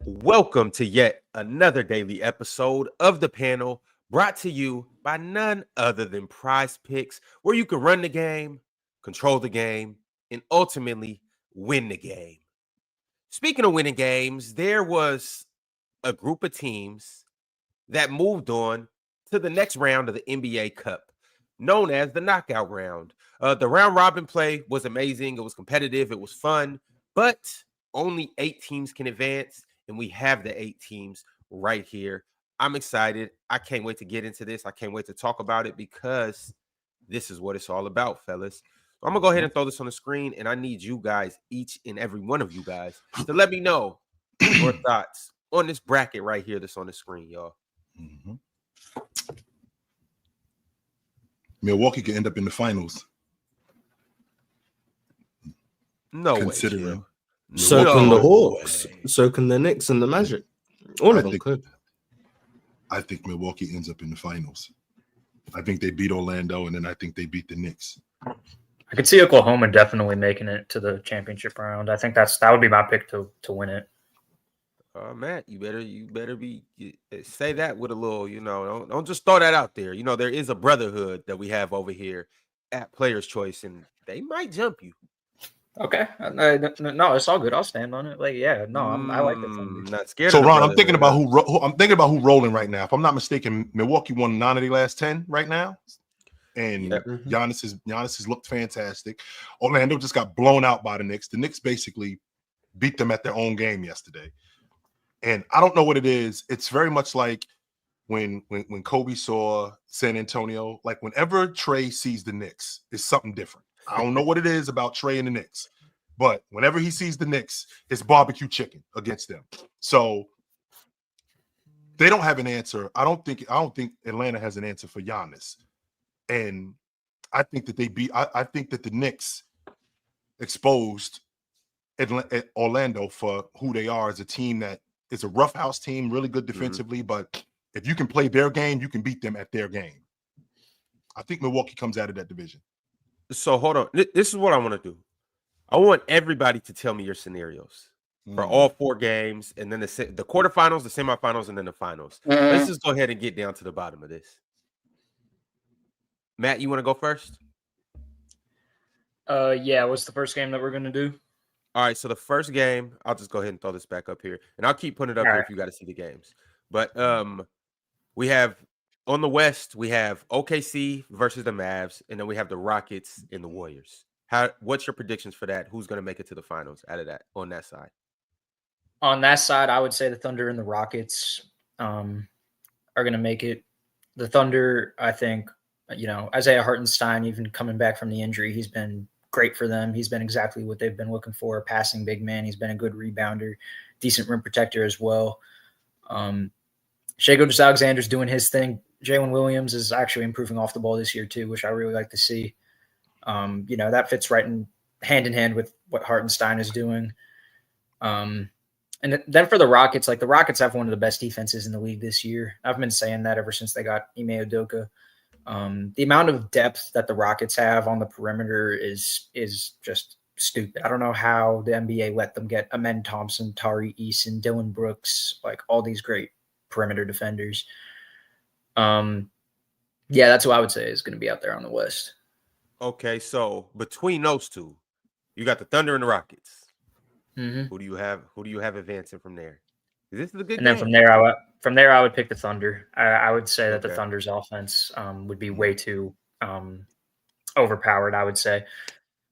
Welcome to yet another daily episode of the panel brought to you by none other than PrizePicks, where you can run the game, control the game, and ultimately win the game. Speaking of winning games, there was a group of teams that moved on to the next round of the NBA Cup, known as the knockout round. The round robin play was amazing. It was competitive. It was fun, but only 8 teams can advance, and we have the 8 teams right here. I'm excited. I can't wait to get into this. I can't wait to talk about it because this is what it's all about, fellas. I'm going to go ahead and throw this on the screen, and I need you guys, each and every one of you guys, to let me know your thoughts on this bracket right here that's on the screen, y'all. Mm-hmm. Milwaukee could end up in the finals. No considering. way. So can the Hawks. So can the Knicks and the Magic. All of them could. I think Milwaukee ends up in the finals. I think they beat Orlando, and then I think they beat the Knicks. I could see Oklahoma definitely making it to the championship round. I think that would be my pick to win it. Matt, you better say that with a little, don't just throw that out there. There is a brotherhood that we have over here at Players Choice, and they might jump you. Okay, no, it's all good. I'll stand on it. I like the Thunder. Not scared. So Ron, I'm thinking about who rolling right now. If I'm not mistaken, Milwaukee won 9 of the last 10 right now, and Giannis has looked fantastic. Orlando just got blown out by the Knicks. The Knicks basically beat them at their own game yesterday. And I don't know what it is. It's very much like when Kobe saw San Antonio. Like whenever Trey sees the Knicks, it's something different. I don't know what it is about Trey and the Knicks, but whenever he sees the Knicks, it's barbecue chicken against them. So they don't have an answer. I don't think Atlanta has an answer for Giannis. And I think that I think that the Knicks exposed Orlando for who they are as a team that is a roughhouse team, really good defensively, but if you can play their game, you can beat them at their game. I think Milwaukee comes out of that division. So hold on. This is what I want to do. I want everybody to tell me your scenarios for all 4 games, and then the quarterfinals, the semifinals, and then the finals. Let's just go ahead and get down to the bottom of this. Matt, you want to go first? Yeah. What's the first game that we're gonna do? All right, so the first game, I'll just go ahead and throw this back up here, and I'll keep putting it up here if you got to see the games. But we have on the West, we have OKC versus the Mavs, and then we have the Rockets and the Warriors. What's your predictions for that? Who's going to make it to the finals out of that on that side? On that side, I would say the Thunder and the Rockets are going to make it. The Thunder, I think, Isaiah Hartenstein, even coming back from the injury, he's been great for them. He's been exactly what they've been looking for, a passing big man. He's been a good rebounder, decent rim protector as well. Shai Gilgeous-Alexander's doing his thing. Jalen Williams is actually improving off the ball this year too, which I really like to see. That fits right hand in hand with what Hartenstein is doing. And then for the Rockets, the Rockets have one of the best defenses in the league this year. I've been saying that ever since they got Ime Udoka. The amount of depth that the Rockets have on the perimeter is just stupid. I don't know how the NBA let them get Amen Thompson, Tari Eason, Dylan Brooks, all these great perimeter defenders. That's what I would say is going to be out there on the West. Okay, so between those two, you got the Thunder and the Rockets. Mm-hmm. Who do you have advancing from there? This is a good game. Then from there, I would pick the Thunder. I would say that the Thunder's offense would be way too overpowered. I would say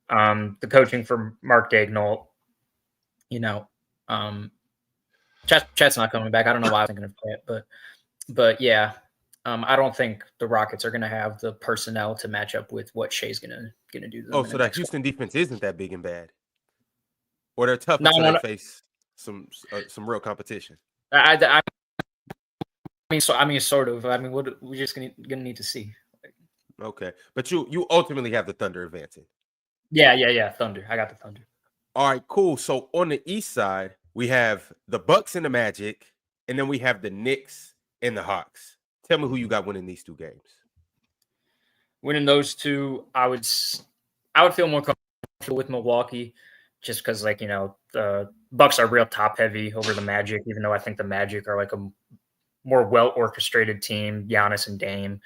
the coaching for Mark Daigneault, Chet's not coming back. I don't know why I was thinking of it, but yeah. I don't think the Rockets are going to have the personnel to match up with what Shai's going to do. So that Houston defense isn't that big and bad, or they're tough until they face some real competition. I mean, sort of. I mean, we're just going to need to see. Okay, but you ultimately have the Thunder advancing. Yeah. Thunder. I got the Thunder. All right, cool. So on the East side, we have the Bucks and the Magic, and then we have the Knicks and the Hawks. Tell me who you got winning these 2 games. Winning those 2, I would feel more comfortable with Milwaukee, just because the Bucks are real top heavy over the Magic, even though I think the Magic are like a more well orchestrated team. Giannis and Dame,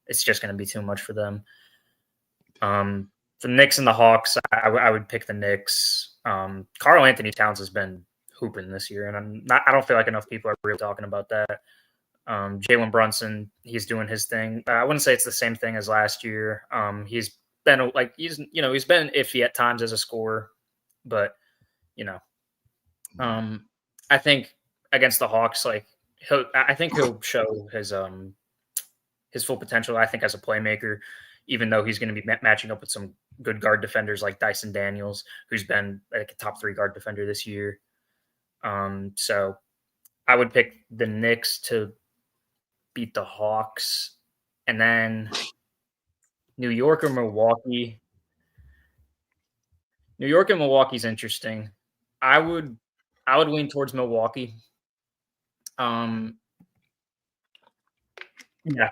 it's just going to be too much for them. The Knicks and the Hawks, I would pick the Knicks. Karl Anthony Towns has been hooping this year, and I don't feel like enough people are really talking about that. Jalen Brunson, he's doing his thing. I wouldn't say it's the same thing as last year. He's been iffy at times as a scorer, but I think against the Hawks, like I think he'll show his full potential. I think as a playmaker, even though he's going to be matching up with some good guard defenders like Dyson Daniels, who's been like a top 3 guard defender this year. So I would pick the Knicks to beat the Hawks, and then New York or Milwaukee. New York and Milwaukee's interesting. I would lean towards Milwaukee.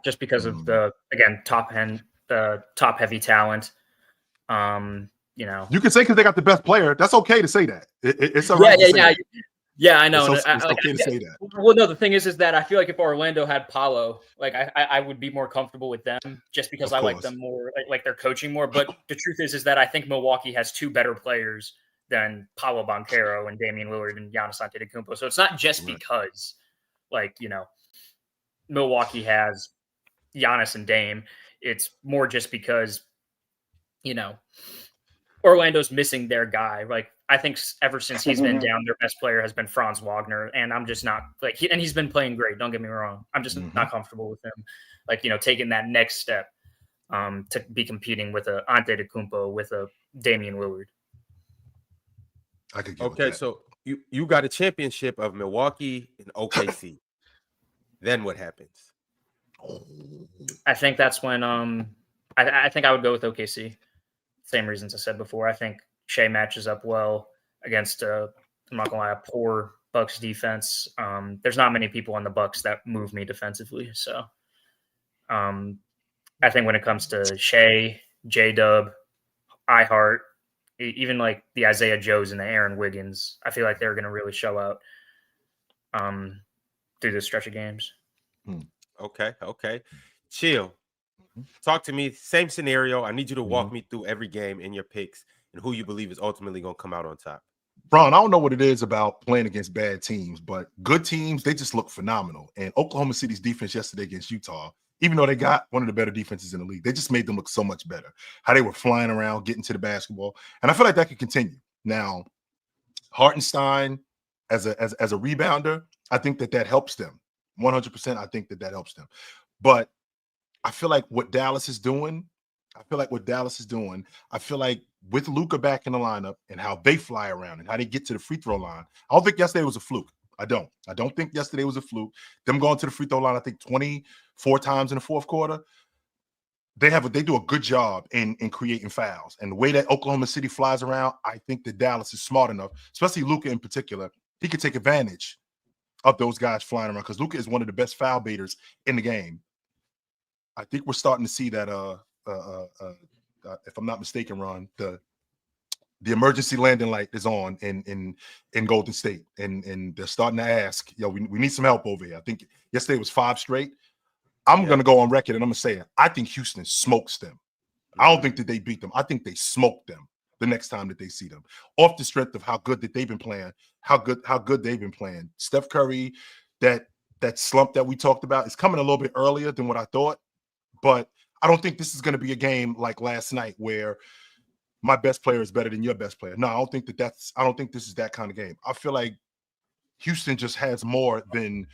Just because of the top heavy talent. You can say because they got the best player. That's okay to say that. It's all right. Yeah, I know. It's okay to say that. Well, no, the thing is that I feel like if Orlando had Paolo, like I would be more comfortable with them just because I like them more, like they're coaching more. But the truth is that I think Milwaukee has 2 better players than Paolo Banchero and Damian Lillard and Giannis Antetokounmpo. So it's not just because, Milwaukee has Giannis and Dame. It's more just because, Orlando's missing their guy. Like, I think ever since he's been down, their best player has been Franz Wagner, and I'm just not and he's been playing great. Don't get me wrong. I'm just not comfortable with him, taking that next step to be competing with a Antetokounmpo, with a Damian Lillard. I could get with that. So you got a championship of Milwaukee and OKC. Then what happens? I think that's when I think I would go with OKC. Same reasons I said before. I think Shea matches up well against I'm not gonna lie, a poor Bucks defense. There's not many people on the Bucks that move me defensively. So I think when it comes to Shea, J-Dub, iHeart, even like the Isaiah Joes and the Aaron Wiggins, I feel like they're gonna really show out through this stretch of games. Okay. Chill. Talk to me. Same scenario. I need you to walk me through every game in your picks and who you believe is ultimately going to come out on top. Bron, I don't know what it is about playing against bad teams, but good teams, they just look phenomenal. And Oklahoma City's defense yesterday against Utah, even though they got one of the better defenses in the league, they just made them look so much better. How they were flying around, getting to the basketball. And I feel like that could continue. Now, Hartenstein, as a rebounder, I think that helps them. 100%, I think that helps them. But I feel like what Dallas is doing, I feel like with Luka back in the lineup and how they fly around and how they get to the free throw line, I don't think yesterday was a fluke. I don't think yesterday was a fluke. Them going to the free throw line, I think 24 times in the fourth quarter. They do a good job in creating fouls. And the way that Oklahoma City flies around, I think that Dallas is smart enough, especially Luka in particular. He could take advantage of those guys flying around because Luka is one of the best foul baiters in the game. I think we're starting to see that if I'm not mistaken, Ron, the emergency landing light is on in Golden State, and they're starting to ask, we need some help over here. I think yesterday was 5 straight. I'm going to go on record and I'm going to say it. I think Houston smokes them. I don't think that they beat them. I think they smoke them the next time that they see them, off the strength of how good that they've been playing, how good they've been playing. Steph Curry, that slump that we talked about is coming a little bit earlier than what I thought, but I don't think this is going to be a game like last night where my best player is better than your best player. No, I don't think this is that kind of game. I feel like Houston just has more than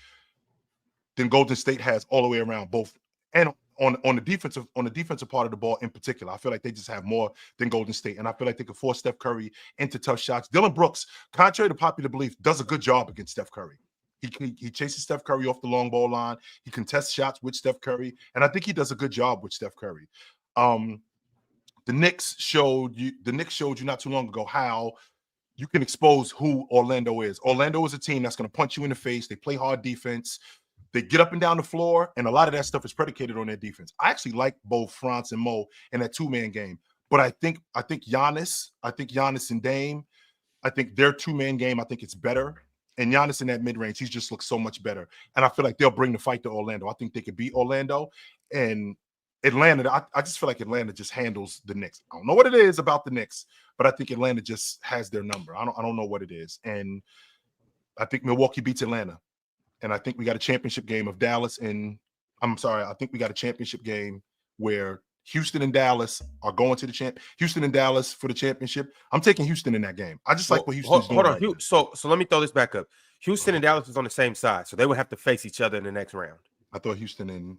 Golden State has all the way around, both and on the defensive part of the ball in particular. I feel like they just have more than Golden State, and I feel like they can force Steph Curry into tough shots. Dylan Brooks, contrary to popular belief, does a good job against Steph Curry. He chases Steph Curry off the long ball line. He contests shots with Steph Curry, and I think he does a good job with Steph Curry. The Knicks showed you not too long ago how you can expose who Orlando is. Orlando is a team that's going to punch you in the face. They play hard defense. They get up and down the floor, and a lot of that stuff is predicated on their defense. I actually like both Franz and Mo in that 2-man game, but I think Giannis and Dame, I think their two-man game, I think it's better. And Giannis in that mid-range, he just looks so much better. And I feel like they'll bring the fight to Orlando. I think they could beat Orlando. And Atlanta, I just feel like Atlanta just handles the Knicks. I don't know what it is about the Knicks, but I think Atlanta just has their number. I don't know what it is. And I think Milwaukee beats Atlanta. And I think we got a championship game of Dallas. And I think we got a championship game where Houston and Dallas are going to the Houston and Dallas for the championship. I'm taking Houston in that game. I just like what Houston's doing. Hold on. So let me throw this back up. Houston and Dallas is on the same side, so they would have to face each other in the next round. I thought Houston and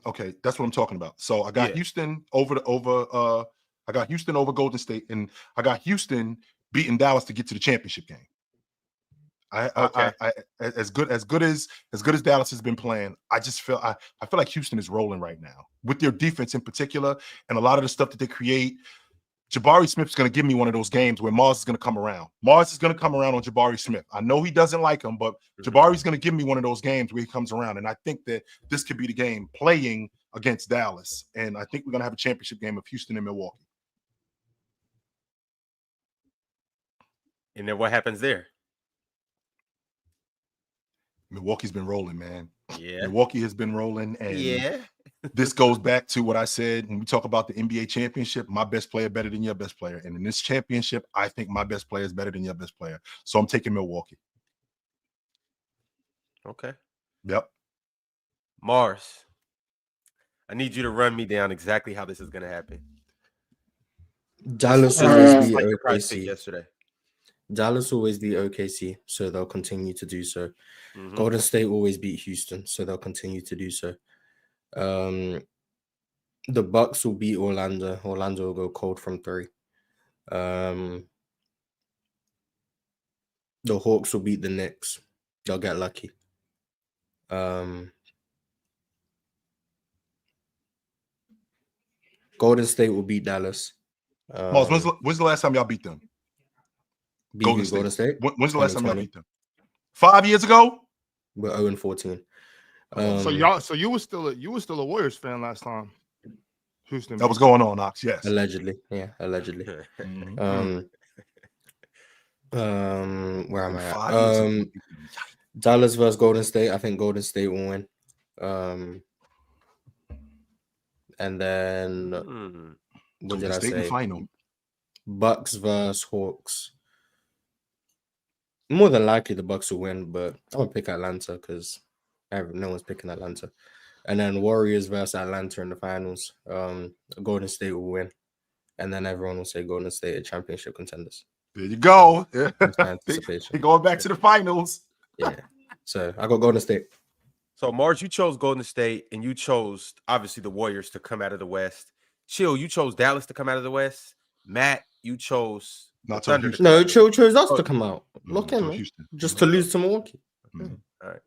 okay, that's what I'm talking about. So I got Houston over Houston over Golden State, and I got Houston beating Dallas to get to the championship game. As good as Dallas has been playing, I feel like Houston is rolling right now with their defense in particular, and a lot of the stuff that they create. Jabari Smith's going to give me one of those games where Mars is going to come around. Mars is going to come around on Jabari Smith. I know he doesn't like him, but Jabari's going to give me one of those games where he comes around, and I think that this could be the game playing against Dallas, and I think we're going to have a championship game of Houston and Milwaukee. And then what happens there? Milwaukee's been rolling, man. Yeah. Milwaukee has been rolling. And this goes back to what I said when we talk about the NBA championship. My best player better than your best player. And in this championship, I think my best player is better than your best player. So I'm taking Milwaukee. Okay. Yep. Mars, I need you to run me down exactly how this is going to happen. Dallas always beat OKC yesterday. Dallas always beat OKC, so they'll continue to do so. Mm-hmm. Golden State always beat Houston, so they'll continue to do so. The Bucks will beat Orlando. Orlando will go cold from 3. The Hawks will beat the Knicks. They'll get lucky. Golden State will beat Dallas. When's the last time y'all beat them? Golden State. When's the last time y'all beat them? 5 years ago. We're 0-14. So you were still a Warriors fan last time. Houston. That was going on, Ox. Yes. Allegedly. Yeah, allegedly. Where am I at? Dallas versus Golden State. I think Golden State will win. And then what did I say? Final. Bucks versus Hawks. More than likely the Bucks will win, but I'm gonna pick Atlanta because no one's picking Atlanta. And then Warriors versus Atlanta in the finals. Golden State will win, and then everyone will say Golden State are championship contenders. There you go. They're going back to the finals. Yeah. So I got Golden State. So Mars, you chose Golden State, and you chose obviously the Warriors to come out of the West. Chill, you chose Dallas to come out of the West. Matt, you chose Thunder. No, Chill chose us to come out. Look in, man. Just to lose to Milwaukee. All right.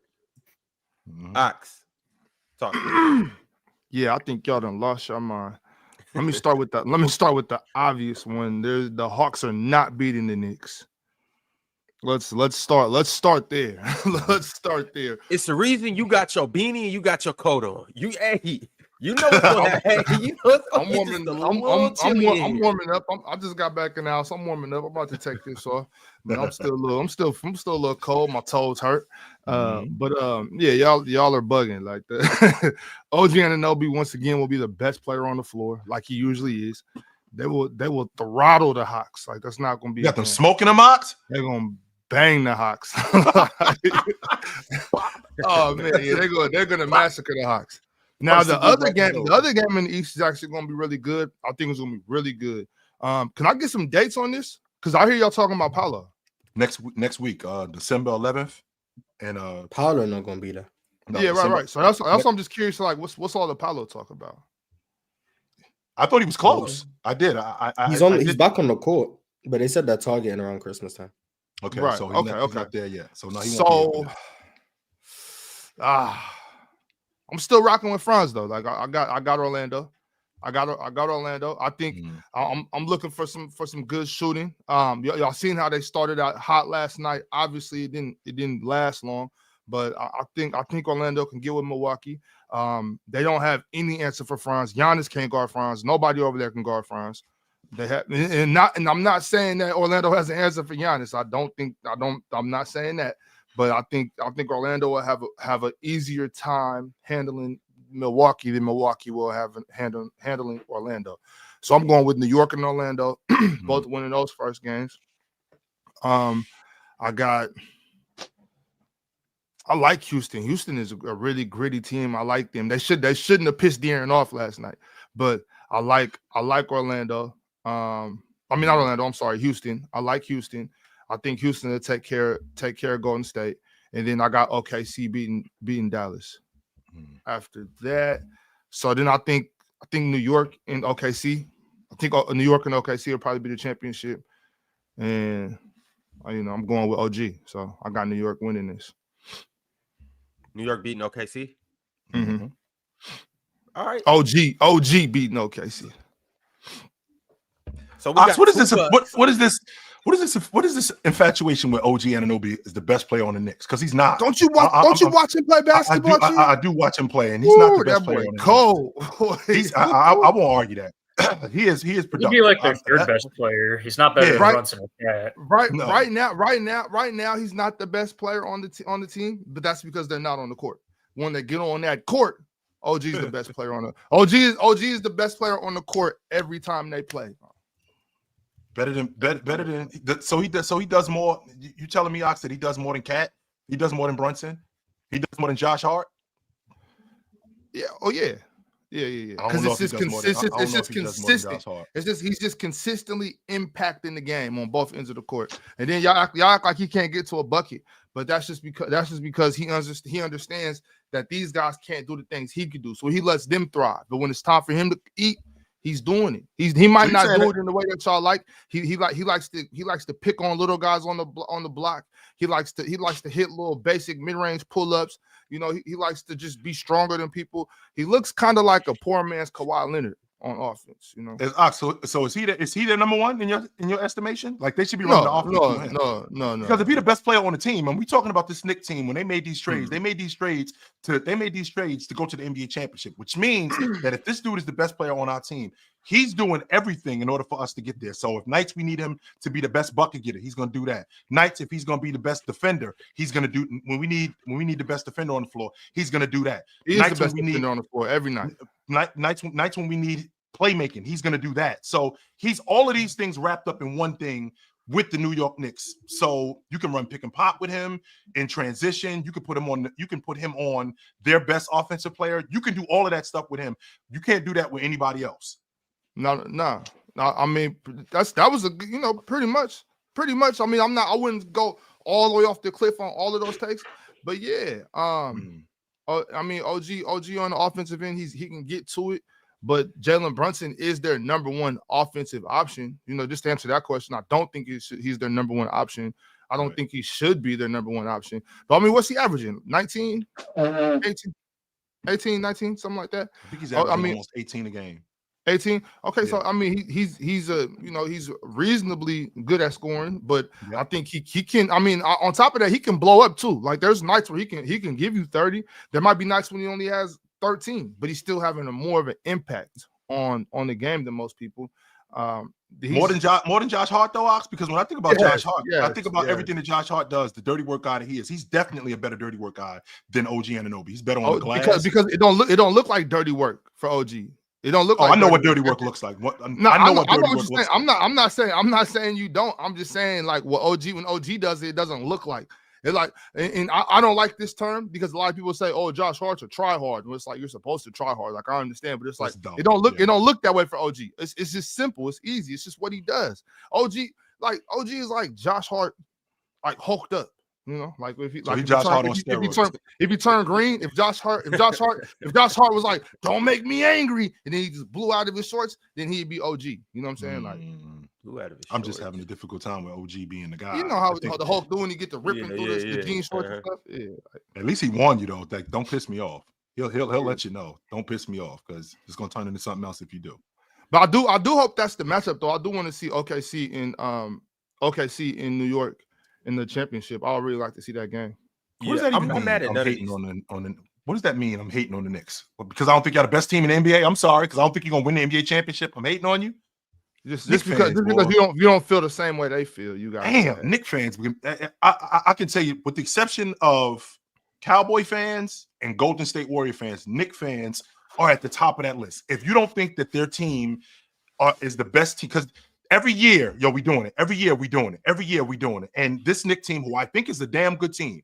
Ox, talk. Yeah, I think y'all done lost your mind. Let me start with that. Let me start with the obvious one. The Hawks are not beating the Knicks. Let's start there. Let's start there. It's the reason you got your beanie and you got your coat on. You know what's going to happen. I'm warming up. I just got back in the house. I'm warming up. I'm about to take this off. But I'm still a little cold. My toes hurt. Yeah, y'all are bugging. Like the OG Anunoby once again will be the best player on the floor, like he usually is. They will throttle the Hawks. Like that's not going to be. You got them smoking them, Hawks? They're going to bang the Hawks. Oh man, yeah, they're going to massacre the Hawks. Now the other game in the East is actually going to be really good. I think it's going to be really good. Can I get some dates on this? Because I hear y'all talking about Paolo next week, December 11th, and Paolo not going to be there. No, yeah, right. So that's I'm just curious. Like, what's all the Paolo talk about? I thought he was close. I did. He's back on the court, but they said they're targeting around Christmas time. Okay, right. So he's not there yet. So now I'm still rocking with Franz though. Like I got Orlando. I got Orlando. I think I'm looking for some good shooting. Y'all seen how they started out hot last night. Obviously, it didn't last long, but I think Orlando can get with Milwaukee. They don't have any answer for Franz. Giannis can't guard Franz. Nobody over there can guard Franz. They have, and I'm not saying that Orlando has an answer for Giannis. I'm not saying that, but I think Orlando will have an easier time handling Milwaukee than Milwaukee will have handling Orlando. So I'm going with New York and Orlando, both winning those first games. I like Houston. Houston is a really gritty team. I like them. They shouldn't have pissed De'Aaron off last night, but I like Orlando. Not Orlando. I'm sorry, Houston. I like Houston. I think Houston will take care of Golden State, and then I got OKC beating Dallas. After that, so then I think New York and OKC. I think New York and OKC will probably be the championship, and I'm going with OG. So I got New York winning this. New York beating OKC. Mm-hmm. All right. OG beating OKC. So what is this? What is this? What is this infatuation with OG Anunoby is the best player on the Knicks? Because he's not. Don't you watch him play basketball? I do watch him play, and he's not the best player on the Knicks. I won't argue that. he is productive. He'd be like their third best player. He's not better than Brunson or Cat. Right now, he's not the best player on the team, but that's because they're not on the court. When they get on that court, OG is the best player on the OG is the best player on the court every time they play. Better than so he does more. You telling me, Ox, that he does more than Cat? He does more than Brunson? He does more than Josh Hart? Yeah. Oh yeah. Because it's just consistent. It's just consistent. He's just consistently impacting the game on both ends of the court. And then y'all act like he can't get to a bucket, but that's just because he understands that these guys can't do the things he can do. So he lets them thrive. But when it's time for him to eat, he's doing it. He might not do it in the way that y'all like. He likes to pick on little guys on the block. He likes to hit little basic mid-range pull-ups. He likes to just be stronger than people. He looks kind of like a poor man's Kawhi Leonard on offense. So is he the number one in your estimation? Like they should be running the offense. No. Because if he's the best player on the team, and we talking about this Knicks team when they made these trades, they made these trades to go to the NBA championship, which means that if this dude is the best player on our team, he's doing everything in order for us to get there. So if nights we need him to be the best bucket getter, he's going to do that. Nights if he's going to be the best defender, he's going to do. When we need the best defender on the floor, he's going to do that. He's the best defender on the floor every night. Nights when we need playmaking, he's going to do that. So he's all of these things wrapped up in one thing with the New York Knicks. So you can run pick and pop with him in transition. You can put him on their best offensive player. You can do all of that stuff with him. You can't do that with anybody else. No. I mean, that was pretty much. I mean, I wouldn't go all the way off the cliff on all of those takes, but yeah. I mean, OG on the offensive end, he can get to it, but Jalen Brunson is their number one offensive option. Just to answer that question, I don't think he's their number one option. I don't think he should be their number one option. But I mean, what's he averaging? 19, 18, 19, something like that. I think he's averaging almost 18 a game. 18. Okay, yeah. So I mean, he's reasonably good at scoring, but yeah. I think he can. I mean, on top of that, he can blow up too. Like there's nights where he can give you 30. There might be nights when he only has 13, but he's still having more of an impact on the game than most people. More than Josh Hart though, Ox. Because when I think about Josh Hart, I think about everything that Josh Hart does. The dirty work guy that he is. He's definitely a better dirty work guy than OG Anunoby. He's better on the glass because it don't look like dirty work for OG. It don't look like I know what dirty work looks like. I know what dirty work looks like. I'm not saying you don't. I'm just saying like when OG does it, it doesn't look like it. Like, and I don't like this term because a lot of people say, "Oh, Josh Hart's a try hard." And it's like you're supposed to try hard. Like I understand, but it's like it don't look that way for OG. It's just simple. It's easy. It's just what he does. OG is like Josh Hart, like hulked up. Like if he turned green, if Josh Hart was like, "Don't make me angry," and then he just blew out of his shorts, then he'd be OG. You know what I'm saying? Like, blew out of his I'm just having a difficult time with OG being the guy. You know how the Hulk do when he get to ripping through the jean shorts and stuff. Yeah. At least he warned you though. Like, don't piss me off. He'll let you know. Don't piss me off because it's gonna turn into something else if you do. But I do hope that's the matchup though. I do want to see OKC in New York. In the championship, I would really like to see that game. What does that even mean? I'm mad at hating on the. What does that mean? I'm hating on the Knicks because I don't think you're the best team in the NBA. I'm sorry because I don't think you're gonna win the NBA championship. I'm hating on you. Just because you don't feel the same way they feel, you guys. Damn, Knicks fans. I can tell you, with the exception of Cowboy fans and Golden State Warrior fans, Knicks fans are at the top of that list. If you don't think that their team is the best team, because every year, we doing it. Every year we doing it. Every year we doing it. And this Knicks team, who I think is a damn good team,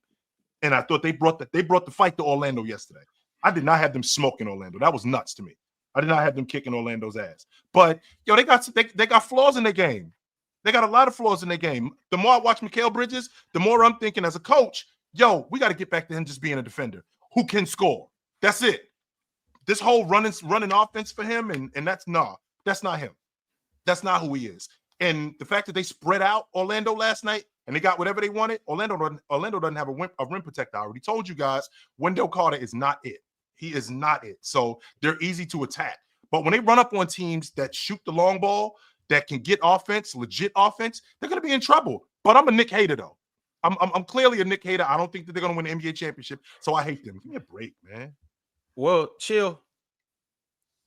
and I thought they brought the fight to Orlando yesterday. I did not have them smoking Orlando. That was nuts to me. I did not have them kicking Orlando's ass. But they got flaws in their game. They got a lot of flaws in their game. The more I watch Mikal Bridges, the more I'm thinking as a coach, we got to get back to him just being a defender who can score. That's it. This whole running offense for him, and that's not him. That's not who he is. And the fact that they spread out Orlando last night and they got whatever they wanted, Orlando doesn't have a rim protector. I already told you guys, Wendell Carter is not it. He is not it. So they're easy to attack. But when they run up on teams that shoot the long ball, that can get offense, legit offense, they're going to be in trouble. But I'm a Knick hater, though. I'm clearly a Knick hater. I don't think that they're going to win the NBA championship, so I hate them. Give me a break, man. Well, chill.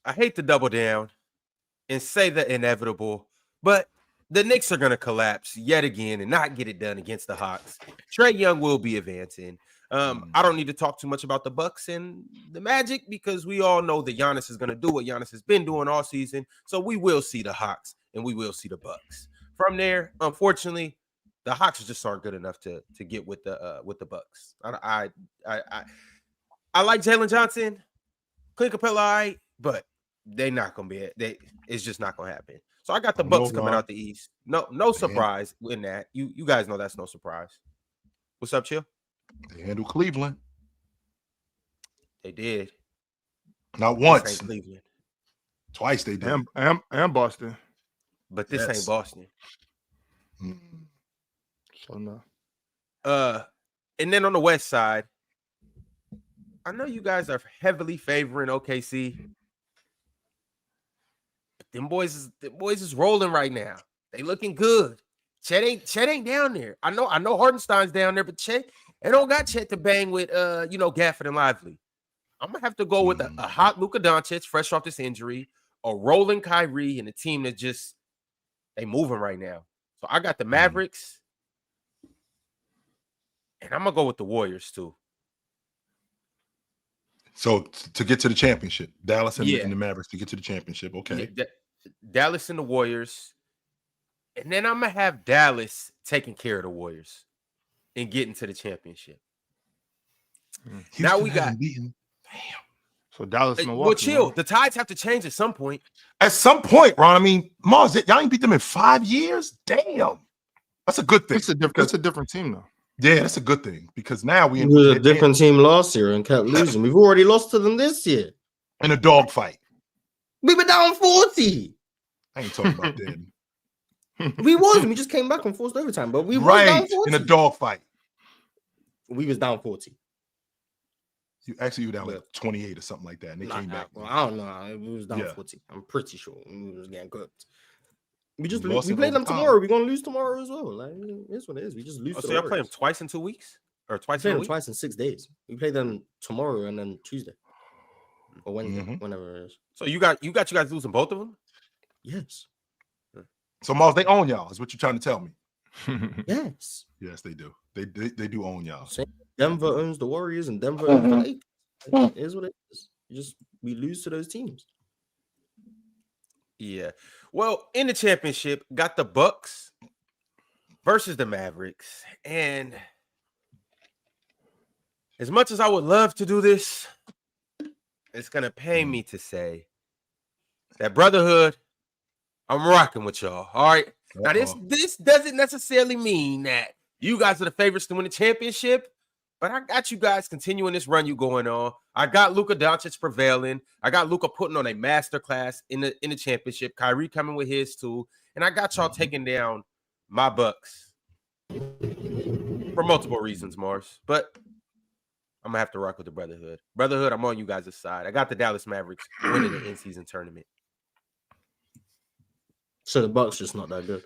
I hate to double down and say the inevitable, but the Knicks are going to collapse yet again and not get it done against the Hawks. Trae Young will be advancing. I don't need to talk too much about the Bucks and the Magic because we all know that Giannis is going to do what Giannis has been doing all season. So we will see the Hawks and we will see the Bucks. From there, unfortunately, the Hawks just aren't good enough to get with the Bucks. I like Jalen Johnson, Clint Capella, all right, but they're not going to be it. It's just not going to happen. So I got the Bucks coming out the East. No surprise in that. You guys know that's no surprise. What's up, Chill? They handled Cleveland. They did. Not once. Cleveland. Twice they did. And Boston. But this ain't Boston. So no. And then on the West side, I know you guys are heavily favoring OKC. But them boys is rolling right now. They looking good. Chet ain't down there. I know Hardenstein's down there, but Chet, they don't got Chet to bang with Gafford and Lively. I'm gonna have to go with a hot Luka Doncic, fresh off this injury, a rolling Kyrie, and a team that just they moving right now. So I got the Mavericks, and I'm gonna go with the Warriors too. So to get to the championship, Dallas and the Mavericks to get to the championship. Okay, Dallas and the Warriors, and then I'm gonna have Dallas taking care of the Warriors and getting to the championship. Houston now we got beaten. Damn. So Dallas, Milwaukee. Well, chill. The tides have to change at some point. At some point, Ron. I mean, Mars, y'all ain't beat them in 5 years. Damn, that's a good thing. It's a different team, though. Yeah, that's a good thing because now we were a different team last year and kept losing. We've already lost to them this year in a dogfight. We were down 40. I ain't talking about that. We just came back and forced overtime, but we were down 40 in a dogfight. We was down 40. You were down like 28 or something like that, and they came back. Well, I don't know. We was down 40. I'm pretty sure we was getting cooked. We played them tomorrow. We're gonna lose tomorrow as well. Like it's what it is. We just lose. So y'all play them twice in 2 weeks, or twice in a week? Twice in 6 days. We play them tomorrow and then Tuesday or Wednesday, whenever it is. So you guys losing both of them? Yes. So Mars, they own y'all. Is what you're trying to tell me? Yes. Yes, they do. They do own y'all. Denver owns the Warriors and Denver owns the Lakers. It is what it is. We lose to those teams. Yeah. Well, in the championship, got the Bucks versus the Mavericks. And as much as I would love to do this, it's going to pain me to say that brotherhood, I'm rocking with y'all. All right. Now, this doesn't necessarily mean that you guys are the favorites to win the championship, but I got you guys continuing this run you going on. I got Luka Doncic prevailing. I got Luka putting on a masterclass in the championship. Kyrie coming with his too. And I got y'all taking down my Bucks for multiple reasons, Mars. But I'm going to have to rock with the brotherhood. Brotherhood, I'm on you guys' side. I got the Dallas Mavericks winning the in-season tournament. So the Bucks just not that good.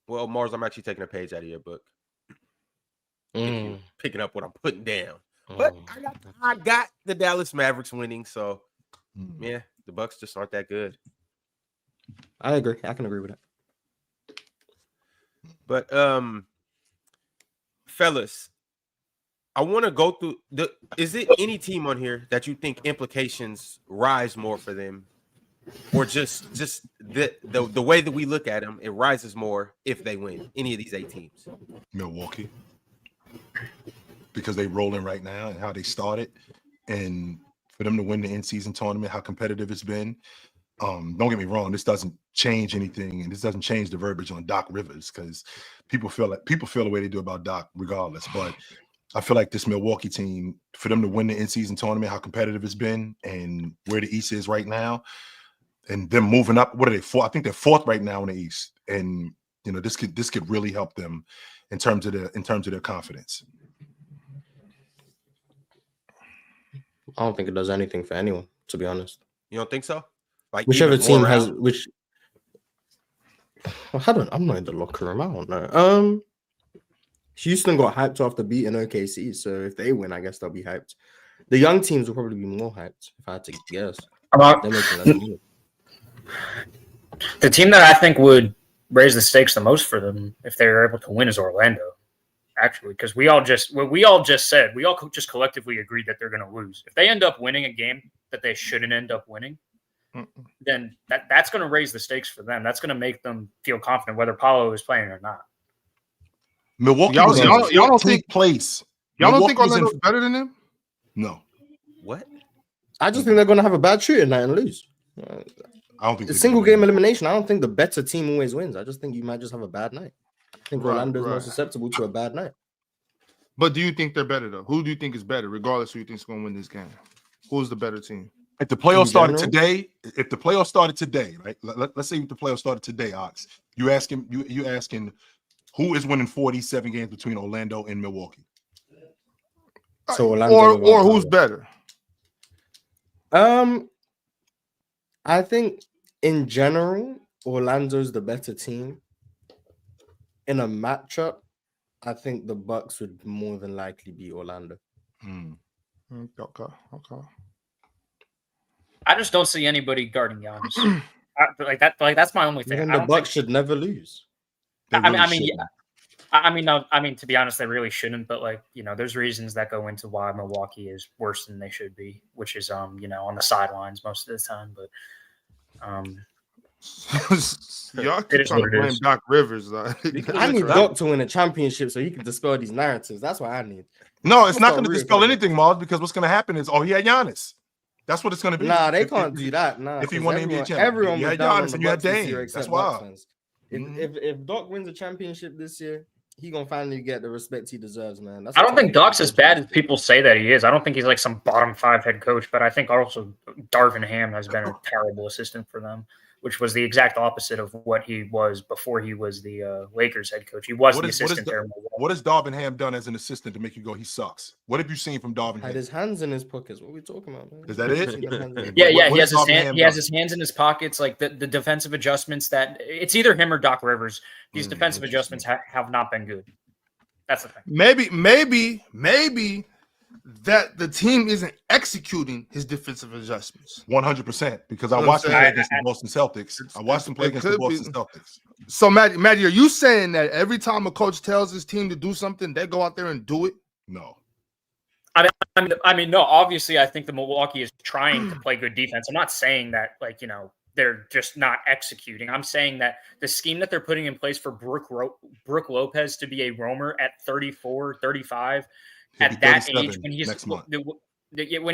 Well, Mars, I'm actually taking a page out of your book. Picking up what I'm putting down. But I got the Dallas Mavericks winning, so yeah, the Bucks just aren't that good. I agree. I can agree with that. But fellas, I want to go through is it any team on here that you think implications rise more for them, or just the way that we look at them, it rises more if they win any of these 8 teams? Milwaukee, because they rolling right now and how they started, and for them to win the in-season tournament, how competitive it's been. Don't get me wrong, this doesn't change anything, and this doesn't change the verbiage on Doc Rivers, because people feel the way they do about Doc regardless. But I feel like this Milwaukee team, for them to win the in-season tournament, how competitive it's been, and where the East is right now, and them moving up. What are they? 4th? I think they're 4th right now in the East, and this could really help them in terms of their confidence. I don't think it does anything for anyone, to be honest. You don't think so? Like whichever team has around? which. I'm not in the locker room. I don't know. Houston got hyped after beating OKC, so if they win, I guess they'll be hyped. The young teams will probably be more hyped, if I had to guess. They're making less money. The team that I think would raise the stakes the most for them if they were able to win is Orlando, actually, because we all just collectively agreed that they're going to lose. If they end up winning a game that they shouldn't end up winning, then that's going to raise the stakes for them. That's going to make them feel confident whether Paolo is playing or not. Milwaukee y'all don't think place. Y'all don't think Orlando's better than them? No. What? I just think they're going to have a bad shooting night and lose. I don't think it's single game elimination. I don't think the better team always wins. I just think you might just have a bad night. I think Orlando's more susceptible to a bad night. But do you think they're better though? Who do you think is better, regardless of who you think is going to win this game? Who's the better team? If the playoffs started today, right? Let's say the playoffs started today, Ox. You asking who is winning 47 games between Orlando and Milwaukee? So Orlando or who's better? I think in general, Orlando's the better team. In a matchup, I think the Bucks would more than likely beat Orlando. Okay. I just don't see anybody guarding Giannis. That's my only thing. Even the Bucks should never lose. I mean, to be honest, they really shouldn't. But there's reasons that go into why Milwaukee is worse than they should be, which is on the sidelines most of the time. But y'all keep trying to blame Doc Rivers. I need Doc to win a championship so he can dispel these narratives. That's what I need. No, it's not going to dispel anything, Mars, because what's going to happen is, he had Giannis. That's what it's going to be. Nah, they can't do that. Nah, if he won the NBA championship, everyone you had Giannis and you had Dame. That's why. If Doc wins a championship this year, he gonna finally get the respect he deserves, man. I don't think Doc's as bad as people say that he is. I don't think he's like some bottom 5 head coach, but I think also Darvin Ham has been a terrible assistant for them, which was the exact opposite of what he was before he was the Lakers head coach. He was the assistant there. What has Darvin Ham done as an assistant to make you go, he sucks? What have you seen from Darvin Ham? Had his hands in his pockets. What are we talking about, man? Is that it? Yeah. He has his hands in his pockets. Like the defensive adjustments that it's either him or Doc Rivers. These defensive adjustments have not been good. That's the thing. Maybe that the team isn't executing his defensive adjustments. 100%, because I watched him play against the Boston Celtics. So, Maddie, are you saying that every time a coach tells his team to do something, they go out there and do it? No. I mean, no. Obviously, I think the Milwaukee is trying to play good defense. I'm not saying that, they're just not executing. I'm saying that the scheme that they're putting in place for Brook Lopez to be a roamer at 34, 35, at that age when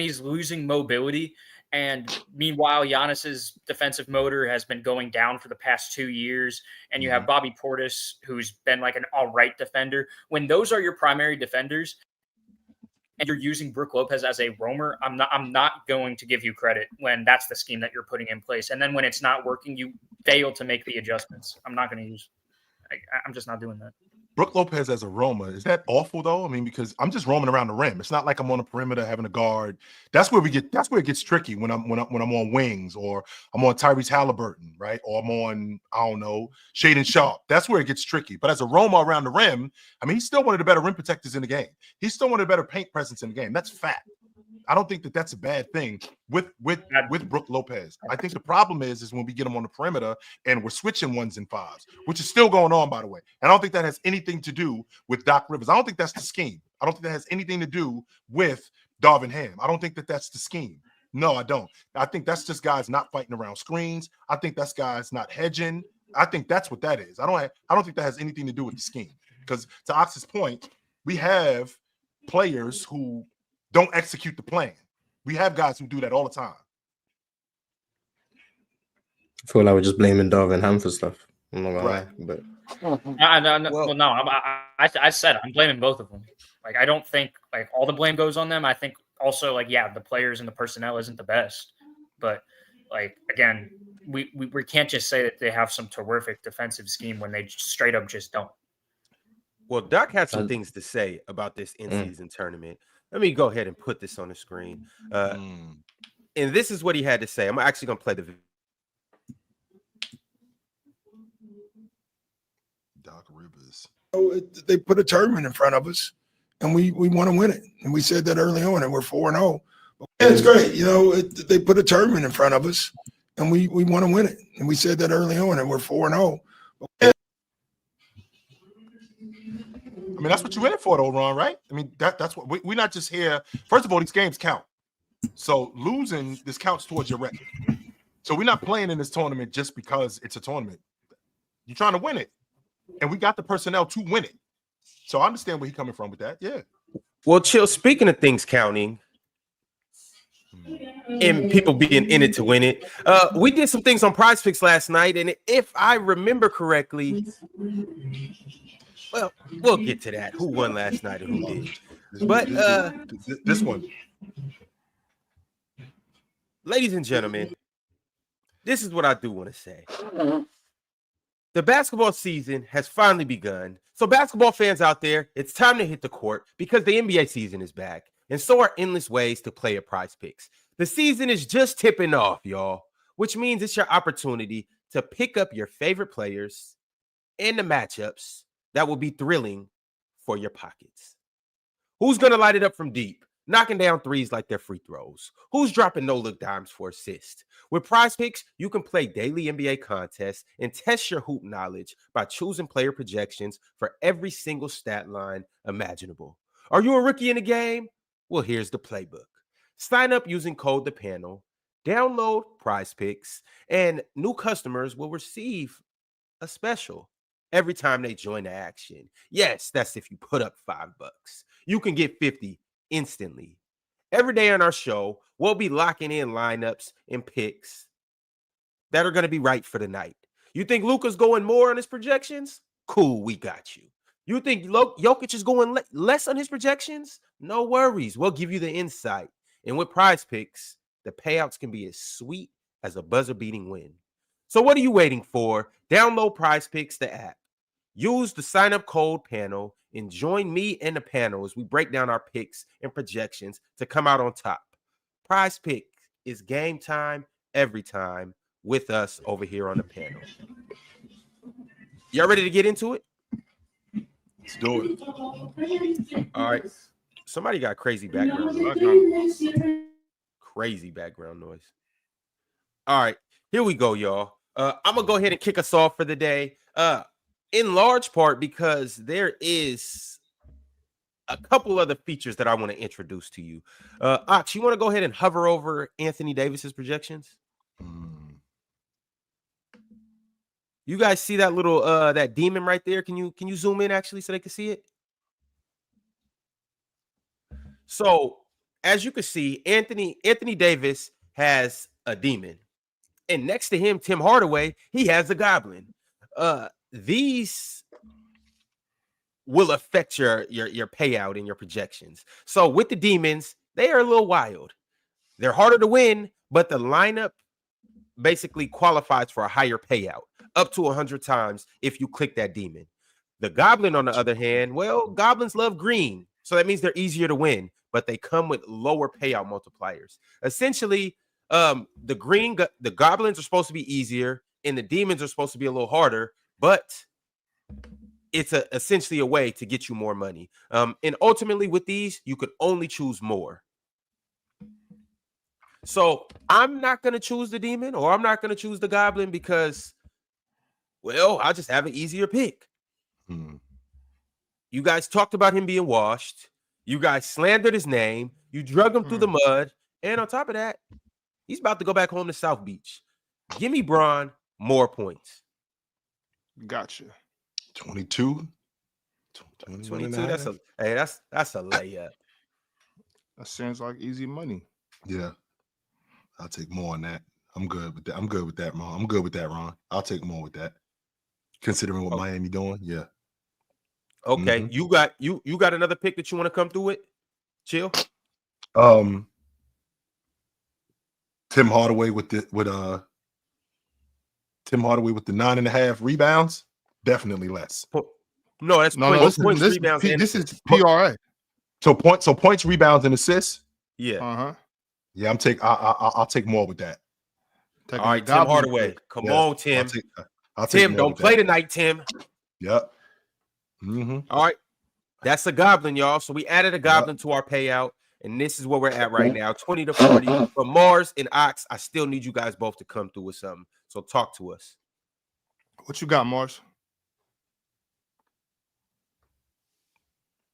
he's losing mobility, and meanwhile Giannis's defensive motor has been going down for the past 2 years, and you have Bobby Portis, who's been like an all right defender. When those are your primary defenders and you're using Brook Lopez as a roamer, I'm not going to give you credit when that's the scheme that you're putting in place. And then when it's not working, you fail to make the adjustments. I'm just not doing that. Brook Lopez as a roamer, is that awful though? I mean, because I'm just roaming around the rim. It's not like I'm on the perimeter having a guard. That's where it gets tricky when I'm on wings, or I'm on Tyrese Halliburton, right? Or I'm on, I don't know, Shaedon Sharpe. That's where it gets tricky. But as a roamer around the rim, I mean, he's still one of the better rim protectors in the game. He's still one of the better paint presence in the game. That's fact. I don't think that that's a bad thing with Brook Lopez. I think the problem is when we get him on the perimeter and we're switching 1s and 5s, which is still going on, by the way. And I don't think that has anything to do with Doc Rivers. I don't think that's the scheme. I don't think that has anything to do with Darvin Ham. I don't think that that's the scheme. No, I don't. I think that's just guys not fighting around screens. I think that's guys not hedging. I think that's what that is. I don't think that has anything to do with the scheme. Because to Ox's point, we have players who don't execute the plan. We have guys who do that all the time. I feel like we're just blaming Darvin Ham for stuff. I'm not gonna lie, but I said I'm blaming both of them. Like, I don't think like all the blame goes on them. I think also like, yeah, the players and the personnel isn't the best, but like, again, we can't just say that they have some terrific defensive scheme when they straight up just don't. Well, Doc had some things to say about this in-season tournament. Let me go ahead and put this on the screen. And this is what he had to say. I'm actually going to play the video. Doc Rivers. They put a tournament in front of us, and we want to win it. And we said that early on, and we're 4-0. And it's great. They put a tournament in front of us, and we want to win it. And we said that early on, and we're 4-0. I mean, that's what you're in it for, though, Ron, right? I mean, that's what we're not just here. First of all, these games count. So losing, this counts towards your record. So we're not playing in this tournament just because it's a tournament. You're trying to win it. And we got the personnel to win it. So I understand where he's coming from with that. Yeah. Well, Chill, speaking of things counting and people being in it to win it, we did some things on PrizePicks last night. And if I remember correctly, well, we'll get to that. Who won last night and who did. But this one. Ladies and gentlemen, this is what I do want to say. The basketball season has finally begun. So basketball fans out there, it's time to hit the court because the NBA season is back. And so are endless ways to play at PrizePicks. The season is just tipping off, y'all, which means it's your opportunity to pick up your favorite players and the matchups that will be thrilling for your pockets. Who's going to light it up from deep, knocking down threes like they're free throws? Who's dropping no-look dimes for assists? With PrizePicks, you can play daily NBA contests and test your hoop knowledge by choosing player projections for every single stat line imaginable. Are you a rookie in the game? Well, here's the playbook. Sign up using code THEPANEL, download PrizePicks, and new customers will receive a special every time they join the action. Yes, that's if you put up $5. You can get 50 instantly. Every day on our show, we'll be locking in lineups and picks that are going to be right for the night. You think Luka's going more on his projections? Cool, we got you. You think Jokic is going less on his projections? No worries. We'll give you the insight. And with PrizePicks, the payouts can be as sweet as a buzzer-beating win. So what are you waiting for? Download PrizePicks, the app. Use the sign-up code PANEL and join me and the panel as we break down our picks and projections to come out on top. PrizePicks is game time every time with us over here on the panel. Y'all ready to get into it? Let's do it. All right. Somebody got crazy background noise. Crazy background noise. All right. Here we go, y'all. I'm going to go ahead and kick us off for the day. In large part because there is a couple other features that I want to introduce to you. Ox, you want to go ahead and hover over Anthony Davis's projections? You guys see that little that demon right there? Can you zoom in actually so they can see it? So as you can see, Anthony Davis has a demon, and next to him, Tim Hardaway, he has a goblin. These will affect your payout and your projections. So with the demons, they are a little wild. They're harder to win, but the lineup basically qualifies for a higher payout, up to 100 times if you click that demon. The goblin, on the other hand, well, goblins love green, so that means they're easier to win, but they come with lower payout multipliers. Essentially, the goblins are supposed to be easier, and the demons are supposed to be a little harder, but it's essentially a way to get you more money. And ultimately with these, you could only choose more. So I'm not going to choose the demon or I'm not going to choose the goblin because, well, I'll just have an easier pick. You guys talked about him being washed. You guys slandered his name. You drug him through the mud. And on top of that, he's about to go back home to South Beach. Give me Bron more points. Gotcha. 22. 22. That's a layup. That sounds like easy money. Yeah. I'll take more on that. I'm good with that. I'm good with that, Ron. I'm good with that, Ron. I'll take more with that. Considering what Miami doing, yeah. Okay, you got another pick that you want to come through with? Chill. Tim Hardaway with the 9.5 rebounds. Definitely less. No, that's points, rebounds. This is PRA. So points, rebounds, and assists. Yeah. Yeah, I'll take more with that. All right, Tim Hardaway. Come on, Tim. I'll take Tim, don't play tonight, Tim. Yep. All right. That's a goblin, y'all. So we added a goblin to our payout, and this is where we're at right now, 20 to 40. For Mars and Ox, I still need you guys both to come through with something. So talk to us. What you got, Mars?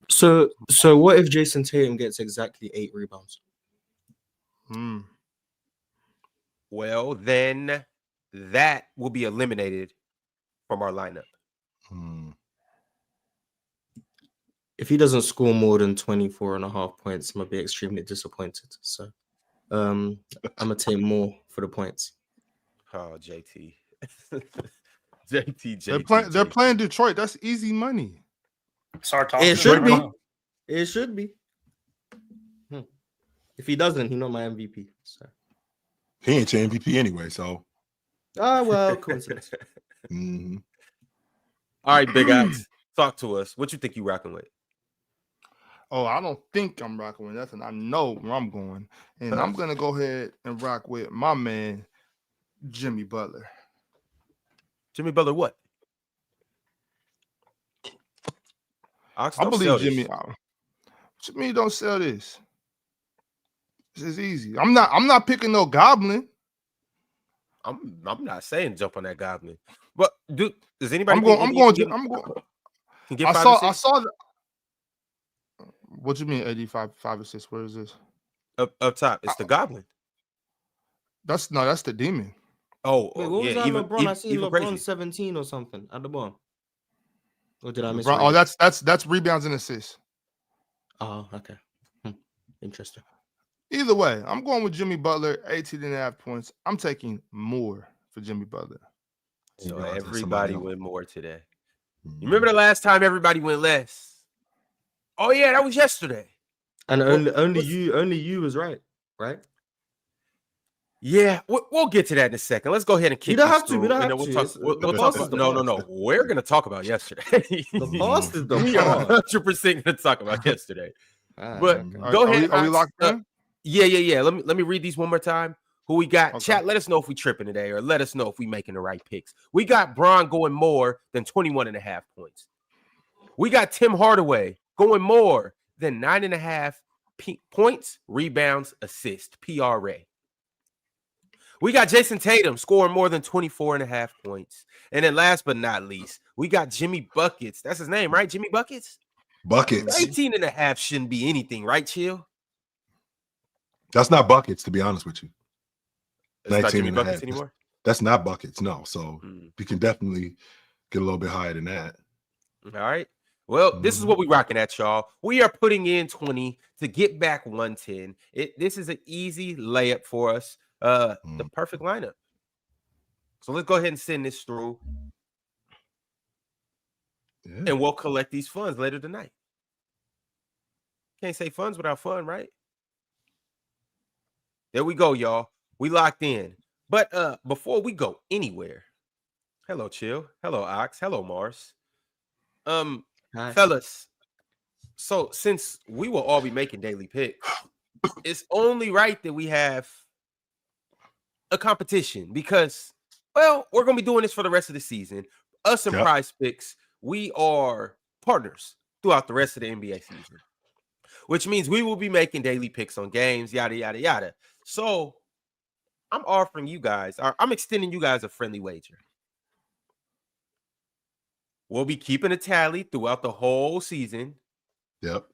So what if Jason Tatum gets exactly 8 rebounds? Well, then that will be eliminated from our lineup. If he doesn't score more than 24.5 points, I'm going to be extremely disappointed. So I'm going to take more for the points. Oh, JT. JT. They're playing Detroit. That's easy money. It should be. It should be. If he doesn't, he's not my MVP. So he ain't your MVP anyway. So well, coincidence. All right, Big Ox, talk to us. What you think you rocking with? Oh, I don't think I'm rocking with nothing. I know where I'm going, and I'm gonna go ahead and rock with my man, Jimmy Butler. Jimmy Butler, what? Ox, I believe Jimmy. What you mean don't sell this? This is easy. I'm not picking no goblin. I'm not saying jump on that goblin. But does anybody? I'm going. I saw. What you mean 85, 5 assists? Where is this? Up top, it's the goblin. That's the demon. Oh, wait, what was that? Even, LeBron. I see LeBron crazy. 17 or something at the bottom. Or did I miss? Oh, that's rebounds and assists. Oh, okay. Interesting. Either way, I'm going with Jimmy Butler, 18.5 points. I'm taking more for Jimmy Butler. So everybody went more today. You remember the last time everybody went less? Oh yeah, that was yesterday. And only you was right? Yeah, we'll get to that in a second. Let's go ahead and kick. You don't have to. We don't have to. We'll talk about. No. We're gonna talk about yesterday. The past is the we are 100% gonna talk about yesterday. But go ahead. Are we locked in? Yeah. Let me read these one more time. Who we got? Okay. Chat. Let us know if we tripping today, or let us know if we making the right picks. We got Bron going more than 21.5 points. We got Tim Hardaway going more than 9.5 points, rebounds, assists, PRA. We got Jason Tatum scoring more than 24.5 points. And then last but not least, we got Jimmy Buckets. That's his name, right? Jimmy Buckets? Buckets. 18.5 shouldn't be anything, right, Chill? That's not buckets, to be honest with you. It's not Jimmy Buckets anymore? That's not buckets, no. So you can definitely get a little bit higher than that. All right. Well, this is what we're rocking at, y'all. We are putting in 20 to get back 110. This is an easy layup for us. The perfect lineup. So let's go ahead and send this through. Yeah. And we'll collect these funds later tonight. Can't say funds without fun, right? There we go, y'all. We locked in. But before we go anywhere, hello, Chill. Hello, Ox. Hello, Mars. Hi. Fellas, so since we will all be making daily picks, it's only right that we have a competition because, well, we're going to be doing this for the rest of the season. Us and PrizePicks, we are partners throughout the rest of the NBA season. which means we will be making daily picks on games, yada, yada, yada. So I'm offering you guys, I'm extending you guys a friendly wager. We'll be keeping a tally throughout the whole season. Yep.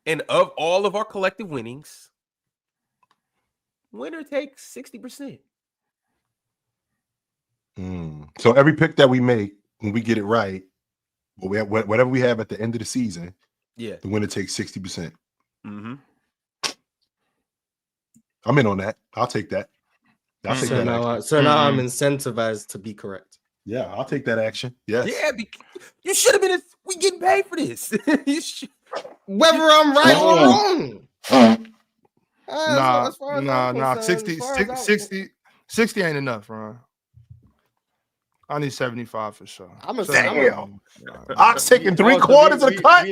And of all of our collective winnings, winner takes 60%. So every pick that we make, when we get it right, we have, whatever we have at the end of the season, the winner takes 60%. Mm-hmm. I'm in on that. I'll take that. I'll take that. Now I'm incentivized to be correct. Yeah, I'll take that action. Yes. Yeah, you should have been. We getting paid for this. Whether I'm right or wrong. Nah. 60 ain't enough, Ron. I need 75 for sure. I'm a damn. I'm taking 3/4 of the cut.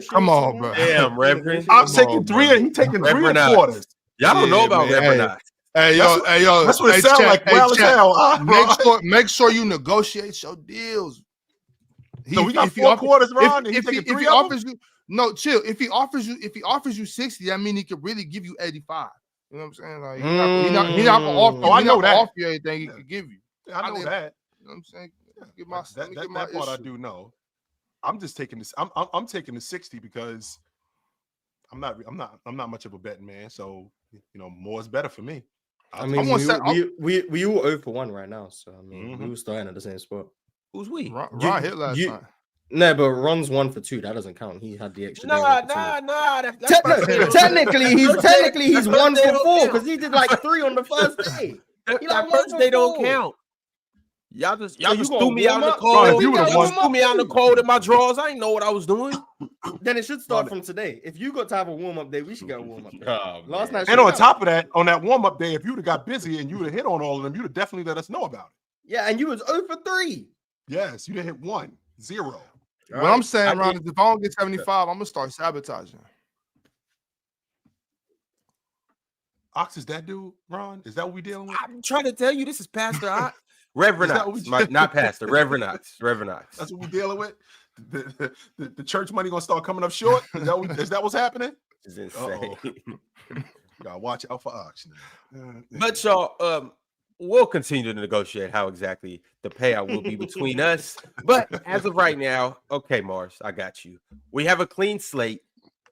Come on, bro. Damn, Reverend. I'm taking 3 and he taking 3/4. Y'all don't know about Reverend. Hey, yo. That's what it sounds like. Well as hell. Make sure you negotiate your deals. So we got 4 quarters, Ron. If he offers you, no, chill. If he offers you 60, I mean he could really give you 85. You know what I'm saying? Like he's not gonna offer you anything he could give you. I know that. You know what I'm saying? That part I do know. I'm just taking this. I'm taking the 60 because I'm not much of a betting man. So more is better for me. We all 0 for 1 right now. So I mean, we were starting at the same spot. Who's we? Ron hit last night. No, but Ron's 1 for 2. That doesn't count. He had the extra. Nah. Technically, he's 1 for 4 because he did like 3 on the first day. That first day don't count. Y'all just threw me out in the cold. Ron, if you would have threw me out in the cold in my drawers, I didn't know what I was doing. Then it should start from today. If you got to have a warm-up day, we should get a warm-up day. Last night. And on top of that, on that warm-up day, if you would have got busy and you would have hit on all of them, you'd have definitely let us know about it. Yeah, and you was 0 for 3. Yes, you didn't hit 1, 0. What I'm saying, Ron, is if I don't get 75, I'm gonna start sabotaging. Ox is that dude, Ron? Is that what we dealing with? I'm trying to tell you, this is Pastor Ox. Reverend Ox, not Pastor. Reverend Ox. That's what we dealing with. The church money gonna start coming up short. Is that what's happening? It's insane. Gotta watch out for Ox. But y'all, we'll continue to negotiate how exactly the payout will be between us. But as of right now, okay, Mars, I got you. We have a clean slate.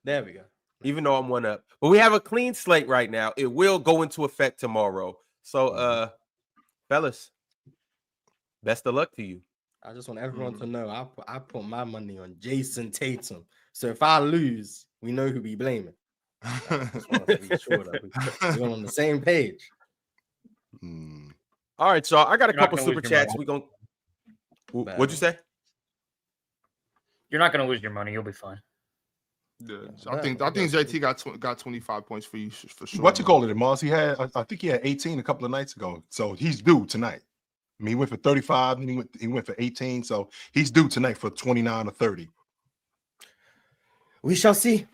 There we go. Even though I'm 1 up, but we have a clean slate right now. It will go into effect tomorrow. So, fellas, best of luck to you. I just want everyone to know I put my money on Jason Tatum. So if I lose, we know who we blaming. I just want to be sure that we're on the same page. All right, y'all. I got a couple super chats. What'd you say? You're not going to lose your money. You'll be fine. Yeah, so I think JT got 25 points for you for sure. What you call it, Mars? I think he had 18 a couple of nights ago. So he's due tonight. I mean, he went for 35 and he went for 18. So he's due tonight for 29 or 30. We shall see.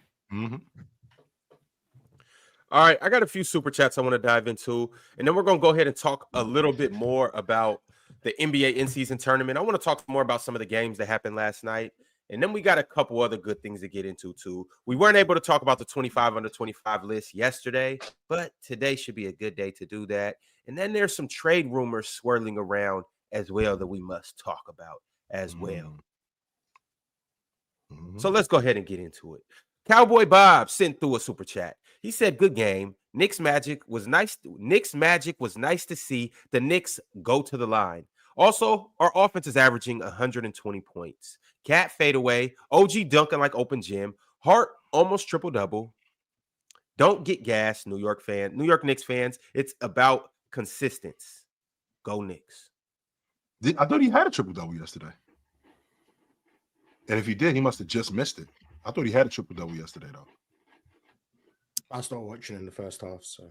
All right, I got a few super chats I want to dive into, and then we're going to go ahead and talk a little bit more about the NBA in-season tournament. I want to talk more about some of the games that happened last night, and then we got a couple other good things to get into too. We weren't able to talk about the 25 under 25 list yesterday, but today should be a good day to do that. And then there's some trade rumors swirling around as well that we must talk about as well. So let's go ahead and get into it. Cowboy Bob sent through a super chat. He said, "Good game. Knicks Magic was nice to see the Knicks go to the line. Also, our offense is averaging 120 points. Cat fadeaway, OG dunking like open gym, Hart almost triple-double. Don't get gas, New York Knicks fans. It's about consistency. Go Knicks." I thought he had a triple-double yesterday. And if he did, he must have just missed it. I thought he had a triple-double yesterday, though. I started watching in the first half, so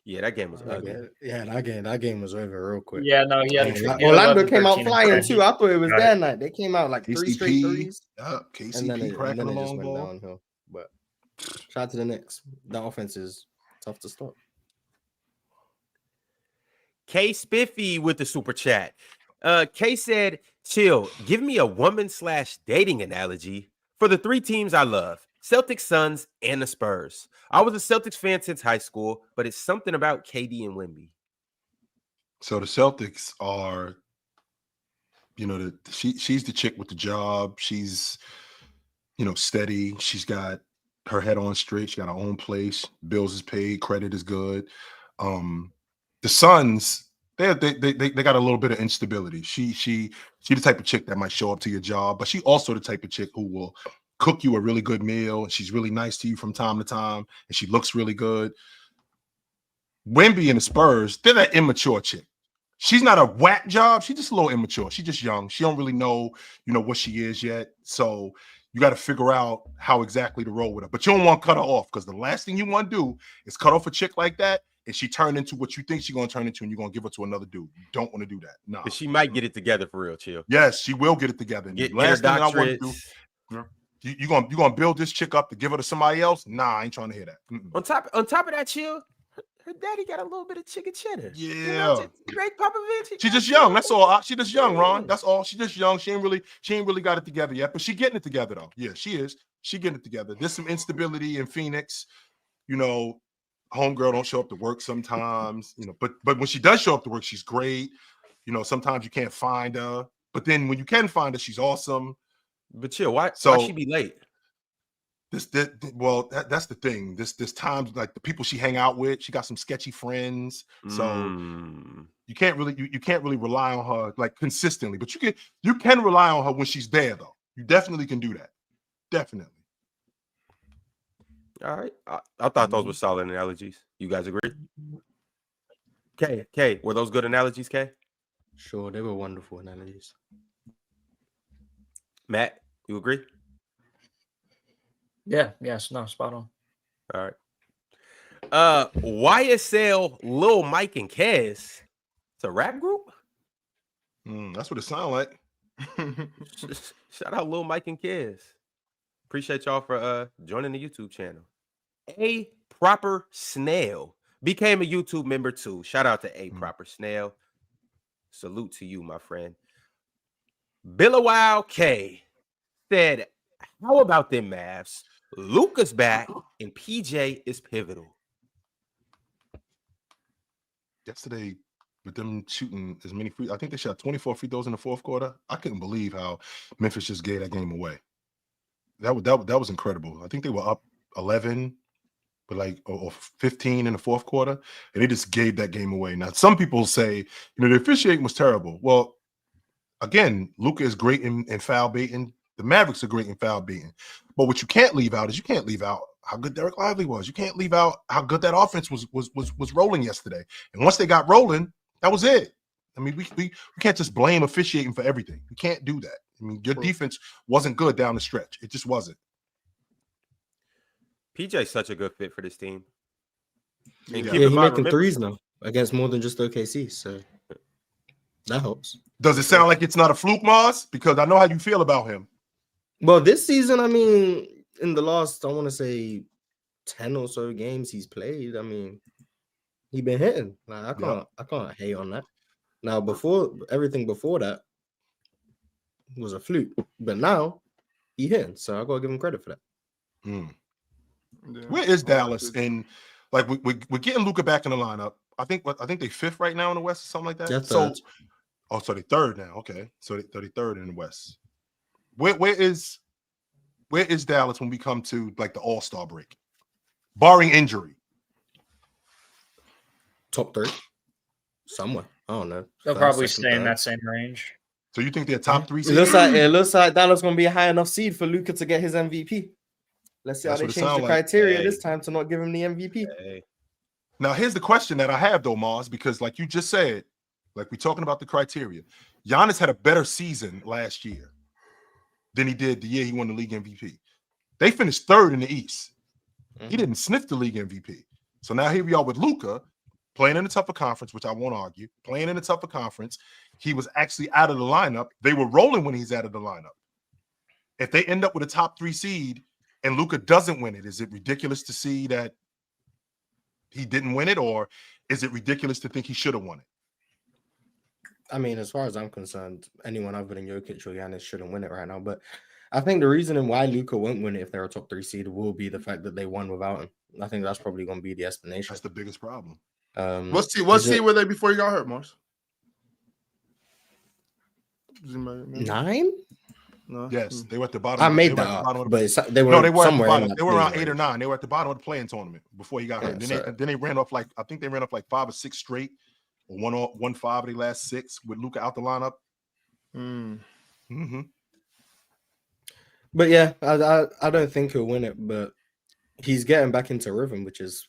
yeah, that game was ugly. That game was over real quick. Yeah, no, yeah. Orlando came out flying too. I thought it was their night. They came out like KCP, 3 straight threes. KCP cracking the long ball. Downhill. But shout out to the Knicks. That offense is tough to stop. K Spiffy with the super chat. K said, "Chill. Give me a woman/dating analogy For the three teams I love, Celtics, Suns, and the Spurs. I was a Celtics fan since high school, but it's something about KD and Wemby. So the Celtics are, she's the chick with the job. She's, steady. She's got her head on straight. She got her own place. Bills is paid. Credit is good. The Suns, they got a little bit of instability. She the type of chick that might show up to your job, but she also the type of chick who will cook you a really good meal. And she's really nice to you from time to time, and she looks really good. Wemby and the Spurs, they're that immature chick. She's not a whack job. She's just a little immature. She's just young. She don't really know, what she is yet. So you got to figure out how exactly to roll with her. But you don't want to cut her off, because the last thing you want to do is cut off a chick like that and she turned into what you think she's going to turn into, and you're going to give her to another dude. You don't want to do that. No. She might get it together for real, chill. Yes, she will get it together. Get last thing I want to do. You gonna build this chick up to give her to somebody else? Nah, I ain't trying to hear that. On top of that, chill. Her daddy got a little bit of chicken cheddar. Yeah, Greg Popovich. She's just young. That's all. She's just young, Ron. That's all. She's just young. She ain't really got it together yet. But she getting it together though. Yeah, she is. She getting it together. There's some instability in Phoenix. Homegirl don't show up to work sometimes. But when she does show up to work, she's great. Sometimes you can't find her. But then when you can find her, she's awesome. But chill. Why she be late? That's the thing. This times, like the people she hang out with, she got some sketchy friends. So you can't really rely on her like consistently. But you can rely on her when she's there though. You definitely can do that. Definitely. All right. I thought those were solid analogies. You guys agree? K, were those good analogies, K? Sure, they were wonderful analogies. Matt, you agree? Yeah, no, spot on. All right. YSL, Lil Mike and Kez. It's a rap group? That's what it sounds like. Shout out Lil Mike and Kez. Appreciate y'all for joining the YouTube channel. A Proper Snail became a YouTube member too. Shout out to A Proper Snail. Salute to you, my friend. Billawile K said, how about them Mavs? Luka's back and PJ is pivotal. Yesterday, with them shooting as many I think they shot 24 free throws in the fourth quarter. I couldn't believe how Memphis just gave that game away. That was incredible. I think they were up 11, but or 15 in the fourth quarter, and they just gave that game away. Now, some people say, the officiating was terrible. Well, again, Luka is great in foul baiting. The Mavericks are great in foul baiting. But what you can't leave out is how good Derek Lively was. You can't leave out how good that offense was rolling yesterday. And once they got rolling, that was it. I mean, we can't just blame officiating for everything. You can't do that. I mean, your defense wasn't good down the stretch. It just wasn't. PJ's such a good fit for this team. And he making threes now against more than just OKC, so that helps. Does it sound like it's not a fluke, Mars? Because I know how you feel about him. Well, this season, I mean, in the last, I want to say 10 or so games he's played, I mean, he been hitting. Like, I can't hate on that. Now, everything before that was a fluke, but now he hitting, so I gotta give him credit for that. Yeah. Where is Dallas? And like we're getting Luka back in the lineup. I think they fifth right now in the West or something like that. That's so they third now. Okay, so they third in the West. Where is Dallas when we come to like the All-Star break, barring injury? Top 3 somewhere. I don't know. They'll probably stay in that same range. So you think they're top 3? It looks like Dallas gonna be a high enough seed for Luka to get his MVP. Let's see how they change the criteria this time to not give him the MVP. Now, here's the question that I have, though, Mars, because like you just said, like we're talking about the criteria. Giannis had a better season last year than he did the year he won the league MVP. They finished third in the East. He didn't sniff the league MVP. So now here we are with Luka playing in a tougher conference, which I won't argue. Playing in a tougher conference. He was actually out of the lineup. They were rolling when he's out of the lineup. If they end up with a top 3 seed and Luka doesn't win it, is it ridiculous to see that he didn't win it, or is it ridiculous to think he should have won it? I mean, as far as I'm concerned, anyone other than Jokic or Giannis shouldn't win it right now. But I think the reason why Luka won't win it if they're a top 3 seed will be the fact that they won without him. I think that's probably going to be the explanation. That's the biggest problem. What seed were they before he got hurt, Mars? 9? No. Yes, they were at the bottom. I made that up, but they were somewhere. Around they were around 8 or 9. They were at the bottom of the playing tournament before he got hurt. Then they ran off I think they ran off like 5 or 6 straight, or 1-5 of the last 6 with Luka out the lineup. Mm-hmm. But yeah, I don't think he'll win it, but he's getting back into rhythm, which is,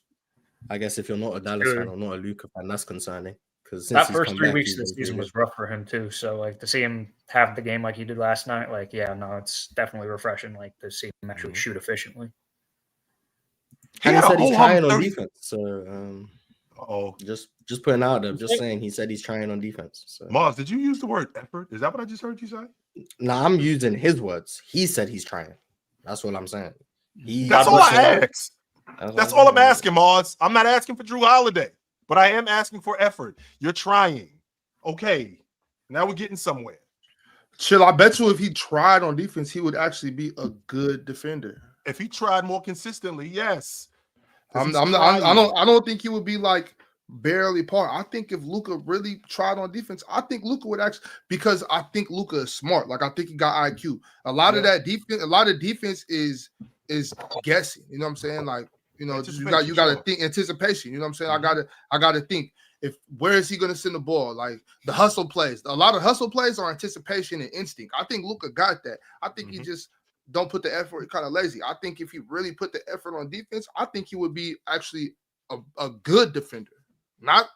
I guess, if you're not a Dallas fan or not a Luka fan, that's concerning. Because that first 3 weeks of the season was rough for him too. So like to see him have the game like he did last night, like it's definitely refreshing. Like to see him actually shoot efficiently. And he said he's trying on defense. So just putting out there, just saying he said he's trying on defense. So. Mars, did you use the word effort? Is that what I just heard you say? No, I'm using his words. He said he's trying. That's what I'm saying. That's all I ask. That's all I'm asking, Mars. I'm not asking for Drew Holiday, but I am asking for effort. You're trying. Okay. Now we're getting somewhere. Chill. I bet you if he tried on defense, he would actually be a good defender. If he tried more consistently, yes. I don't think he would be like barely par. I think if Luka really tried on defense, I think Luka would actually, because I think Luka is smart. Like I think he got IQ. A lot of that defense, defense is guessing. You know what I'm saying? Like, you got to think anticipation. You know what I'm saying? I gotta think where is he gonna send the ball? Like the hustle plays. A lot of hustle plays are anticipation and instinct. I think Luka got that. I think he just don't put the effort, kind of lazy. I think if he really put the effort on defense, I think he would be actually a good defender. Not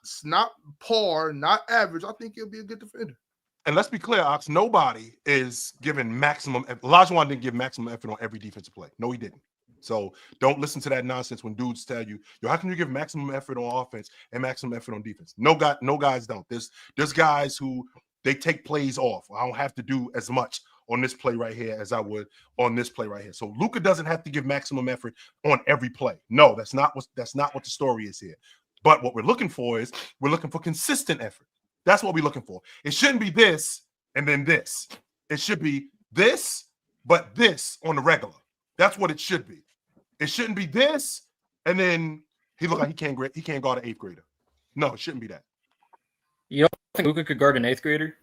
par, not average. I think he'll be a good defender. And let's be clear, Ox, nobody is giving maximum. Olajuwon didn't give maximum effort on every defensive play. No, he didn't. So don't listen to that nonsense when dudes tell you, how can you give maximum effort on offense and maximum effort on defense? No guys don't. There's guys who they take plays off. I don't have to do as much on this play right here as I would on this play right here. So Luka doesn't have to give maximum effort on every play. No, that's not what the story is here. But what we're looking for consistent effort. That's what we're looking for. It shouldn't be this and then this. It should be this, but this on the regular. That's what it should be. It shouldn't be this, and then he look like he can't guard an 8th grader. No, it shouldn't be that. You don't think Luka could guard an 8th grader?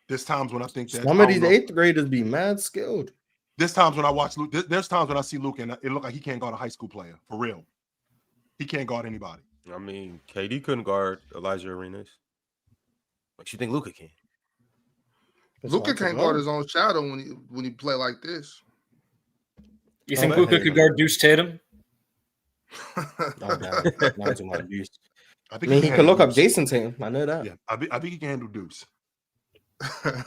There's times when I think that some of these 8th graders be mad skilled. There's times when I watch Luka. There's times when I see Luka and it look like he can't guard a high school player for real. He can't guard anybody. I mean, KD couldn't guard Elijah Arenas. But you think Luka can? Luka can't guard his own shadow when he play like this. You think Luka could guard Deuce Tatum? Not too much Deuce. I mean, he can look up Jason Tatum. I know that. Yeah, I think he can handle Deuce. I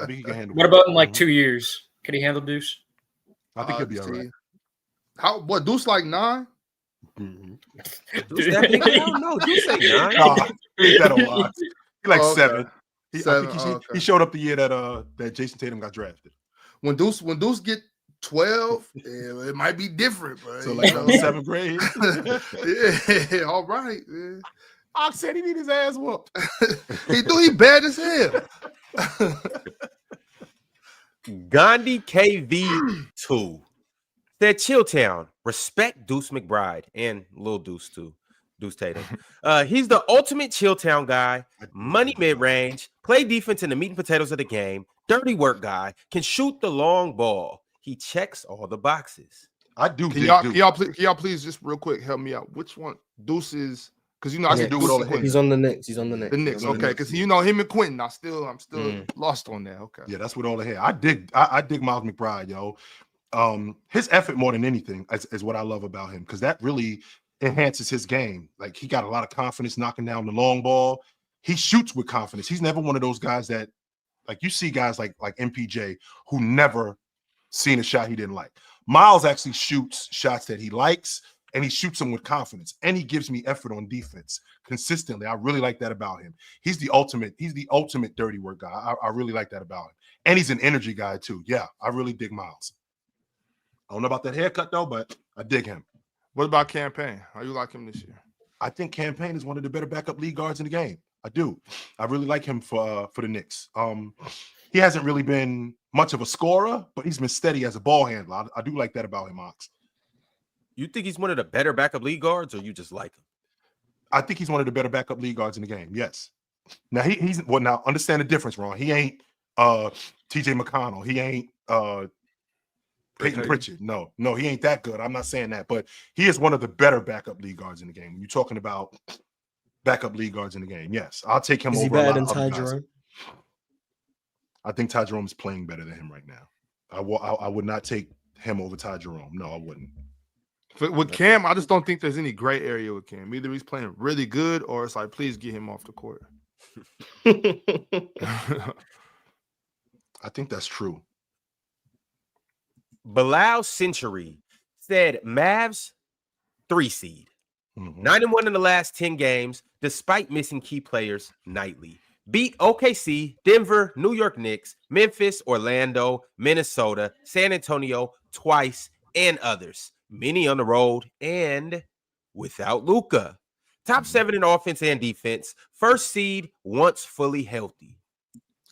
think he can handle. What about in like 2 years? Can he handle Deuce? I think he'll be all right. What Deuce like 9? Mm-hmm. I don't know. Deuce ain't 9. He's that a lot. He like 7. He showed up the year that Jason Tatum got drafted. When Deuce get 12, it might be different, bro. So like 7th grade. Yeah, all right, man. Ox said he need his ass whooped. He thought he bad as hell. Gandhi KV2 said, Chilltown, respect Deuce McBride and Lil Deuce too. Deuce Tatum. He's the ultimate Chilltown guy, money mid-range, play defense in the meat and potatoes of the game, dirty work guy, can shoot the long ball. He checks all the boxes. I do. Can y'all please just real quick help me out? Which one? Deuce is because I can do with all the He's on the Knicks. He's on the Knicks. The Knicks, okay. Because him and Quentin, I'm still lost on that. Okay. Yeah, that's with all the hair. I dig Miles McBride, yo. His effort more than anything is what I love about him, because that really enhances his game. Like, he got a lot of confidence knocking down the long ball. He shoots with confidence. He's never one of those guys that, like, you see guys like MPJ who never seen a shot he didn't like. Miles actually shoots shots that he likes, and he shoots them with confidence, and he gives me effort on defense consistently. I really like that about him. He's the ultimate dirty work guy. I really like that about him. And he's an energy guy too. Yeah, I really dig Miles. I don't know about that haircut though, but I dig him. What about Campaign? How you like him this year? I think Campaign is one of the better backup lead guards in the game. I do. I really like him for the Knicks. He hasn't really been much of a scorer, but he's been steady as a ball handler. I do like that about him, Ox. You think he's one of the better backup league guards, or you just like him? I think he's one of the better backup league guards in the game. Yes. Now he's well. Now understand the difference, Ron. He ain't T.J. McConnell. He ain't Peyton Pritchard. No, he ain't that good. I'm not saying that, but he is one of the better backup league guards in the game. When you're talking about backup league guards in the game, yes, I'll take him over. Is he better than Ty Jerome? I think Ty Jerome is playing better than him right now. I would not take him over Ty Jerome. No, I wouldn't. With Cam, I just don't think there's any gray area with Cam. Either he's playing really good, or it's like, please get him off the court. I think that's true. Bilal Century said Mavs 3 seed. 9-1 in the last 10 games, despite missing key players nightly. Beat OKC, Denver, New York Knicks, Memphis, Orlando, Minnesota, San Antonio twice, and others. Many on the road and without Luka. Top 7 in offense and defense. First seed once fully healthy.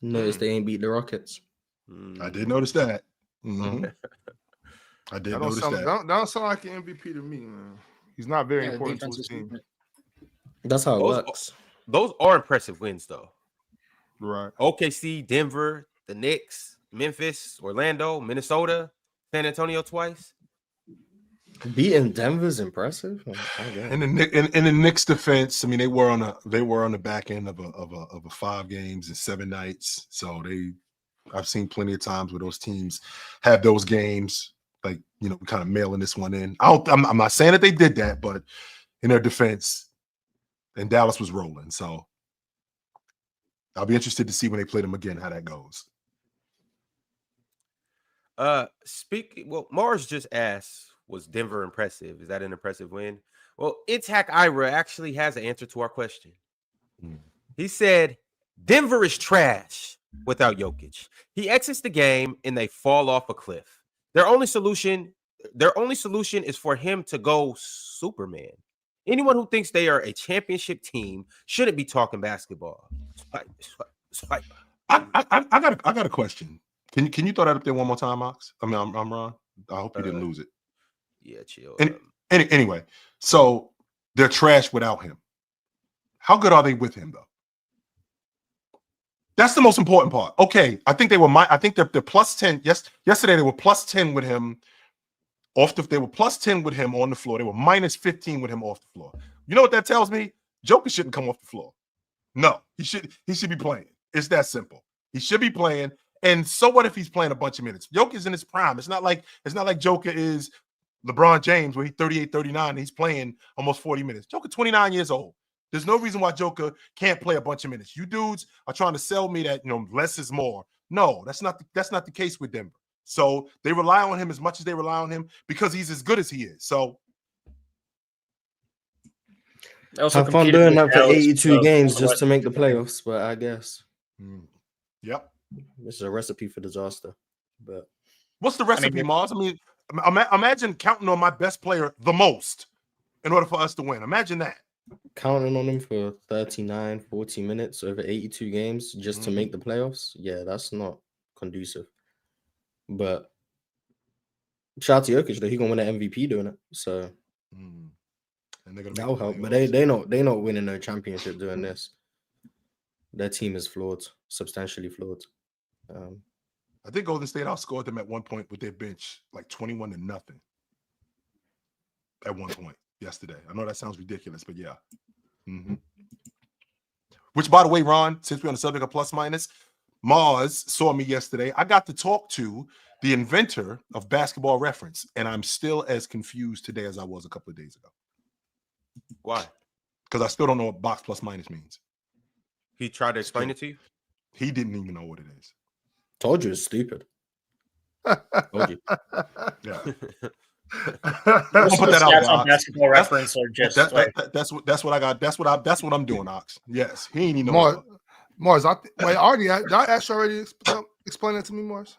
Notice they ain't beat the Rockets. I did notice that. I did notice that. That don't sound like an MVP to me, man. He's not very important to his team. That's how it works. Those are impressive wins, though. Right. OKC, Denver, the Knicks, Memphis, Orlando, Minnesota, San Antonio twice. Beating Denver's impressive. In the Knicks' defense, I mean, they were on the back end of a 5 games and 7 nights. So I've seen plenty of times where those teams have those games, like, you know, kind of mailing this one in. I'm not saying that they did that, but in their defense, and Dallas was rolling. So I'll be interested to see when they play them again how that goes. Mars just asked, was Denver impressive? Is that an impressive win? Well, Itzhak Ira actually has an answer to our question. He said, Denver is trash without Jokic. He exits the game and they fall off a cliff. Their only solution is for him to go Superman. Anyone who thinks they are a championship team shouldn't be talking basketball. I got a question. Can you throw that up there one more time, Ox? I mean, I'm Ron. I hope you didn't lose it. Yeah, chill. Anyway, so they're trash without him. How good are they with him, though? That's the most important part. Okay, I think they're plus 10. Yesterday they were plus 10 with him they were plus 10 with him on the floor. They were minus 15 with him off the floor. You know what that tells me? Jokic shouldn't come off the floor. No, he should be playing. It's that simple. He should be playing. And so what if he's playing a bunch of minutes? Jokic's in his prime. It's not like Joker is LeBron James, where he's 38, 39, and he's playing almost 40 minutes. Joker, 29 years old. There's no reason why Joker can't play a bunch of minutes. You dudes are trying to sell me that, you know, less is more. No, that's not the case with Denver. So they rely on him as much as they rely on him because he's as good as he is. So have fun doing that for 82 games just to make the playoffs, but I guess. Yep. This is a recipe for disaster. But what's the recipe, Mars? I mean, imagine counting on my best player the most in order for us to win. Imagine that. Counting on him for 39, 40 minutes over 82 games just to make the playoffs? Yeah, that's not conducive. But shout out to Jokic, though. He's going to win an MVP doing it. So that'll help. But they not winning no championship doing this. Their team is flawed, substantially flawed. I think Golden State outscored them at one point with their bench, like 21-0 at one point yesterday. I know that sounds ridiculous, but yeah. Which, by the way, Ron, since we're on the subject of plus minus, Mars saw me yesterday. I got to talk to the inventor of Basketball Reference, and I'm still as confused today as I was a couple of days ago. Why? Because I still don't know what box plus minus means. He tried to explain it to you? He didn't even know what it is. Told you it's stupid. Told you. Yeah. We'll put that out on Basketball Reference or just that's what I got. That's what I'm doing, Ox. Yes, he ain't even know. Mars, did I ask you already? Explain that to me, Mars.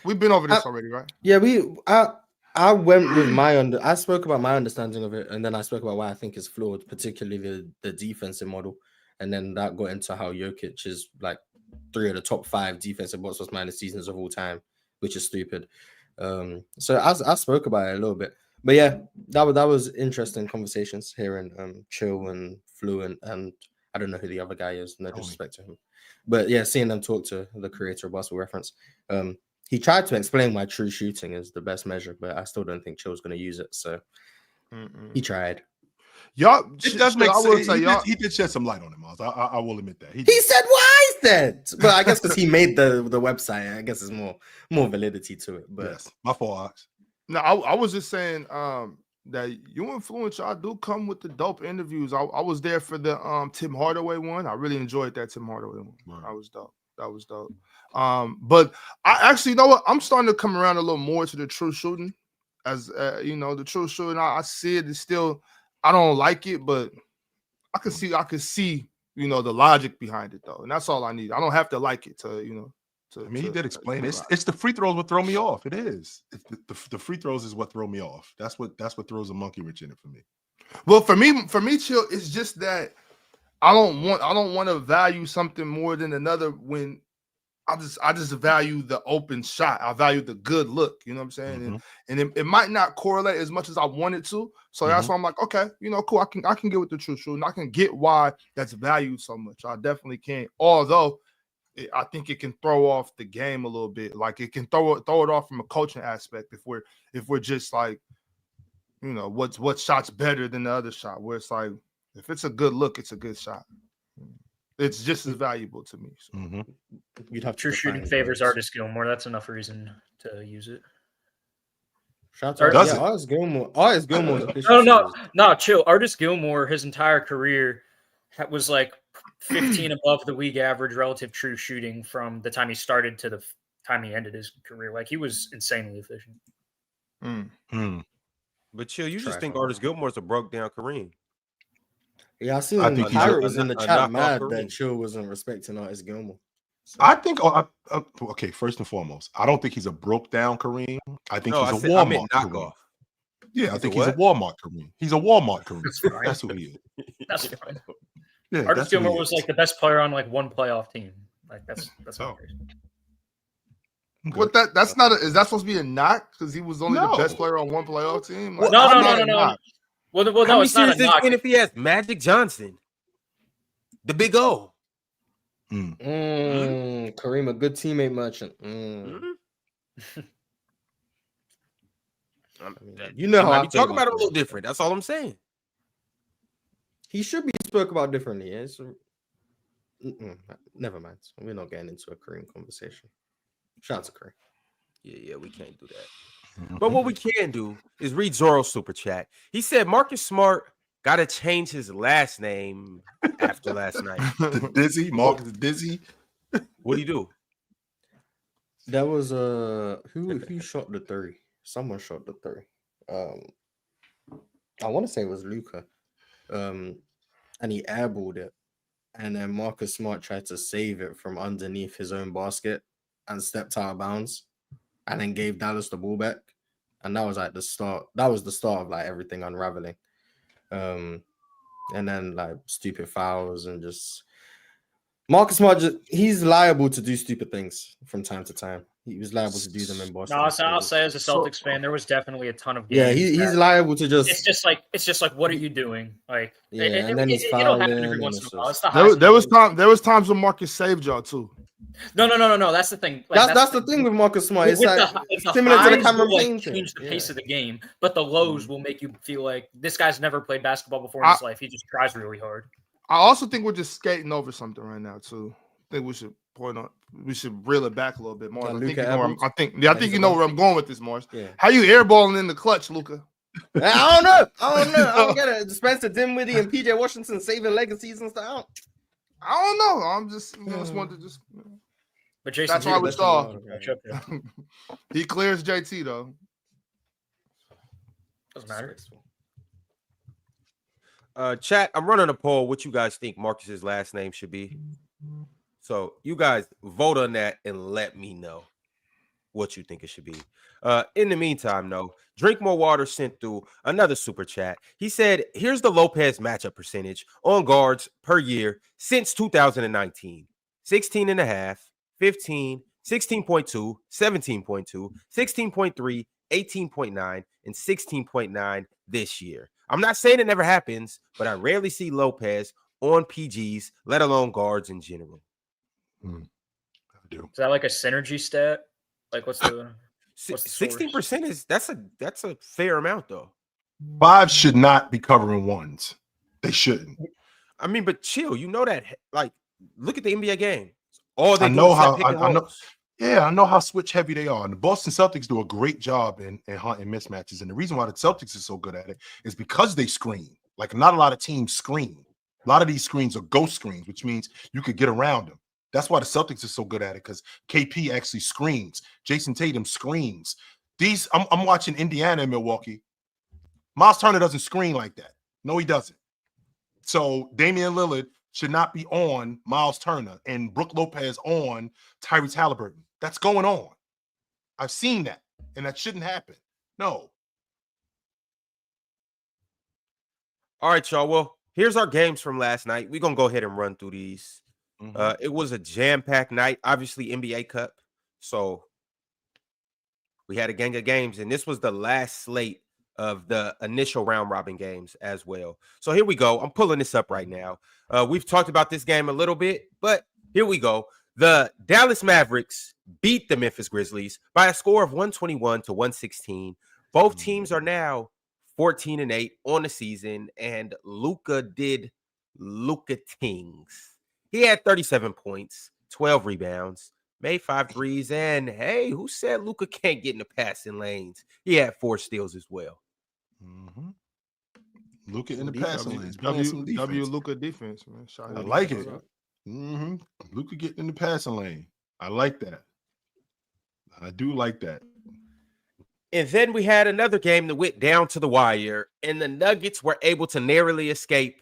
We've been over this already, right? Yeah, I went with I spoke about my understanding of it, and then I spoke about why I think it's flawed, particularly the defensive model, and then that got into how Jokic is like 3 of the top 5 defensive box plus minus seasons of all time, which is stupid. So I spoke about it a little bit, but yeah, that was interesting conversations hearing Chill and Fluent, and I don't know who the other guy is, no disrespect to him, but yeah, seeing them talk to the creator of Basketball Reference, he tried to explain why true shooting is the best measure, but I still don't think Chill's going to use it. So he tried. Y'all, it does make sense. He did shed some light on it, Miles. I will admit that. He said, "Why is that?" But I guess because he made the website, I guess there's more validity to it. But yes, my fault. No, I was just saying that you influence y'all do come with the dope interviews. I was there for the Tim Hardaway one. I really enjoyed that Tim Hardaway one. Right. That was dope. But I actually, you know what? I'm starting to come around a little more to the true shooting. As the true shooting, I see it. It's still, I don't like it, but I can see, the logic behind it though, and that's all I need. I don't have to like it to. He did explain it. It's the free throws what throw me off. It is. The free throws is what throw me off. That's what throws a monkey wrench in it for me. Well, for me, Chill, it's just that I don't want to value something more than another when I just value the open shot. I value the good look. You know what I'm saying? Mm-hmm. And it might not correlate as much as I want it to. So that's why I'm like, okay, cool. I can get with the true shooting. I can get why that's valued so much. I definitely can. Although I think it can throw off the game a little bit. Like it can throw it off from a coaching aspect if we're just like, what shot's better than the other shot. Where it's like, if it's a good look, it's a good shot. It's just as valuable to me. So. You'd have true shooting favors Artis Gilmore. That's enough reason to use it. Shout out to Artis Gilmore. Artis Gilmore. No, chill. Artis Gilmore, his entire career was like 15 above the league average relative true shooting from the time he started to the time he ended his career. Like he was insanely efficient. But chill, you just think Artis Gilmore's a broke down Kareem. Yeah, I seen Pirate was in the chat mad that Chill wasn't respecting Artis Gilmore. So. I think, okay, first and foremost, I don't think he's a broke down Kareem. I think he's a Walmart knockoff. Yeah, I think he's a Walmart Kareem. He's a Walmart Kareem. That's who he is. That's fine. Yeah, Artis Gilmore was like the best player on like one playoff team. Like that's not crazy. What that's not is that supposed to be a knock because he was only the best player on one playoff team? Like, no. Well, no, it's not a knock. If he has Magic Johnson, the Big O. Kareem, a good teammate merchant. You know how I'm talking about it a little different. That's all I'm saying. He should be spoke about differently. Never mind. We're not getting into a Kareem conversation. Shout out to Kareem. Yeah, we can't do that. But what we can do is read Zoro's super chat. He said Marcus Smart got to change his last name after last night. Marcus Dizzy. What do you do? That was who shot the 3? Someone shot the 3. I want to say it was Luka. And he airballed it. And then Marcus Smart tried to save it from underneath his own basket and stepped out of bounds. And then gave Dallas the ball back. And that was like the start. That was the start of like everything unraveling. And then like stupid fouls and just Marcus Smart, he's liable to do stupid things from time to time. He was liable to do them in Boston. No, I'll say as a Celtics fan, there was definitely a ton of games. Yeah, he's liable to just. It's just like, what are you doing? Like, and then he's fouling. Every once in a while. There was times when Marcus saved y'all too. No. That's the thing. Like, that's the thing with Marcus Smart. It's like similar to the Cameron Payne thing. Change the pace of the game, but the lows will make you feel like this guy's never played basketball before in his life. He just tries really hard. I also think we're just skating over something right now too. I think we should reel it back a little bit more. I think you know where I'm going with this, Morris. Yeah. How you airballing in the clutch, Luka? I don't know. I don't get it. Spencer Dinwiddie and PJ Washington saving legacies and stuff. I don't know. I'm just wanted to just. But Jason, that's why we saw. He clears JT though. Doesn't matter. Chat, I'm running a poll. What you guys think Marcus's last name should be? So you guys vote on that and let me know what you think it should be. In the meantime, Drink More Water sent through another super chat. He said, here's the Lopez matchup percentage on guards per year since 2019. 16.5, 15, 16.2, 17.2, 16.3, 18.9, and 16.9 this year. I'm not saying it never happens, but I rarely see Lopez on PGs, let alone guards in general. I do. Is that like a synergy stat? Like what's the 16% is that's a fair amount though. Fives should not be covering ones. They shouldn't. I mean, but chill. You know that. Like, look at the NBA game. All they I do know is how. pick and I know. rolls. Yeah, I know how switch heavy they are. And the Boston Celtics do a great job in hunting mismatches. And the reason why the Celtics is so good at it is because they screen. Like, not a lot of teams screen. A lot of these screens are ghost screens, which means you could get around them. That's why the Celtics are so good at it, because KP actually screens. Jason Tatum screens. I'm watching Indiana and Milwaukee. Miles Turner doesn't screen like that. No, he doesn't. So Damian Lillard should not be on Miles Turner and Brook Lopez on Tyrese Halliburton. That's going on. I've seen that, and that shouldn't happen. No. All right, y'all. Well, here's our games from last night. We're going to go ahead and run through these. It was a jam-packed night, obviously NBA Cup. So we had a gang of games, and this was the last slate of the initial round-robin games as well. So here we go. I'm pulling this up right now. We've talked about this game a little bit, but here we go. The Dallas Mavericks beat the Memphis Grizzlies by a score of 121-116. Both teams are now 14-8 on the season, and Luka did Luka things. He had 37 points, 12 rebounds, made 5 threes, and hey, who said Luka can't get in the passing lanes? He had 4 steals as well. Luka in the passing lanes. W Luka defense, man. I like it. Luka getting in the passing lane. I like that. I do like that. And then we had another game that went down to the wire, and the Nuggets were able to narrowly escape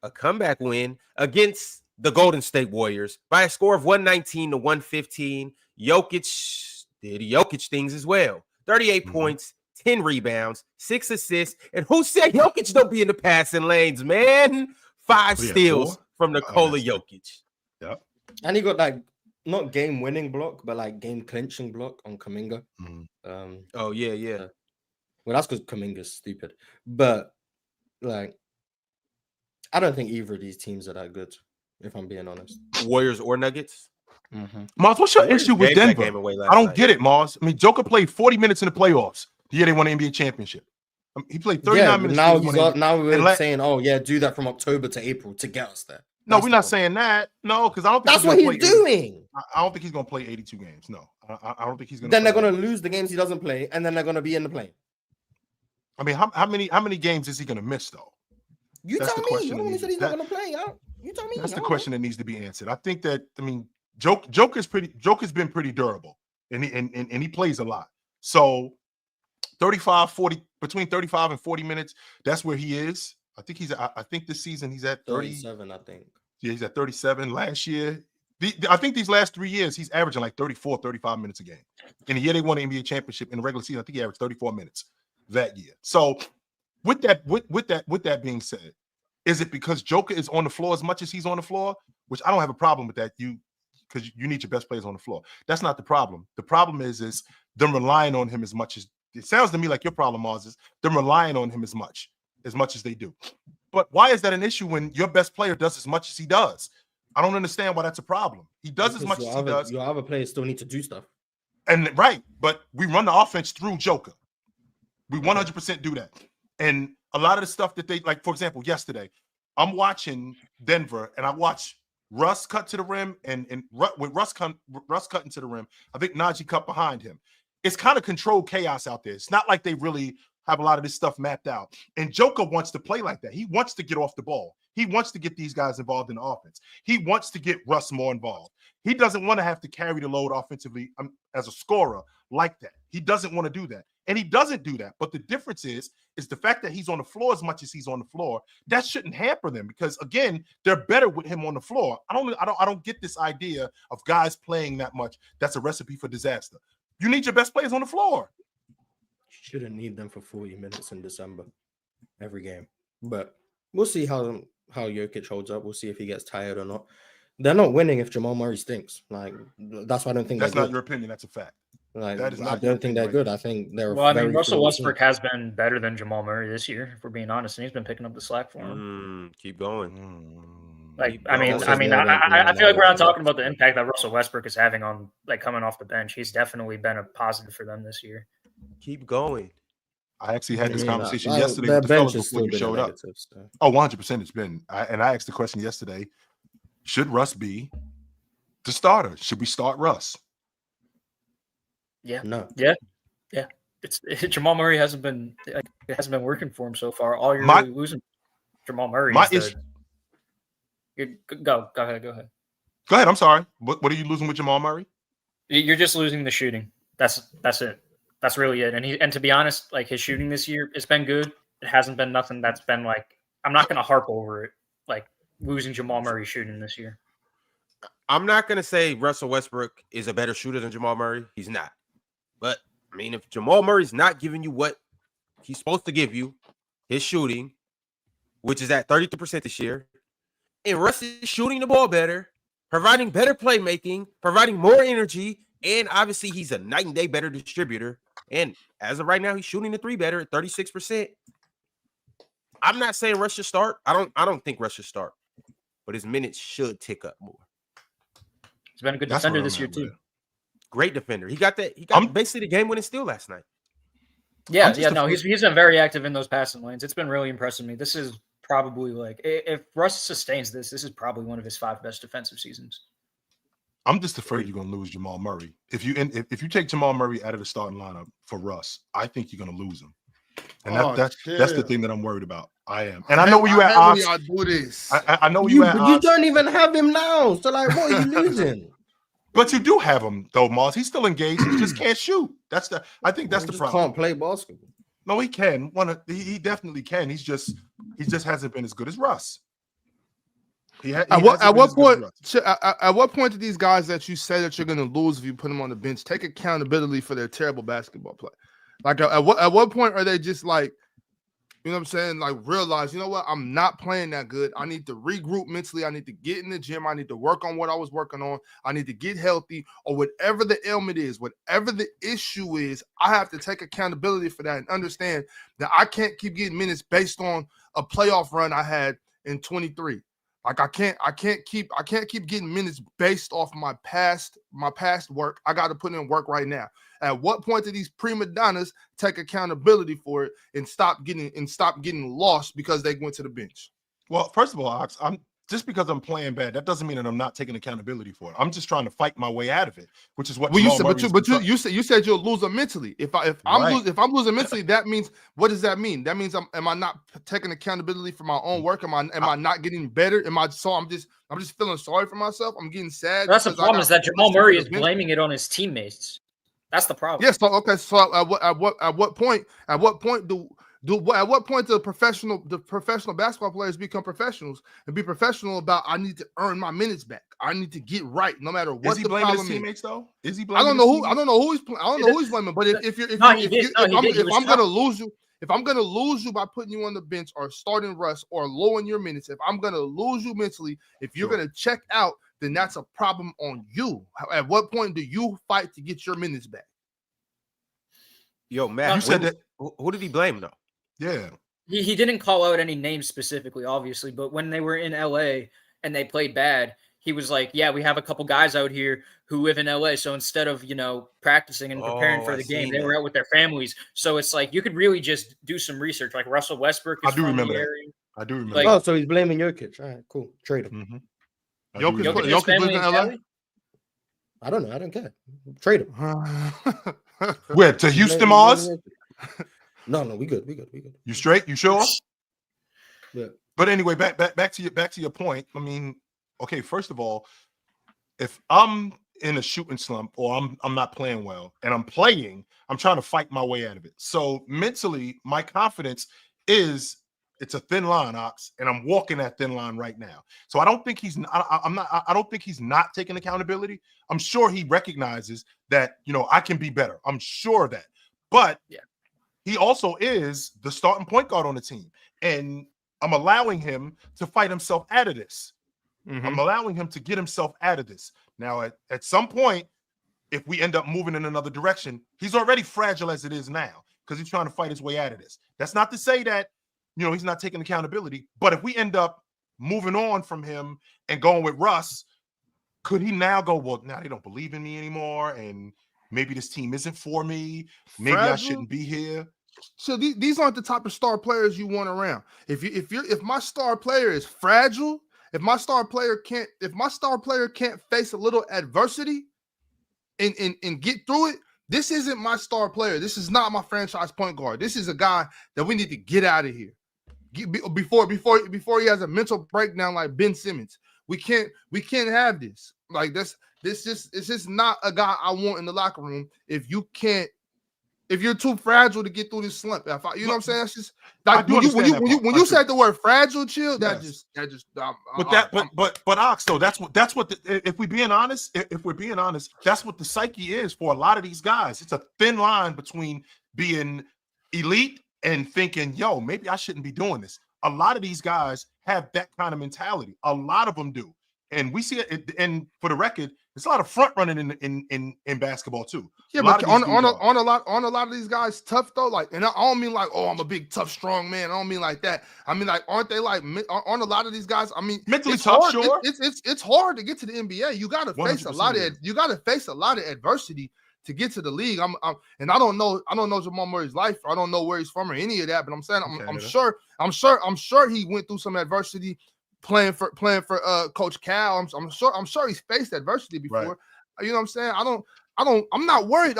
a comeback win against the Golden State Warriors by a score of 119-115. Jokic did Jokic things as well. 38 points, 10 rebounds, 6 assists. And who said Jokic don't be in the passing lanes, man? 5 steals from Nikola Jokic. Yep. And he got like not game winning block, but like game clinching block on Kuminga. Oh, yeah. Well, that's because Kuminga's stupid. But like, I don't think either of these teams are that good, if I'm being honest. Warriors or Nuggets? Mars, what's your issue with Denver? I don't get it, Mars. I mean, Joker played 40 minutes in the playoffs. The year they won the NBA championship. He played 39 minutes. Now we're saying, oh, yeah, do that from October to April to get us there. No, we're not saying that. No, because I don't think that's what he's doing. I don't think he's going to play 82 games. No, I don't think he's going to. Then they're going to lose the games he doesn't play, and then they're going to be in the play. I mean, how many games is he going to miss, though? You tell me. You're the one who said he's not going to play. You tell me. That's the question that needs to be answered. I think that, I mean, Joker's been pretty durable, and he plays a lot. So 40 between 35 and 40 minutes, that's where he is. I think this season he's at 37, I think. Yeah, he's at 37. Last year, I think these last 3 years, he's averaging like 34, 35 minutes a game. In the year they won the NBA championship in the regular season, I think he averaged 34 minutes that year. So with that being said, is it because Joker is on the floor as much as he's on the floor? Which I don't have a problem with that. Because you need your best players on the floor. That's not the problem. The problem is them relying on him as much as it sounds to me like your problem, Mars, is them relying on him as much as they do. But why is that an issue when your best player does as much as he does? I don't understand why that's a problem. He does as much as he does. Your other players still need to do stuff. And right, but we run the offense through Joker. We 100% do that. And a lot of the stuff that they, like, for example, yesterday, I'm watching Denver and I watch Russ cut to the rim and with Russ cutting to the rim, I think Najee cut behind him. It's kind of controlled chaos out there. It's not like they really have a lot of this stuff mapped out. And Joker wants to play like that. He wants to get off the ball. He wants to get these guys involved in the offense. He wants to get Russ more involved. He doesn't want to have to carry the load offensively as a scorer like that. He doesn't want to do that. And he doesn't do that. But the difference is the fact that he's on the floor as much as he's on the floor, that shouldn't hamper them because, again, they're better with him on the floor. I don't get this idea of guys playing that much. That's a recipe for disaster. You need your best players on the floor. Shouldn't need them for 40 minutes in December every game. But we'll see how Jokic holds up. We'll see if he gets tired or not. They're not winning if Jamal Murray stinks. Like that's why I don't think That's they're not good. your opinion. That's a fact. Like That is I not your don't think they're opinion, good. I think they're. Well, I mean, very Russell fluid Westbrook team. has been better than Jamal Murray this year, if we're being honest, and he's been picking up the slack for him. Keep going. Like, Keep I mean, going. I feel like we're not talking about the impact that Russell Westbrook is having on, like, coming off the bench. He's definitely been a positive for them this year. Keep going. I actually had this conversation their yesterday with the bench fellas has before still you been showed a up. negative, so. Oh, 100% it's been. And I asked the question yesterday, should Russ be the starter? Should we start Russ? Yeah. No. Yeah. It's Jamal Murray hasn't been working for him so far. All you're My- really losing Jamal Murray My is go ahead. Go ahead. I'm sorry. What are you losing with Jamal Murray? You're just losing the shooting. That's it. That's really it. And to be honest, like, his shooting this year, it's been good. It hasn't been nothing that's been like, I'm not going to harp over it, like losing Jamal Murray shooting this year. I'm not going to say Russell Westbrook is a better shooter than Jamal Murray. He's not. But, I mean, if Jamal Murray's not giving you what he's supposed to give you, his shooting, which is at 33% this year, and Russ is shooting the ball better, providing better playmaking, providing more energy, and obviously he's a night and day better distributor. And as of right now, he's shooting the three better at 36%. I'm not saying Russ should start. I don't think Russ should start, but his minutes should tick up more. He's been a good defender this year too. Great defender. He got basically the game-winning steal last night. Yeah. He's been very active in those passing lanes. It's been really impressing me. This is probably, like, if Russ sustains this is probably one of his 5 best defensive seasons. I'm just afraid you're going to lose Jamal Murray. If you take Jamal Murray out of the starting lineup for Russ, I think you're going to lose him. And that's the thing that I'm worried about. I am. And I know where you at, Ops. I do this. I know where you at, You don't even have him now. So, like, what are you losing? But you do have him, though, Mars. He's still engaged. He just can't shoot. I think that's the problem. Can't play basketball. No, he can. He definitely can. He just hasn't been as good as Russ. At what point do these guys that you say that you're going to lose if you put them on the bench take accountability for their terrible basketball play? Like, at what point are they just like, you know what I'm saying? Like, realize, you know what? I'm not playing that good. I need to regroup mentally. I need to get in the gym. I need to work on what I was working on. I need to get healthy, or whatever the ailment is, whatever the issue is. I have to take accountability for that and understand that I can't keep getting minutes based on a playoff run I had in 23. Like, I can't keep getting minutes based off my past work. I got to put in work right now. At what point do these prima donnas take accountability for it and stop getting lost because they went to the bench? Well, first of all, I'm just because I'm playing bad, that doesn't mean that I'm not taking accountability for it. I'm just trying to fight my way out of it, which is what. Well, you said you'll lose them mentally. If I'm losing mentally, that means, what does that mean? That means am I not taking accountability for my own work? Am I not getting better? I'm just feeling sorry for myself. I'm getting sad. That's the problem, is that Jamal Murray is blaming it on his teammates. That's the problem. Yes. Yeah, so at what point do the professional basketball players become professionals and be professional about, I need to earn my minutes back. I need to get right, no matter what the problem is. Is he blaming his teammates though? Is he blaming? I don't know who he's blaming. But if I'm gonna lose you by putting you on the bench or starting Russ or lowering your minutes, if I'm gonna lose you mentally, if you're gonna check out, then that's a problem on you. At what point do you fight to get your minutes back? Yo, Matt, you said that. Who did he blame though? Yeah. He didn't call out any names specifically, obviously, but when they were in LA and they played bad, he was like, yeah, we have a couple guys out here who live in LA. So instead of, practicing and preparing for the game, they were out with their families. So it's like, you could really just do some research. Like, Russell Westbrook is from the area. I do remember. Like, so he's blaming Jokic. All right, cool. Trade him. Mm-hmm. Jokic's family in LA? I don't know. I don't care. Trade him. Where, to Houston, Mars? No, we good. You straight? You sure? Yeah. But anyway, back to your point. I mean, okay, first of all, if I'm in a shooting slump or I'm not playing well and I'm trying to fight my way out of it. So mentally, my confidence is, it's a thin line, Ox, and I'm walking that thin line right now. So I don't think he's not taking accountability. I'm sure he recognizes that, I can be better. I'm sure of that. But he also is the starting point guard on the team. And I'm allowing him to fight himself out of this. I'm allowing him to get himself out of this. Now, at some point, if we end up moving in another direction, he's already fragile as it is now because he's trying to fight his way out of this. That's not to say that, he's not taking accountability. But if we end up moving on from him and going with Russ, could he now go, well, now they don't believe in me anymore, and maybe this team isn't for me. Maybe I shouldn't be here. So these aren't the type of star players you want around. If my star player is fragile, if my star player can't face a little adversity and get through it, this isn't my star player. This is not my franchise point guard. This is a guy that we need to get out of here before he has a mental breakdown like Ben Simmons. We can't have this. Like this. It's just not a guy I want in the locker room. If you're too fragile to get through this slump, you know what I'm saying? That's just like when you said the word fragile, chill. Yes. But Ox, though, that's what if we're being honest, that's what the psyche is for a lot of these guys. It's a thin line between being elite and thinking, yo, maybe I shouldn't be doing this. A lot of these guys have that kind of mentality. A lot of them do. And we see it, and for the record, there's a lot of front running in basketball too. Yeah, but on a lot of these guys tough though. Like, and I don't mean like, oh, I'm a big tough strong man. I don't mean like that. I mean like, aren't they like on a lot of these guys? I mean, mentally tough. Sure, it's hard to get to the NBA. You got to face a lot of adversity to get to the league. And I don't know Jamal Murray's life. I don't know where he's from or any of that. But I'm saying I'm sure he went through some adversity. Playing for Coach Cal, I'm sure he's faced adversity before. Right. You know what I'm saying? I'm not worried.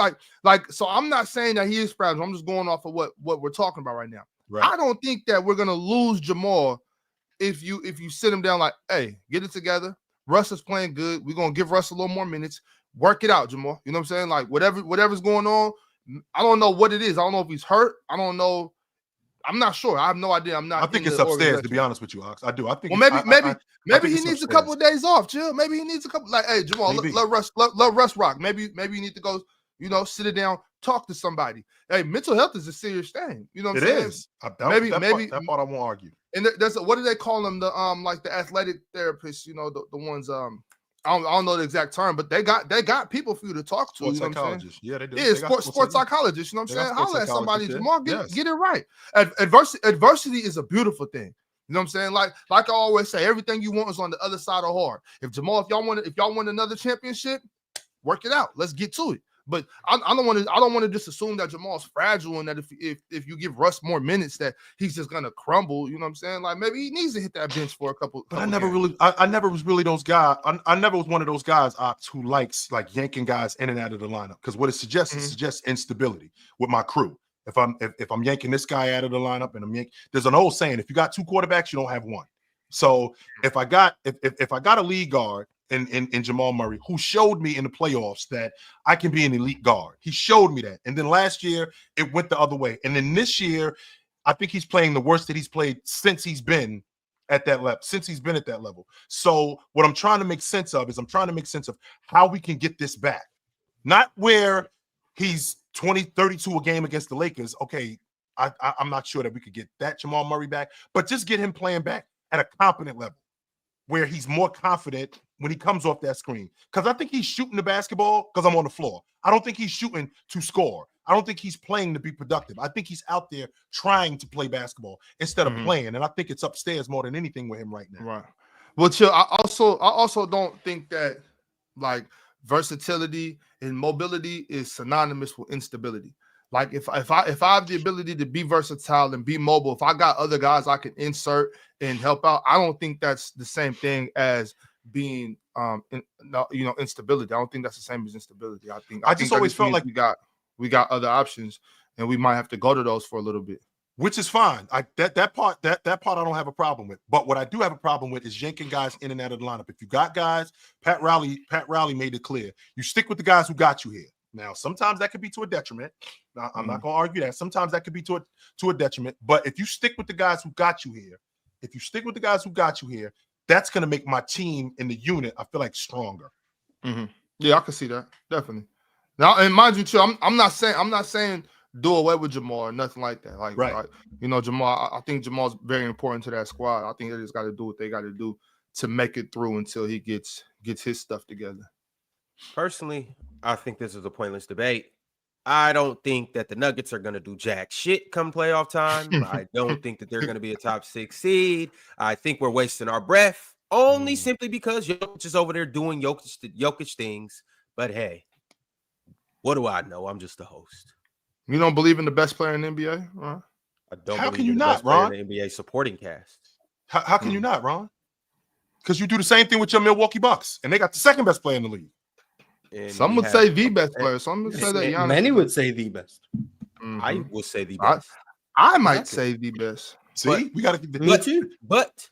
So I'm not saying that he is fragile. I'm just going off of what we're talking about right now. Right. I don't think that we're gonna lose Jamal if you sit him down like, hey, get it together. Russ is playing good. We're gonna give Russ a little more minutes. Work it out, Jamal. You know what I'm saying? Like whatever's going on. I don't know what it is. I don't know if he's hurt. I don't know. I'm not sure. I have no idea. I think it's upstairs, to be honest with you, Ox. I do. I think. Well, maybe he needs a couple of days off. Chill. Maybe he needs a couple. Like, hey, Jamal, let Russ rock. Maybe you need to go. Sit it down, talk to somebody. Hey, mental health is a serious thing. You know what I'm saying? It is. Maybe that part I won't argue. And there's what do they call them? The like the athletic therapists. The ones I don't know the exact term, but they got people for you to talk to. Sports psychologists. Yeah, they do. Yeah, sports psychologists. You know what I'm saying? Holla at somebody, Jamal. Get it right. Adversity is a beautiful thing. You know what I'm saying? Like I always say, everything you want is on the other side of hard. If y'all want another championship, work it out. Let's get to it. But I don't want to just assume that Jamal's fragile and that if you give Russ more minutes that he's just gonna crumble. You know what I'm saying? Like maybe he needs to hit that bench for a couple. But I never was really those guys. I never was one of those guys, Ox, who likes like yanking guys in and out of the lineup because what it suggests it suggests instability with my crew. If I'm yanking this guy out of the lineup and there's an old saying: if you got two quarterbacks, you don't have one. So if I got a lead guard. In Jamal Murray, who showed me in the playoffs that I can be an elite guard. He showed me that. And then last year, it went the other way. And then this year, I think he's playing the worst that he's played since he's been at that level. So what I'm trying to make sense of how we can get this back. Not where he's 20, 32 a game against the Lakers. Okay, I'm not sure that we could get that Jamal Murray back, but just get him playing back at a competent level where he's more confident when he comes off that screen. Because I think he's shooting the basketball because I'm on the floor. I don't think he's shooting to score. I don't think he's playing to be productive. I think he's out there trying to play basketball instead of playing. And I think it's upstairs more than anything with him right now. Right. Well, chill. I also don't think that like versatility and mobility is synonymous with instability. Like if I have the ability to be versatile and be mobile, if I got other guys I can insert and help out, I don't think that's the same thing as being instability. I don't think that's the same as instability. I just always felt like we got other options and we might have to go to those for a little bit. Which is fine. That part I don't have a problem with. But what I do have a problem with is yanking guys in and out of the lineup. If you got guys, Pat Riley made it clear. You stick with the guys who got you here. Now, sometimes that could be to a detriment. Now, I'm not going to argue that. Sometimes that could be to a detriment. But if you stick with the guys who got you here, that's going to make my team in the unit, I feel like, stronger. Mm-hmm. Yeah, I can see that. Definitely. Now, and mind you, too, I'm not saying do away with Jamal or nothing like that. Like, right. Jamal, I think Jamal's very important to that squad. I think they just got to do what they got to do to make it through until he gets his stuff together. Personally, I think this is a pointless debate. I don't think that the Nuggets are going to do jack shit come playoff time. I don't think that they're going to be a top 6 seed. I think we're wasting our breath only simply because Jokic is over there doing Jokic things. But hey, what do I know? I'm just the host. You don't believe in the best player in the NBA? Right? I don't How believe can you in the not, best player Ron? in the NBA supporting cast. How can you not, Ron? Because you do the same thing with your Milwaukee Bucks, and they got the second best player in the league. And Some we would have- say the best player. Some would say that Giannis. Many would say the best. I will say the best. I might say the best. See, we got to. Me too. But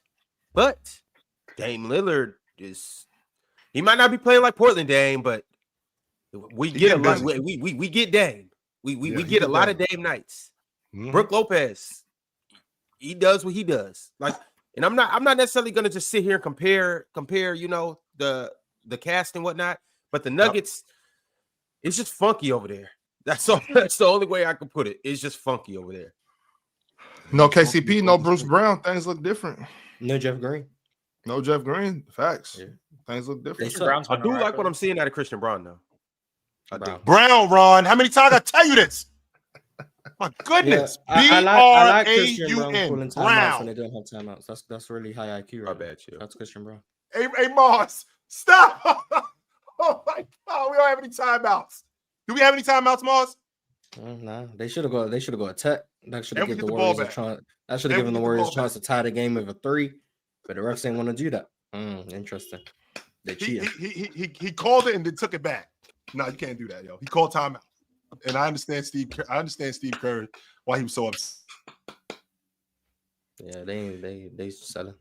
Dame Lillard he might not be playing like Portland Dame, but we get a lot. We get Dame. We get a lot of Dame nights. Brook Lopez, he does what he does. Like, and I'm not necessarily gonna just sit here and compare, the cast and whatnot. But the Nuggets, it's just funky over there. That's all. That's the only way I can put it. It's just funky over there. No KCP, no Bruce Brown. Things look different. No Jeff Green. No Jeff Green. Facts. Yeah. Things look different. I do like what I'm seeing out of Christian Brown, though. I do. Brown, Ron. How many times I tell you this? My goodness. Yeah, I like Christian Brown Brown. pulling timeouts when they don't have timeouts. That's really high IQ. I bet you. That's Christian Brown. Hey, Mars, stop. Oh my God, we don't have any timeouts. Do we have any timeouts, Mars? Nah, they should have got a tech. That should have given the ball Warriors a back. chance. That should have given the Warriors a chance to tie the game with a 3, but the refs ain't want to do that. Interesting. They cheated. He called it and then took it back. No, you can't do that, yo. He called timeout, and I understand Steve Kerr why he was so upset. Yeah, they selling.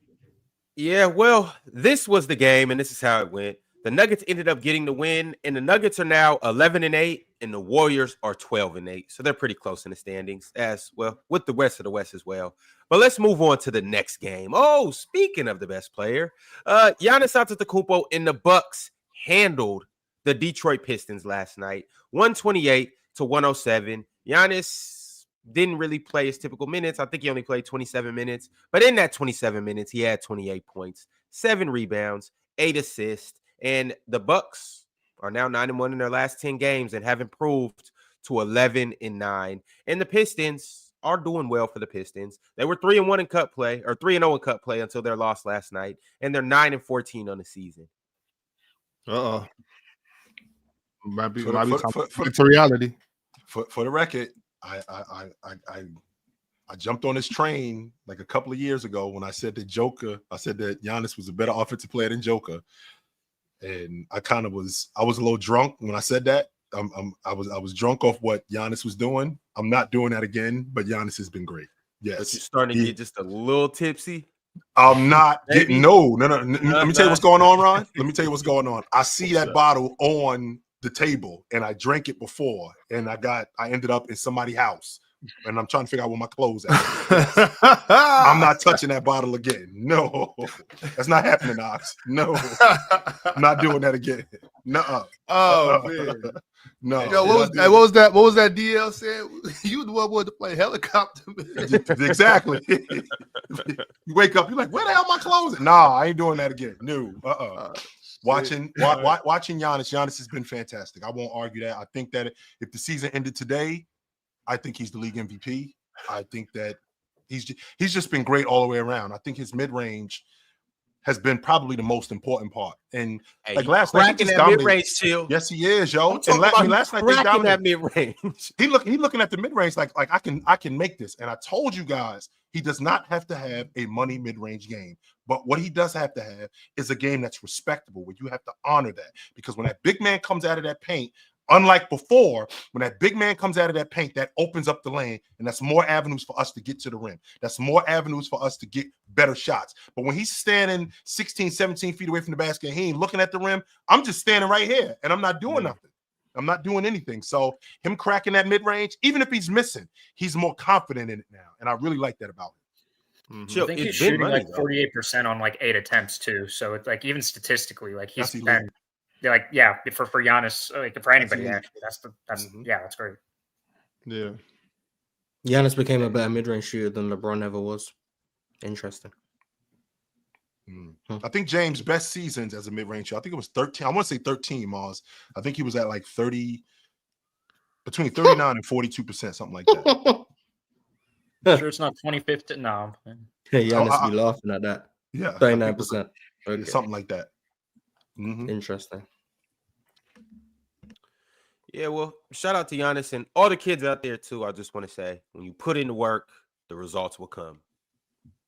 Yeah, well, this was the game, and this is how it went. The Nuggets ended up getting the win, and the Nuggets are now 11-8, and the Warriors are 12-8. So they're pretty close in the standings as well, with the rest of the West as well. But let's move on to the next game. Oh, speaking of the best player, Giannis Antetokounmpo and the Bucks handled the Detroit Pistons last night, 128-107. Giannis didn't really play his typical minutes. I think he only played 27 minutes. But in that 27 minutes, he had 28 points, 7 rebounds, 8 assists. And the Bucks are now 9-1 in their last 10 games and have improved to 11-9. And the Pistons are doing well for the Pistons. They were 3-1 in cup play, or 3-0 in cup play until their loss last night, and they're 9-14 on the season. Might be it's reality. For the record, I jumped on this train like a couple of years ago when I said that Giannis was a better offensive player than Joker. And I was a little drunk when I said that. I was drunk off what Giannis was doing. I'm not doing that again, but Giannis has been great. Yes. But you're starting to get just a little tipsy. I'm not getting no. Let me tell you what's going on, Ron. Let me tell you what's going on. I see that bottle on the table and I drank it before and I ended up in somebody's house. And I'm trying to figure out where my clothes are. I'm not touching that bottle again. No, that's not happening, Ox. No, I'm not doing that again. No. Oh man. No. Yo, what was that? What was that DL said? You the one wanted to play helicopter. Exactly. You wake up, you're like, where the hell my clothes? Nah, I ain't doing that again. No. Watching Giannis. Giannis has been fantastic. I won't argue that. I think that if the season ended today, I think he's the league MVP. I think that he's just been great all the way around. I think his mid-range has been probably the most important part. And like last night, he just dominated. Mid-range chill. Yes, he is, yo. And last night they dominated that mid-range. He looking at the mid-range like I can make this. And I told you guys, he does not have to have a money mid-range game. But what he does have to have is a game that's respectable, where you have to honor that. Because when that big man comes out of that paint, unlike before, when that big man comes out of that paint, that opens up the lane, and that's more avenues for us to get to the rim. That's more avenues for us to get better shots. But when he's standing 16, 17 feet away from the basket, and he ain't looking at the rim, I'm just standing right here, and I'm not doing nothing. I'm not doing anything. So him cracking that mid-range, even if he's missing, he's more confident in it now, and I really like that about him. I think he's shooting like 48% on like 8 attempts too. So it's like even statistically, like he's been like for Giannis, like for anybody actually, that's great. Yeah, Giannis became a better mid-range shooter than LeBron ever was. Interesting. I think James' best seasons as a mid-range, I think it was 13. I want to say 13, Mars. I think he was at like 30, between 39 and 42%, something like that. Sure, it's not 25th. No. Hey, Giannis be laughing at that. Yeah, 39%. Okay. Something like that. Interesting. Yeah, well, shout out to Giannis and all the kids out there too. I just want to say, when you put in the work, the results will come.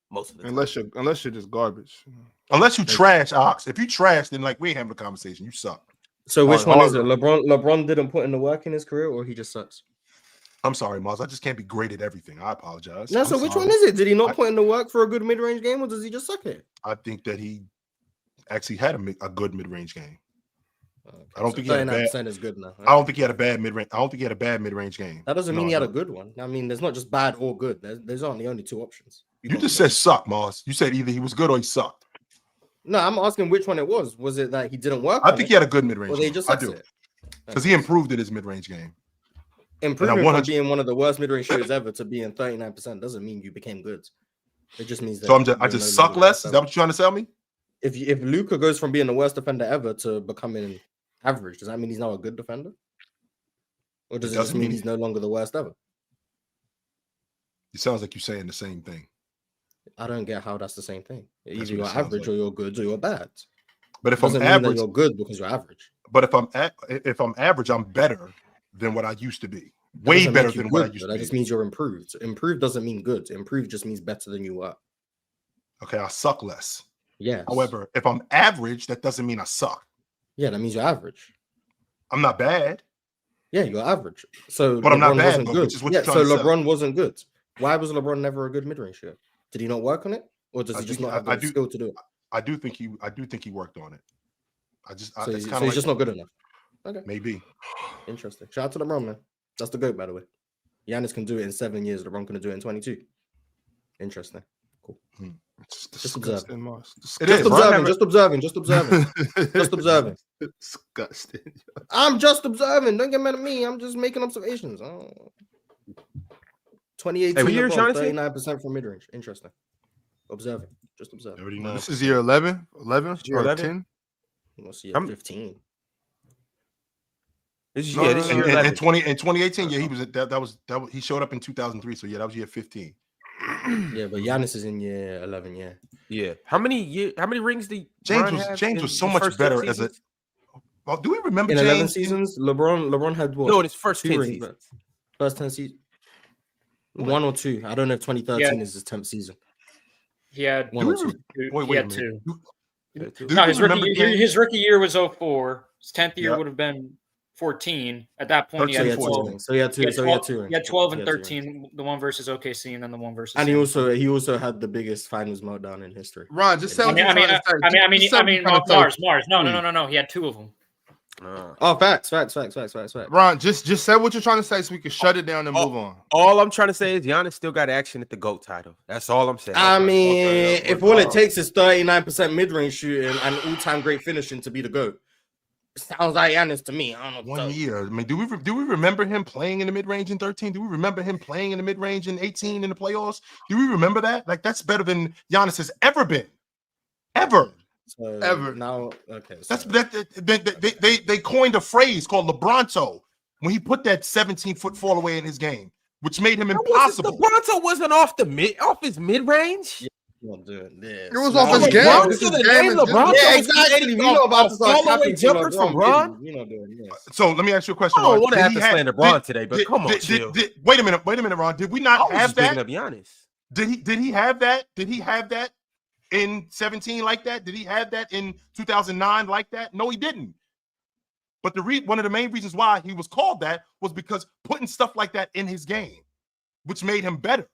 Most of the time. Unless you're just garbage. Unless you trash, Ox. If you trash, then like we ain't having a conversation. You suck. So which one is it? LeBron didn't put in the work in his career, or he just sucks? I'm sorry, Mars. I just can't be great at everything. I apologize. No, so which one is it? Did he not put in the work for a good mid-range game, or does he just suck at it? I think that he actually had a good mid-range game. Okay. I don't think he had a bad. Is good now. I don't think he had a bad mid-range. I don't think he had a bad mid-range game. That doesn't mean he had a good one. I mean, there's not just bad or good. There's only two options. You just said suck, Mars. You said either he was good or he sucked. No, I'm asking which one it was. Was it that he didn't work? I think he had a good mid-range. Or they just I do. Because he improved in his mid-range game. Improving from being one of the worst mid-range shooters ever to being 39% doesn't mean you became good. It just means that. So I just suck less. Is that what you're trying to tell me? If Luka goes from being the worst defender ever to becoming average, does that mean he's now a good defender? Or does it just mean he's no longer the worst ever? It sounds like you're saying the same thing. I don't get how that's the same thing. Either you're average or you're good or you're bad. But if I'm average, you're good because you're average. But if I'm average, I'm better than what I used to be. Way better than what I used to be. That just means you're improved. Improved doesn't mean good. Improved just means better than you were. Okay, I suck less. Yeah. However, if I'm average, that doesn't mean I suck. Yeah, that means you're average. I'm not bad. Yeah, you're average. So, but LeBron I'm not bad. Wasn't good. So LeBron wasn't good. Why was LeBron never a good mid-range shooter? Did he not work on it, or does he just not have the skill to do it? I do think he worked on it. So he's just not good enough. Okay, maybe. Interesting. Shout out to LeBron, man. That's the GOAT, by the way. Giannis can do it in 7 years. LeBron can do it in 22. Interesting. Cool. Just observing. Just observing. Just observing. Disgusting. I'm just observing. Don't get mad at me. I'm just making observations. 2018, hey, LeBron, 39% from mid-range. Interesting. Observing. Just observing. This is year 11? 11? Year 11? 10? What's year 15? This is year 11. In 2018, yeah, he was that was he showed up in 2003, so yeah, that was year 15. Yeah, but Giannis is in year 11, yeah. How many rings did James was so much better as a well, do we remember in James 11 seasons? LeBron had what? No, in his first 10 rings, seasons. First 10 seasons. 1 or 2. I don't know if 2013 is his 10th season. He had 1 or 2. He had 2. No, his rookie year was 04. His 10th year would have been 14. At that point, he had 12. So he had 2. He had 12 and 13. The one versus OKC, and then the one versus. And he also had the biggest finals meltdown in history. Ron, just tell me. Mars. No. He had 2 of them. Oh, facts. Ron, just say what you're trying to say so we can shut it down and move on. All I'm trying to say is Giannis still got action at the GOAT title. That's all I'm saying. I mean, if all it takes is 39% mid-range shooting and all-time great finishing to be the GOAT, sounds like Giannis to me. I don't know. 1 year. I mean, do we remember him playing in the mid-range in 13? Do we remember him playing in the mid-range in 18 in the playoffs? Do we remember that? Like, that's better than Giannis has ever been. Ever. Ever. Now, okay. That's they coined a phrase called LeBronto when he put that 17-foot fall away in his game, which made him impossible. LeBronto wasn't off his mid-range. It was off his game. Yeah, exactly. We know about the fall-away jumpers from Bron. So let me ask you a question. I don't want to have to slander Bron today, but come on, chill. Wait a minute, Ron. Did we not have that? Up Giannis. Did he have that? Did he have that in 17 like that? Did he have that in 2009 like that? No, he didn't. But one of the main reasons why he was called that was because putting stuff like that in his game, which made him better.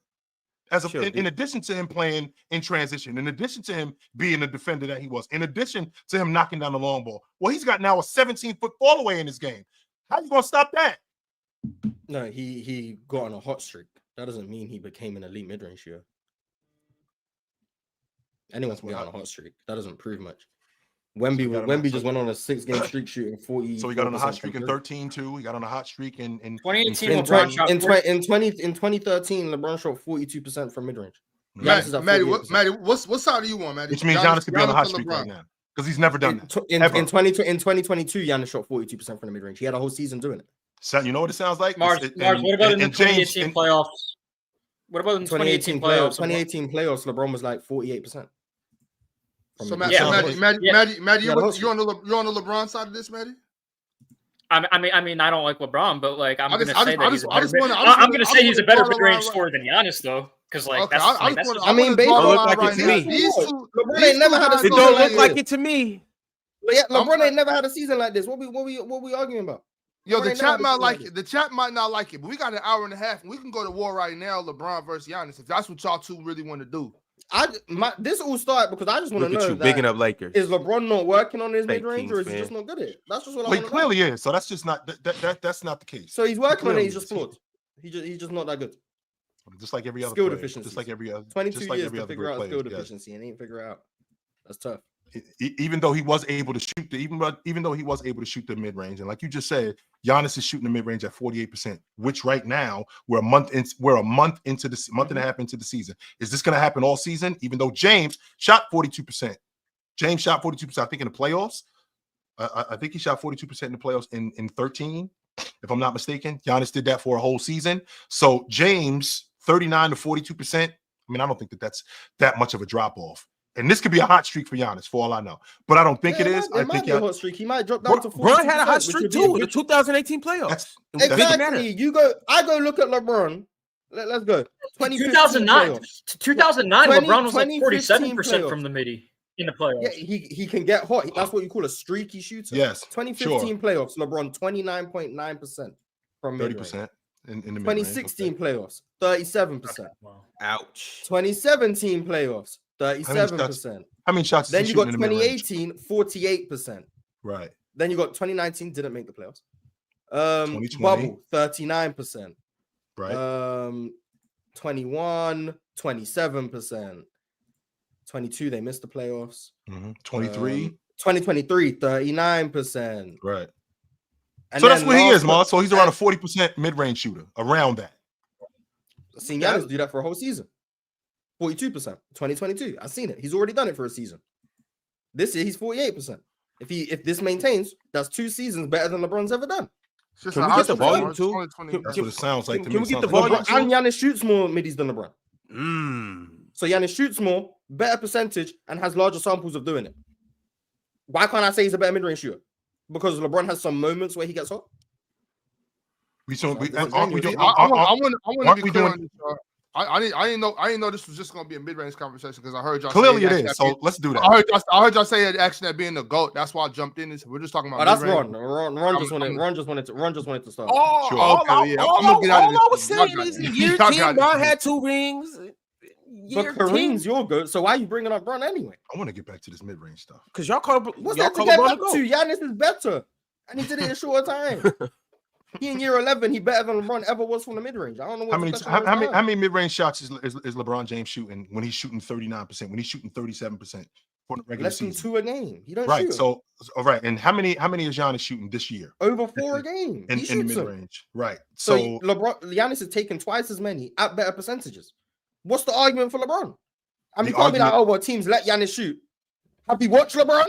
In addition to him playing in transition, in addition to him being the defender that he was, in addition to him knocking down the long ball, well, he's got now a 17-foot fall away in his game. How you gonna stop that? No, he got on a hot streak. That doesn't mean he became an elite mid-range shooter. Anyone's been on a hot streak. That doesn't prove much. Wemby just went on a 6-game streak shooting 40. So he got on a hot streak in 13 too. He got on a hot streak in 2018. In 2013, LeBron shot 42% from mid-range. Giannis is at Maddie, 48%. what side do you want, Maddie? Which means Giannis could be on a hot streak right now because he's never done that. In 2022, Giannis shot 42% from the mid-range. He had a whole season doing it. So you know what it sounds like? Mark, what about in the 2018 playoffs? What about in the 2018 playoffs? 2018 playoffs, LeBron was like 48%. So Maddie, you're on the LeBron side of this, Maddie? I mean, I don't like LeBron, but like I'm going to say he's a better mid-range scorer than Giannis, though, because like okay, that's. I mean, it don't look like it to me. LeBron ain't never had a season. It don't look like it to me. But yeah, LeBron ain't never had a season like this. What we arguing about? Yo, the chat might like it. The chat might not like it, but we got an hour and a half, and we can go to war right now, LeBron versus Giannis, if that's what y'all two really want to do. This all started because I just want to know bigging up Lakers. Is LeBron not working on his mid-range, or is he just not good at it? That's just what I want to know. He clearly is. So that's just not that's not the case. So he's working on it. He's just flawed. He's just not that good. Just like every other skill player. deficiency. Just like every other. 22 years to figure out skill deficiency and he ain't figure it out. That's tough. Even though he was able to shoot even though he was able to shoot the mid-range, and like you just said, Giannis is shooting the mid-range at 48%, which right now we're a month into the month and a half into the season. Is this going to happen all season? Even though James shot 42%, I think in the playoffs. I think he shot 42% in the playoffs in 13, if I'm not mistaken. Giannis did that for a whole season. So James 39 to 42%. I mean, I don't think that's that much of a drop off. And this could be a hot streak for Giannis, for all I know. But I don't think it is. I think be a hot streak. He might drop down to 40%. Bron had a hot streak too in the 2018 playoffs. Exactly. I go look at LeBron. Let's go. 2009. 2009, LeBron was like 47% from the midi in the playoffs. Yeah, he can get hot. That's what you call a streaky shooter. Yes. 2015 playoffs, LeBron 29.9% from mid-range. 30% in the mid-range. 2016 playoffs, 37%. Wow. Ouch. 2017 playoffs, 37%. How many shots? Then you got 2018, 48%. Right. Then you got 2019, didn't make the playoffs. 2020. Bubble, 39%. Right. 21, 27%. 22, they missed the playoffs. 23. 2023, 39%. Right. And so that's where he is, Mars. So he's around a 40% mid-range shooter, around that. I've seen Giannis do that for a whole season. 42%, 2022. I've seen it. He's already done it for a season. This year, he's 48%. If this maintains, that's 2 seasons better than LeBron's ever done. Can we get the volume too? That's what it sounds like to me. Can we get the volume? And Giannis shoots more middies than LeBron. So Giannis shoots more, better percentage, and has larger samples of doing it. Why can't I say he's a better mid-range shooter? Because LeBron has some moments where he gets hot. I didn't know this was just going to be a mid-range conversation because I heard y'all. Clearly it is. So let's do that. I heard y'all say that action at being the GOAT. That's why I jumped in. We're just talking about. Oh, that's Ron. Ron just wanted to start. Oh, sure. All I was saying Y'all is got it. year Y'all 10, got it. Bron had 2 rings. But Kareem's your GOAT, so why are you bringing up Bron anyway? I want to get back to this mid-range stuff. Because y'all call What's y'all that to call get LeBron back a GOAT. to? Giannis is better, and he did it in a short time. He in year 11, he better than LeBron ever was from the mid-range. I don't know what how many mid-range shots is LeBron James shooting when he's shooting 39%, when he's shooting 37% for the regular season? Less than 2 a game. He don't right. shoot. So all right, and how many is Giannis shooting this year? Over 4 a game. In the mid-range. Right. So Giannis is taking twice as many at better percentages. What's the argument for LeBron? I mean, you can't be like, oh, well, teams let Giannis shoot. Have you watched LeBron?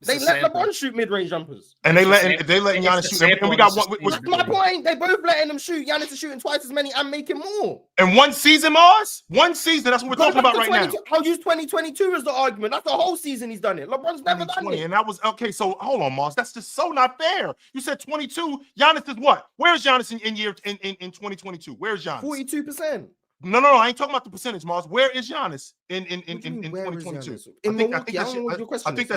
They let LeBron shoot mid-range jumpers. And they letting Giannis shoot. And we got one. That's my point. They both letting them shoot. Giannis is shooting twice as many and making more. And one season, Mars? One season. That's what we're talking about right now. I'll use 2022 as the argument. That's the whole season he's done it. LeBron's never done it. And that was okay. So hold on, Mars. That's just so not fair. You said 22. Giannis is what? Where's Giannis in 2022? Where's Giannis? 42%. No. I ain't talking about the percentage, Mars. Where is Giannis in 2022? I think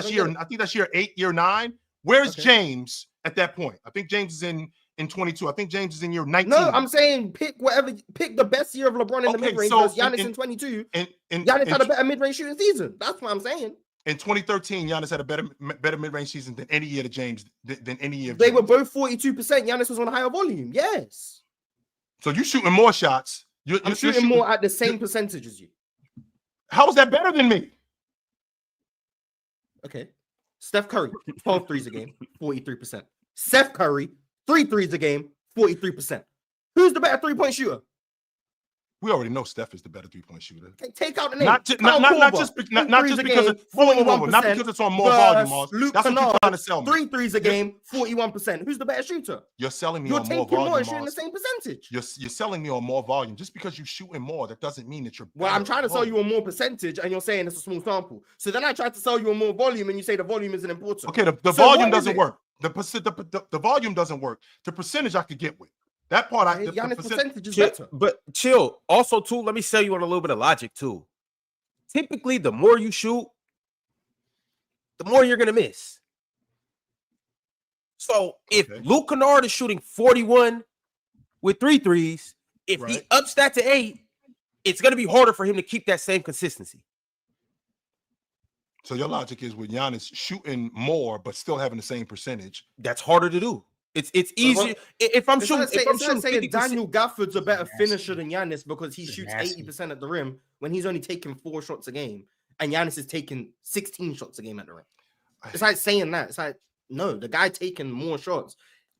that's year 8, year 9. Where's James at that point? I think James is in 22. I think James is in year 19. No, I'm saying pick the best year of LeBron in the mid-range versus Giannis in 22. Giannis had a better mid-range shooting season. That's what I'm saying. In 2013, Giannis had a better mid-range season than any year to James than any year. They were both 42%. Giannis was on a higher volume. Yes. So you're shooting more shots. I'm shooting more at the same percentage as you. How is that better than me? Okay. Steph Curry, 12 threes a game, 43%. Seth Curry, 3 threes a game, 43%. Who's the better 3-point shooter? We already know Steph is the better 3-point shooter. Take out the name. Not just because it's on more volume, Mars. That's what you're trying to sell me. 3 threes a game, 41%. Who's the better shooter? You're selling me You're on more taking more volume, and shooting the same percentage. You're selling me on more volume. Just because you're shooting more, that doesn't mean that you're better. Well, I'm trying to sell you on more percentage, and you're saying it's a small sample. So then I tried to sell you on more volume, and you say the volume isn't important. Okay, the volume doesn't work. The volume doesn't work. The percentage I could get with. That part, Giannis percentage is better. But chill. Also, too, let me sell you on a little bit of logic, too. Typically, the more you shoot, the more you're going to miss. So, if Luke Kennard is shooting 41 with 3 threes, if he ups that to 8, it's going to be harder for him to keep that same consistency. So, your logic is with Giannis shooting more, but still having the same percentage. That's harder to do. It's easier if I'm shooting. Saying Daniel Gafford's a better finisher than Giannis because he shoots 80% at the rim when he's only taking 4 shots a game, and Giannis is taking 16 shots a game at the rim. It's like saying that. It's like, no, the guy taking more shots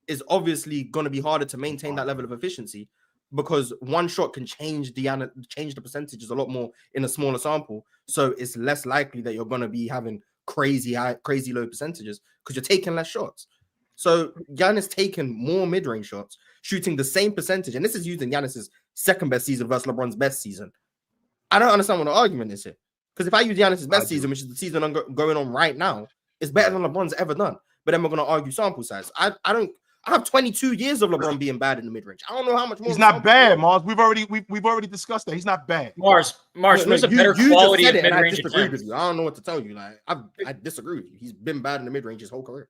is obviously going to be harder to maintain that level of efficiency because one shot can change the percentages a lot more in a smaller sample. So it's less likely that you're going to be having crazy low percentages because you're taking less shots. So Giannis taking more mid-range shots, shooting the same percentage, and this is using Giannis's second best season versus LeBron's best season. I don't understand what the argument is here. Because if I use Giannis's best season, which is the season going on right now, it's better than LeBron's ever done. But then we're going to argue sample size. I have 22 years of LeBron being bad in the mid-range. I don't know how much more. He's not bad, Mars. We've already discussed that. He's not bad. Mars, who's a better quality of mid-range attempts? I don't know what to tell you. Like I disagree with you. He's been bad in the mid-range his whole career.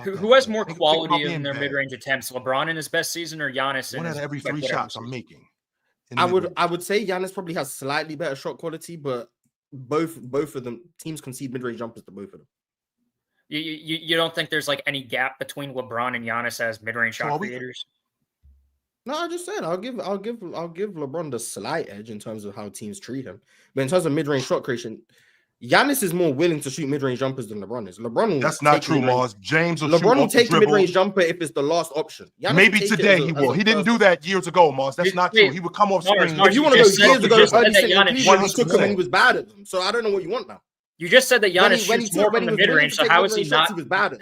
Who has more quality in their mid-range attempts? LeBron in his best season or Giannis? One out of every 3 shots I'm making. I would say Giannis probably has slightly better shot quality, but both of them teams concede mid-range jumpers to both of them. You don't think there's like any gap between LeBron and Giannis as mid-range shot creators? No, I just said I'll give LeBron the slight edge in terms of how teams treat him, but in terms of mid-range shot creation, Giannis is more willing to shoot mid-range jumpers than LeBron is. That's not true, Mars. LeBron will take a mid-range jumper if it's the last option. Giannis maybe today he will. He didn't do that years ago, Mars. That's not true. He would come off screen. If you want to go years ago, he took him and he was bad at them. So I don't know what you want now. You just said that Giannis shoots more from the mid-range. So how is he not?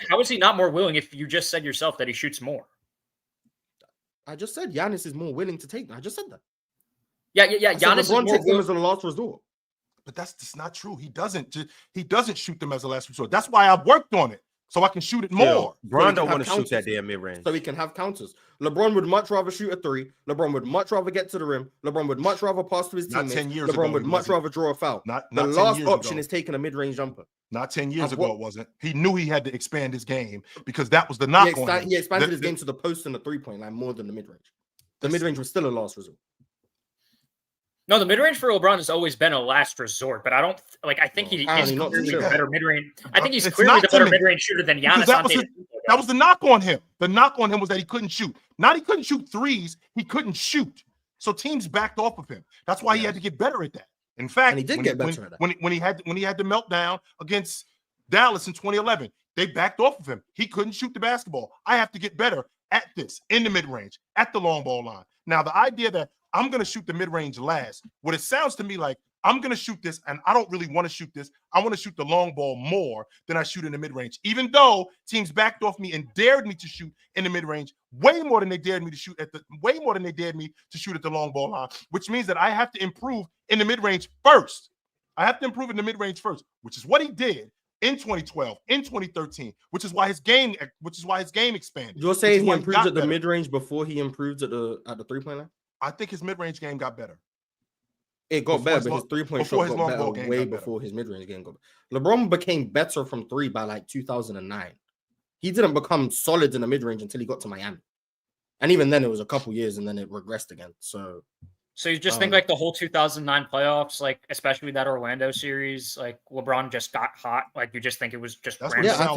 How is he not more willing if you just said yourself that he shoots more? I just said Giannis is more willing to take them. I just said that. Yeah. Giannis LeBron takes them as a last resort. But that's just not true. He doesn't shoot them as a last resort. That's why I've worked on it, so I can shoot it more. LeBron don't want to shoot that damn mid-range. So he can have counters. LeBron would much rather shoot a 3. LeBron would much rather get to the rim. LeBron would much rather pass to his teammates. 10 years LeBron ago, would much rather draw a foul. The last option is taking a mid-range jumper. Not 10 years ago, it wasn't. He knew he had to expand his game because that was the knock on him. He expanded his game to the post and the 3-point line more than the mid-range. The mid-range was still a last resort. No, the mid-range for LeBron has always been a last resort, but I think he is clearly the better mid-range. I think he's clearly the better mid-range shooter than Giannis. That was the knock on him. The knock on him was that he couldn't shoot. Not he couldn't shoot threes, he couldn't shoot. So teams backed off of him. That's why he had to get better at that. In fact, he did get better at that. When he had the meltdown against Dallas in 2011, they backed off of him. He couldn't shoot the basketball. I have to get better at this in the mid-range, at the long ball line. Now, the idea that I'm going to shoot the mid-range last, what it sounds to me like, I'm going to shoot this, and I don't really want to shoot this. I want to shoot the long ball more than I shoot in the mid-range, even though teams backed off me and dared me to shoot in the mid-range way more than they dared me to shoot at the long ball line, which means that I have to improve in the mid-range first. Which is what he did in 2012, in 2013, which is why his game expanded. You're saying he improved at the mid-range before he improved at the 3-point line? I think his mid-range game got better. It got better, but his 3-point shot got better way before his mid-range game got better. LeBron became better from 3 by like 2009. He didn't become solid in the mid-range until he got to Miami. And even then, it was a couple years, and then it regressed again. So you just think like the whole 2009 playoffs, like especially that Orlando series, like LeBron just got hot. Like you just think it was just random. Yeah, I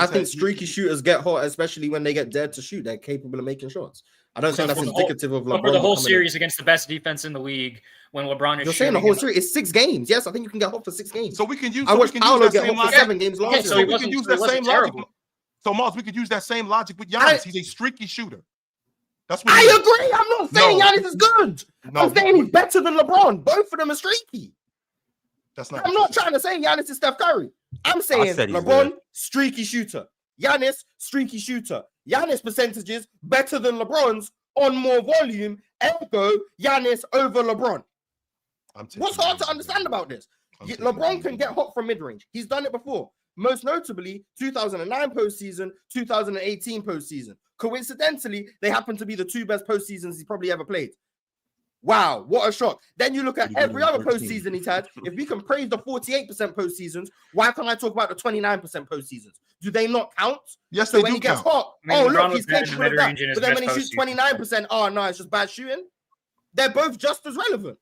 think streaky shooters get hot, especially when they get dared to shoot. They're capable of making shots. I don't think that's indicative of LeBron. For the whole series against the best defense in the league, when LeBron is saying the whole series, it's 6 games. Yes, I think you can get hot for 6 games. So we can use. I watched Paolo get hot for 7 games last year. So we can use that same logic. So Mars, we could use that same logic with Giannis. He's a streaky shooter. That's what I agree. I'm not saying No. Giannis is good. No, I'm saying he's better than LeBron. Both of them are streaky. that's not. I'm not trying to say Giannis is Steph Curry. I'm saying said he's LeBron, good. streaky shooter. Giannis, streaky shooter. Giannis percentages better than LeBron's on more volume. Ergo, Giannis over LeBron. What's hard to understand about this? LeBron can get hot from mid-range. He's done it before. Most notably, 2009 postseason, 2018 postseason. Coincidentally, they happen to be the two best postseasons he's probably ever played. Wow, what a shock. Then you look at every other postseason he's had. If we can praise the 48% postseasons, why can't I talk about the 29% postseasons? Do they not count? Yes, So they when do he gets count. hot, I mean, oh, LeBron look, was he's bad in capable of that. mid-range in his But then when he best shoots postseason. 29%, oh, no, it's just bad shooting. They're both just as relevant.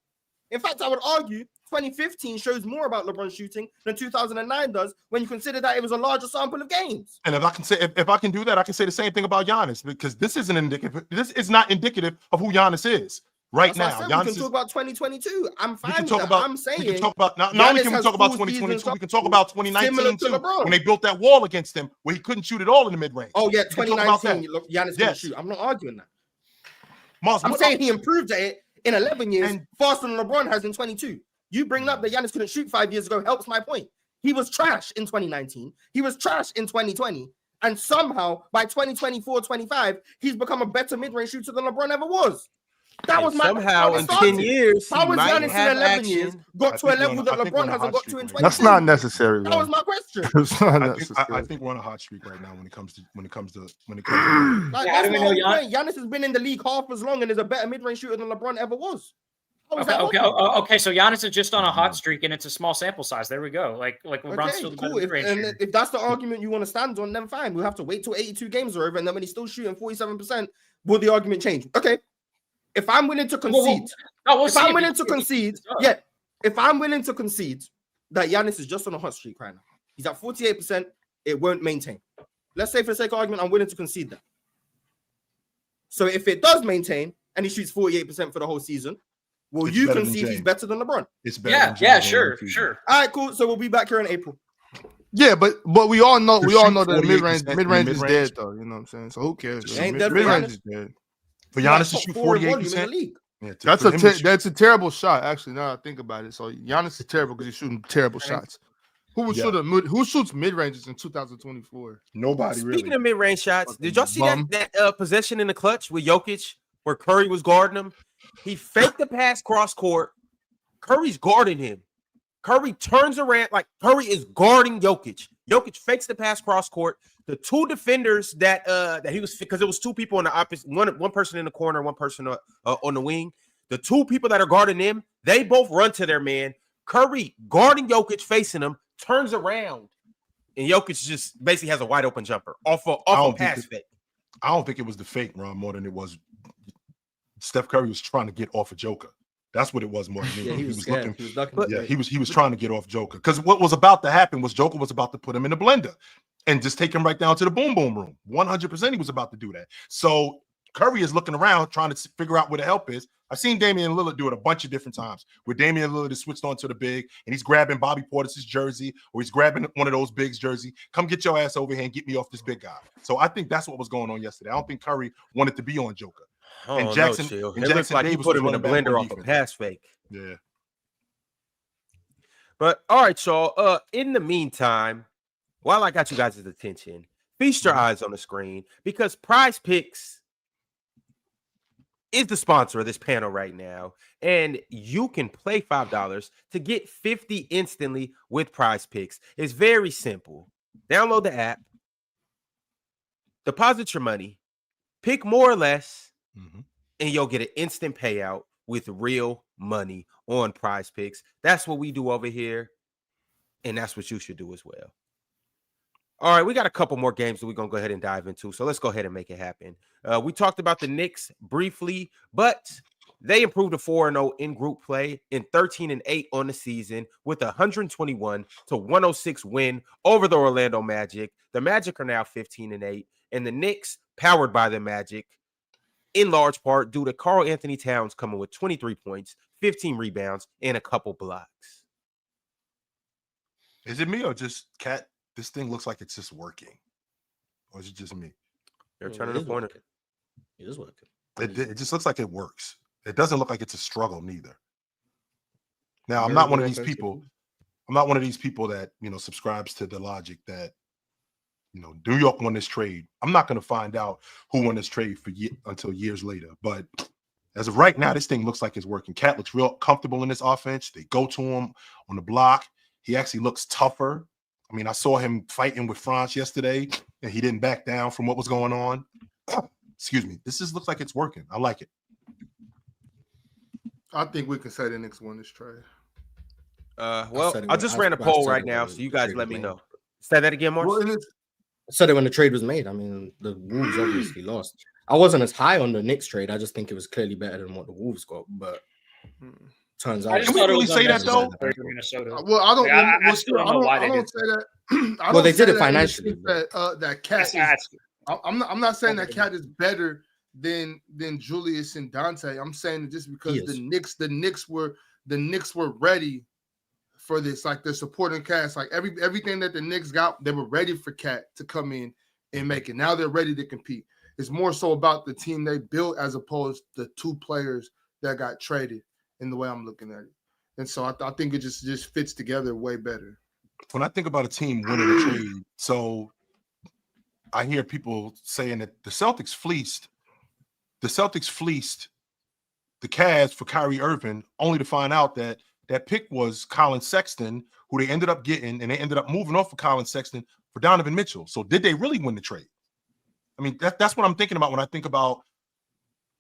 In fact, I would argue 2015 shows more about LeBron shooting than 2009 does when you consider that it was a larger sample of games. And if I can say, if I can do that, I can say the same thing about Giannis, because this isn't indicative. This is not indicative of who Giannis is right That's now. why I said we Giannis can talk about 2022. I'm we fine can with talk that. about. I'm saying We can talk about not only Giannis can we has talk about full 2022, seasons we can talk about similar 2019 to too, LeBron. when they built that wall against him where he couldn't shoot at all in the mid range. Oh yeah, We can talk about 2019. Look, Giannis can Yes. shoot. I'm not arguing that. Mars, I'm saying he improved at it in 11 years faster than LeBron has in 22. You bring up that Giannis couldn't shoot 5 years ago helps my point. He was trash in 2019. He was trash in 2020. And somehow by 2024-25, he's become a better mid-range shooter than LeBron ever was. That And was my somehow in 10 years, How he was might Giannis have in 11 action. years got to a level that LeBron hasn't got to in 20? That's not necessary. That was my question. That's not I necessary. think we're on a hot streak right now when it comes to Like, Yeah, how that's do we my know whole point. Giannis has been in the league half as long and is a better mid-range shooter than LeBron ever was. Okay. So Giannis is just on a hot streak, and it's a small sample size. There we go. Like LeBron's still the better mid-range shooter. If that's the argument you want to stand on, then fine. We'll have to wait till 82 games are over, and then when he's still shooting 47%, will the argument change? Okay. If I'm willing to concede, if I'm willing to concede that Giannis is just on a hot streak right now, he's at 48%, it won't maintain. Let's say for the sake of argument, I'm willing to concede that. So if it does maintain and he shoots 48% for the whole season, will you concede he's better than LeBron? It's better. Yeah, sure. All right, cool. So we'll be back here in April. Yeah, but we all know that shoot mid-range is 48% dead though. You know what I'm saying? So who cares? It ain't dead for Mid-range Giannis. is dead. For Giannis to shoot 48%. 48%. That's a terrible shot. Actually, now that I think about it, so Giannis is terrible because he's shooting terrible shots. Who shoots mid ranges in 2024? Nobody. Speaking really. of mid-range shots, did y'all see that possession in the clutch with Jokic where Curry was guarding him? He faked the pass cross court. Curry's guarding him. Curry turns around like Curry is guarding Jokic. Jokic fakes the pass cross court. The two defenders that he was, because it was two people on the opposite, one person in the corner, one person on the wing. The two people that are guarding him, they both run to their man. Curry guarding Jokic, facing him, turns around, and Jokic just basically has a wide open jumper off a pass fake. I don't think it was the fake, Ron, more than it was Steph Curry was trying to get off a Joker. That's what it was more than anything. Yeah, he was scared. He was ducking. He was trying to get off Joker because what was about to happen was Joker was about to put him in the blender and just take him right down to the boom boom room. 100% he was about to do that. So Curry is looking around trying to figure out where the help is. I've seen Damian Lillard do it a bunch of different times where Damian Lillard is switched on to the big and he's grabbing Bobby Portis's jersey or he's grabbing one of those bigs jersey. Come get your ass over here and get me off this big guy. So I think that's what was going on yesterday. I don't think Curry wanted to be on Joker. And Jackson, it looks like he put him in a blender off a pass fake. Yeah. But all right, y'all. In the meantime, while I got you guys' attention, feast your eyes on the screen because PrizePicks is the sponsor of this panel right now, and you can play $5 to get 50 instantly with PrizePicks. It's very simple. Download the app, deposit your money, pick more or less, and you'll get an instant payout with real money on PrizePicks. That's what we do over here, and that's what you should do as well. All right, we got a couple more games that we're going to go ahead and dive into, so let's go ahead and make it happen. We talked about the Knicks briefly, but they improved to 4-0 in group play and 13-8 on the season with a 121-106 win over the Orlando Magic. The Magic are now 15-8, and the Knicks, powered by the Magic, in large part due to Karl Anthony Towns coming with 23 points, 15 rebounds, and a couple blocks. Is it me or just Cat? This thing looks like it's just working. Or is it just me? They're turning the corner. It is working. It just looks like it works. It doesn't look like it's a struggle neither. Now, I'm not one of these people. I'm not one of these people that, subscribes to the logic that, New York won this trade. I'm not going to find out who won this trade until years later. But as of right now, this thing looks like it's working. Cat looks real comfortable in this offense. They go to him on the block. He actually looks tougher. I mean, I saw him fighting with France yesterday, and he didn't back down from what was going on. Excuse me. This looks like it's working. I like it. I think we can say the Knicks won this trade. I just ran a poll right now, so you guys let me know. Say that again, Morris. I said it when the trade was made. I mean, the Wolves obviously lost. I wasn't as high on the Knicks trade. I just think it was clearly better than what the Wolves got. But turns out, can we really say that though? Well, I don't. I still don't know why they did say that. Well, they did it financially. That Cat. I'm not saying that Cat is better than Julius and Dante. I'm saying just because the Knicks were ready for this, like the supporting cast, like everything that the Knicks got, they were ready for Cat to come in and make it. Now they're ready to compete. It's more so about the team they built as opposed to the two players that got traded in the way I'm looking at it. And so I think it just fits together way better. When I think about a team winning a trade, so I hear people saying that the Celtics fleeced the Cavs for Kyrie Irving, only to find out that pick was Colin Sexton, who they ended up getting, and they ended up moving off of Colin Sexton for Donovan Mitchell. So did they really win the trade? I mean, that's what I'm thinking about when I think about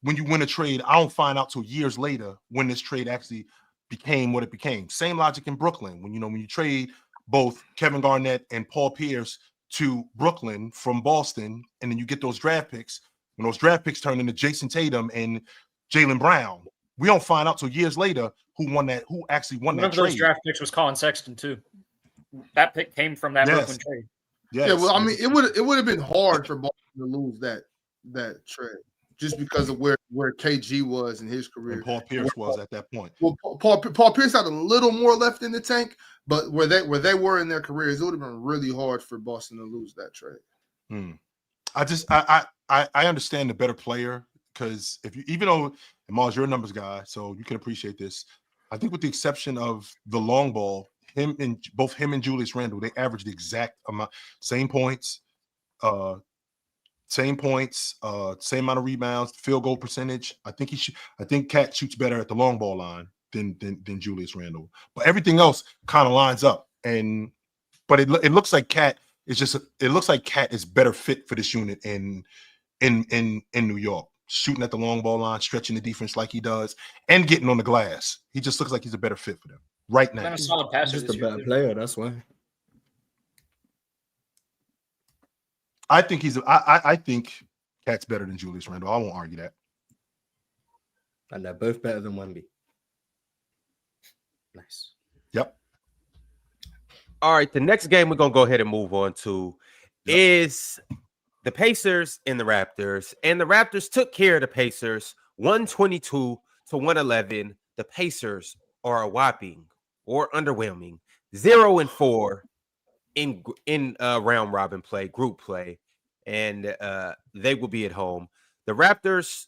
when you win a trade. I don't find out till years later when this trade actually became what it became. Same logic in Brooklyn. When you trade both Kevin Garnett and Paul Pierce to Brooklyn from Boston, and then you get those draft picks. When those draft picks turn into Jason Tatum and Jaylen Brown, we don't find out till years later who actually won that trade. One of those draft picks was Colin Sexton too. That pick came from that Brooklyn trade. Yes. Yeah, well, I mean, it would have been hard for Boston to lose that trade just because of where KG was in his career. And Paul Pierce was at that point. Well, Paul Pierce had a little more left in the tank, but where they were in their careers, it would have been really hard for Boston to lose that trade. I understand the better player, because even though Mars, you're a numbers guy, so you can appreciate this. I think with the exception of the long ball, both him and Julius Randle, they averaged the exact amount, same points, same amount of rebounds, field goal percentage. I think Cat shoots better at the long ball line than Julius Randle. But everything else kind of lines up. But it looks like Cat is better fit for this unit in New York. Shooting at the long ball line, stretching the defense like he does, and getting on the glass. He just looks like he's a better fit for them right now. A solid passer, just a better player. That's why. I think I think Cat's better than Julius Randle. I won't argue that. And they're both better than Wemby. Nice. Yep. All right, the next game we're gonna go ahead and move on to is the Pacers and the Raptors. And the Raptors took care of the Pacers 122-111. The Pacers are a whopping or underwhelming 0-4 in round robin play, group play, and they will be at home. The Raptors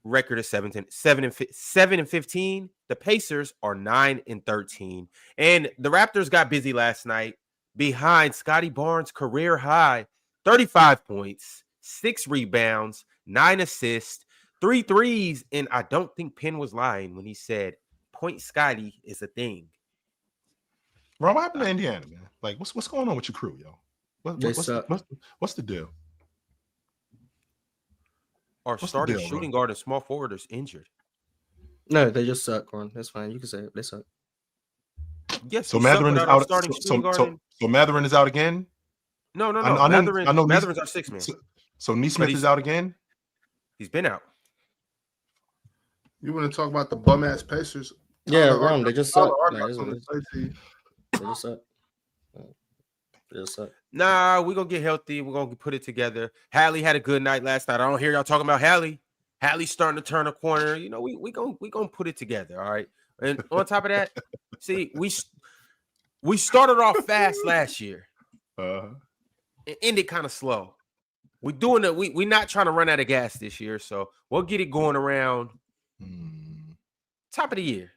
record is 7-15. The Pacers are 9-13. And the Raptors got busy last night behind Scotty Barnes' career high 35 points, 6 rebounds, 9 assists, 3 threes, and I don't think Penn was lying when he said Point Scotty is a thing. Bro, what happened to Indiana, man? Like, what's going on with your crew, yo? What's the deal? Our starting shooting guard and small forward is injured. No, they just suck, Ron. That's fine. You can say it. They suck. Yes. So Mathurin is out. So Mathurin is out again. No. Matherin's our 6 man. So Neesmith is out again. He's been out. You want to talk about the bum ass Pacers? Yeah, Ron. They just suck. They just suck. Nah, we're gonna get healthy. We're gonna put it together. Hallie had a good night last night. I don't hear y'all talking about Hallie. Hallie's starting to turn a corner. You know, we gonna put it together. All right. And on top of that, see, we started off fast last year. It ended kind of slow. We're not trying to run out of gas this year, so we'll get it going around top of the year.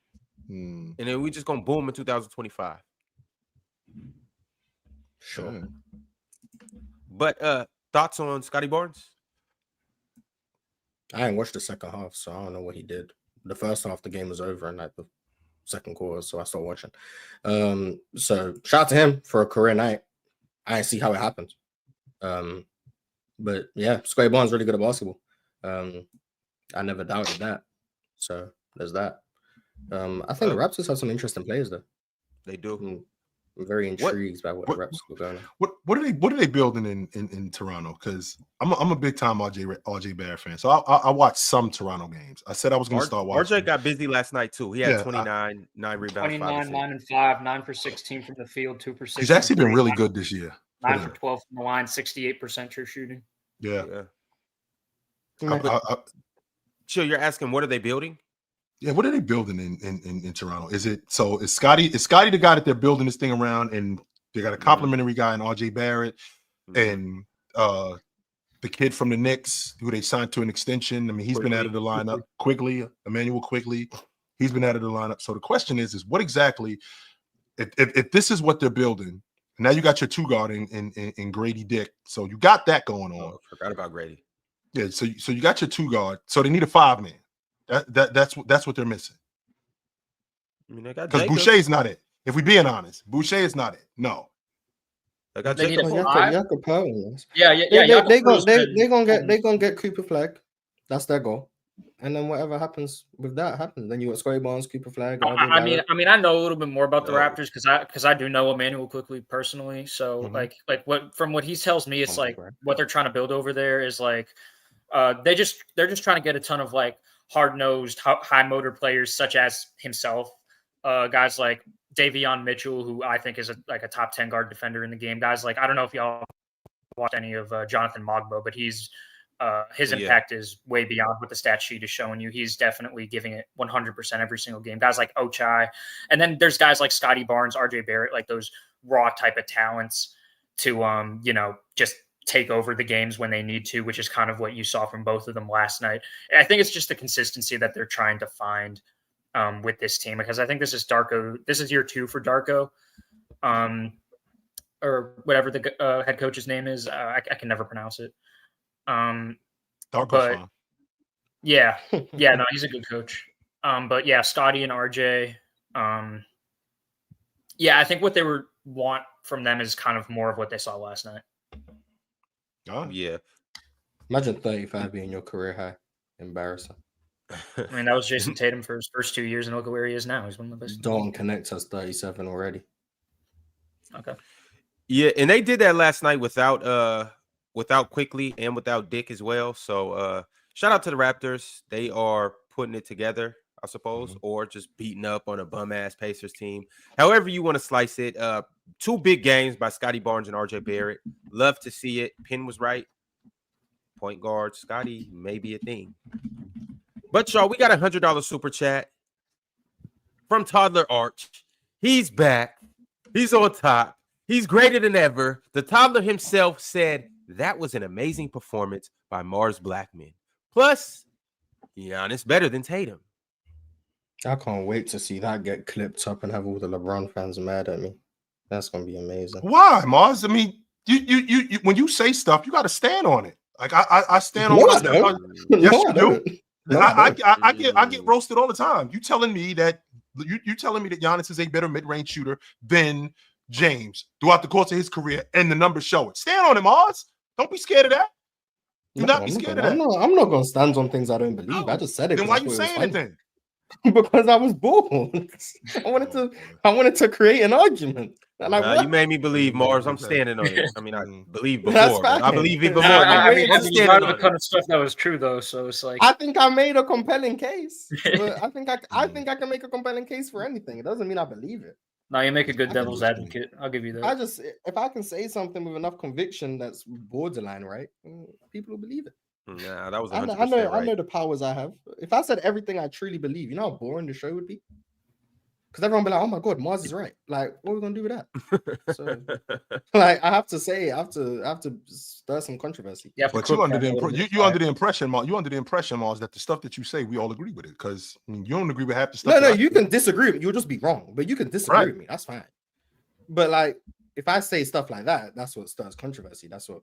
And then we just gonna boom in 2025. Sure. But thoughts on Scotty Barnes? I ain't watched the second half, so I don't know what he did. The first half, the game was over in like the second quarter, so I started watching. So shout out to him for a career night. I didn't see how it happened. But yeah, Scotty Barnes really good at basketball. I never doubted that. So there's that. I think the Raptors have some interesting players though. They do. I'm very intrigued by what the Raptors are going on. What are they building in Toronto? Because I'm a big time RJ Barrett fan, so I watched some Toronto games. I said I was going to start watching. RJ got busy last night too. He had 29, 9 rebounds, 29, 9 and 5, 9 for 16 from the field, 2 for 6. He's actually been really good this year. 9 for 12 from the line, 68% true shooting. Yeah. Chill, you're asking what are they building? Yeah, what are they building in Toronto? Is Scotty the guy that they're building this thing around, and they got a complimentary guy in RJ Barrett and the kid from the Knicks who they signed to an extension. I mean, he's been out of the lineup. Emmanuel Quigley, he's been out of the lineup. So the question is what exactly, if this is what they're building, now you got your two guard in Grady Dick. So you got that going on. Oh, forgot about Grady. Yeah, so you got your two guard. So they need a 5-man. That's what they're missing. I mean, they got because Boucher's not it. If we're being honest, Boucher is not it. No. They got they need a Jakob. Yeah. They gonna get Cooper Flag. That's their goal. And then whatever happens with that happens. Then you got Scotty Barnes, Cooper Flag. I mean, I know a little bit more about the Raptors because I do know Emmanuel Quigley personally. So like what he tells me, it's like what they're trying to build over there is like they're just trying to get a ton of like hard-nosed, high motor players such as himself, guys like Davion Mitchell, who I think is a top 10 guard defender in the game. Guys like, I don't know if y'all watched any of Jonathan Mogbo, but he's his impact is way beyond what the stat sheet is showing you. He's definitely giving it 100% every single game. Guys like Ochai, and then there's guys like Scotty Barnes, RJ Barrett, like those raw type of talents to just take over the games when they need to, which is kind of what you saw from both of them last night. And I think it's just the consistency that they're trying to find with this team, because I think this is Darko. This is year 2 for Darko, or whatever the head coach's name is. I can never pronounce it. But yeah, no, he's a good coach. But yeah, Scotty and RJ. I think what they want from them is kind of more of what they saw last night. Oh yeah. Imagine 35 being your career high. Embarrassing. I mean, that was Jason Tatum for his first 2 years, and look at where he is now. He's one of the best. Dalton Connect has 37 already. Okay. Yeah, and they did that last night without Quickly and without Dick as well. So shout out to the Raptors. They are putting it together, I suppose, or just beating up on a bum-ass Pacers team. However you want to slice it. 2 big games by Scotty Barnes and RJ Barrett. Love to see it. Penn was right. Point guard Scotty may be a thing. But y'all, we got $100 super chat from Toddler Arch. He's back. He's on top. He's greater than ever. The toddler himself said that was an amazing performance by Mars Blackman. Plus, Giannis better than Tatum. I can't wait to see that get clipped up and have all the LeBron fans mad at me. That's gonna be amazing. Why, Mars? I mean, you when you say stuff, you got to stand on it. Like I stand on what I stand. Yes, you do. I get roasted all the time. You telling me that Giannis is a better mid-range shooter than James throughout the course of his career, and the numbers show it. Stand on it, Mars. Don't be scared of that. Do not be scared of that. I'm not gonna stand on things I don't believe. No. I just said it. Then why you saying it then? Because I was bored. I wanted to create an argument. And you made me believe, Mars. I'm standing on it. I mean, I believe before. I believe it before. I mean, that's the kind of stuff that was true, though. So it's like I think I made a compelling case. But I think I can make a compelling case for anything. It doesn't mean I believe it. No, you make a good devil's advocate. I'll give you that. If I can say something with enough conviction that's borderline, right? People will believe it. Nah, that was 100% I know the powers I have. If I said everything I truly believe, you know how boring the show would be? Because everyone be like, oh my god, Mars is right. Like, what are we gonna do with that? So, like, I have to say, I have to stir some controversy. Yeah, but you under the impression, Mars, that the stuff that you say, we all agree with it. Because you don't agree with half the stuff. No, you can disagree. You'll just be wrong, but you can disagree with me. That's fine. But like, if I say stuff like that, that's what stirs controversy. That's what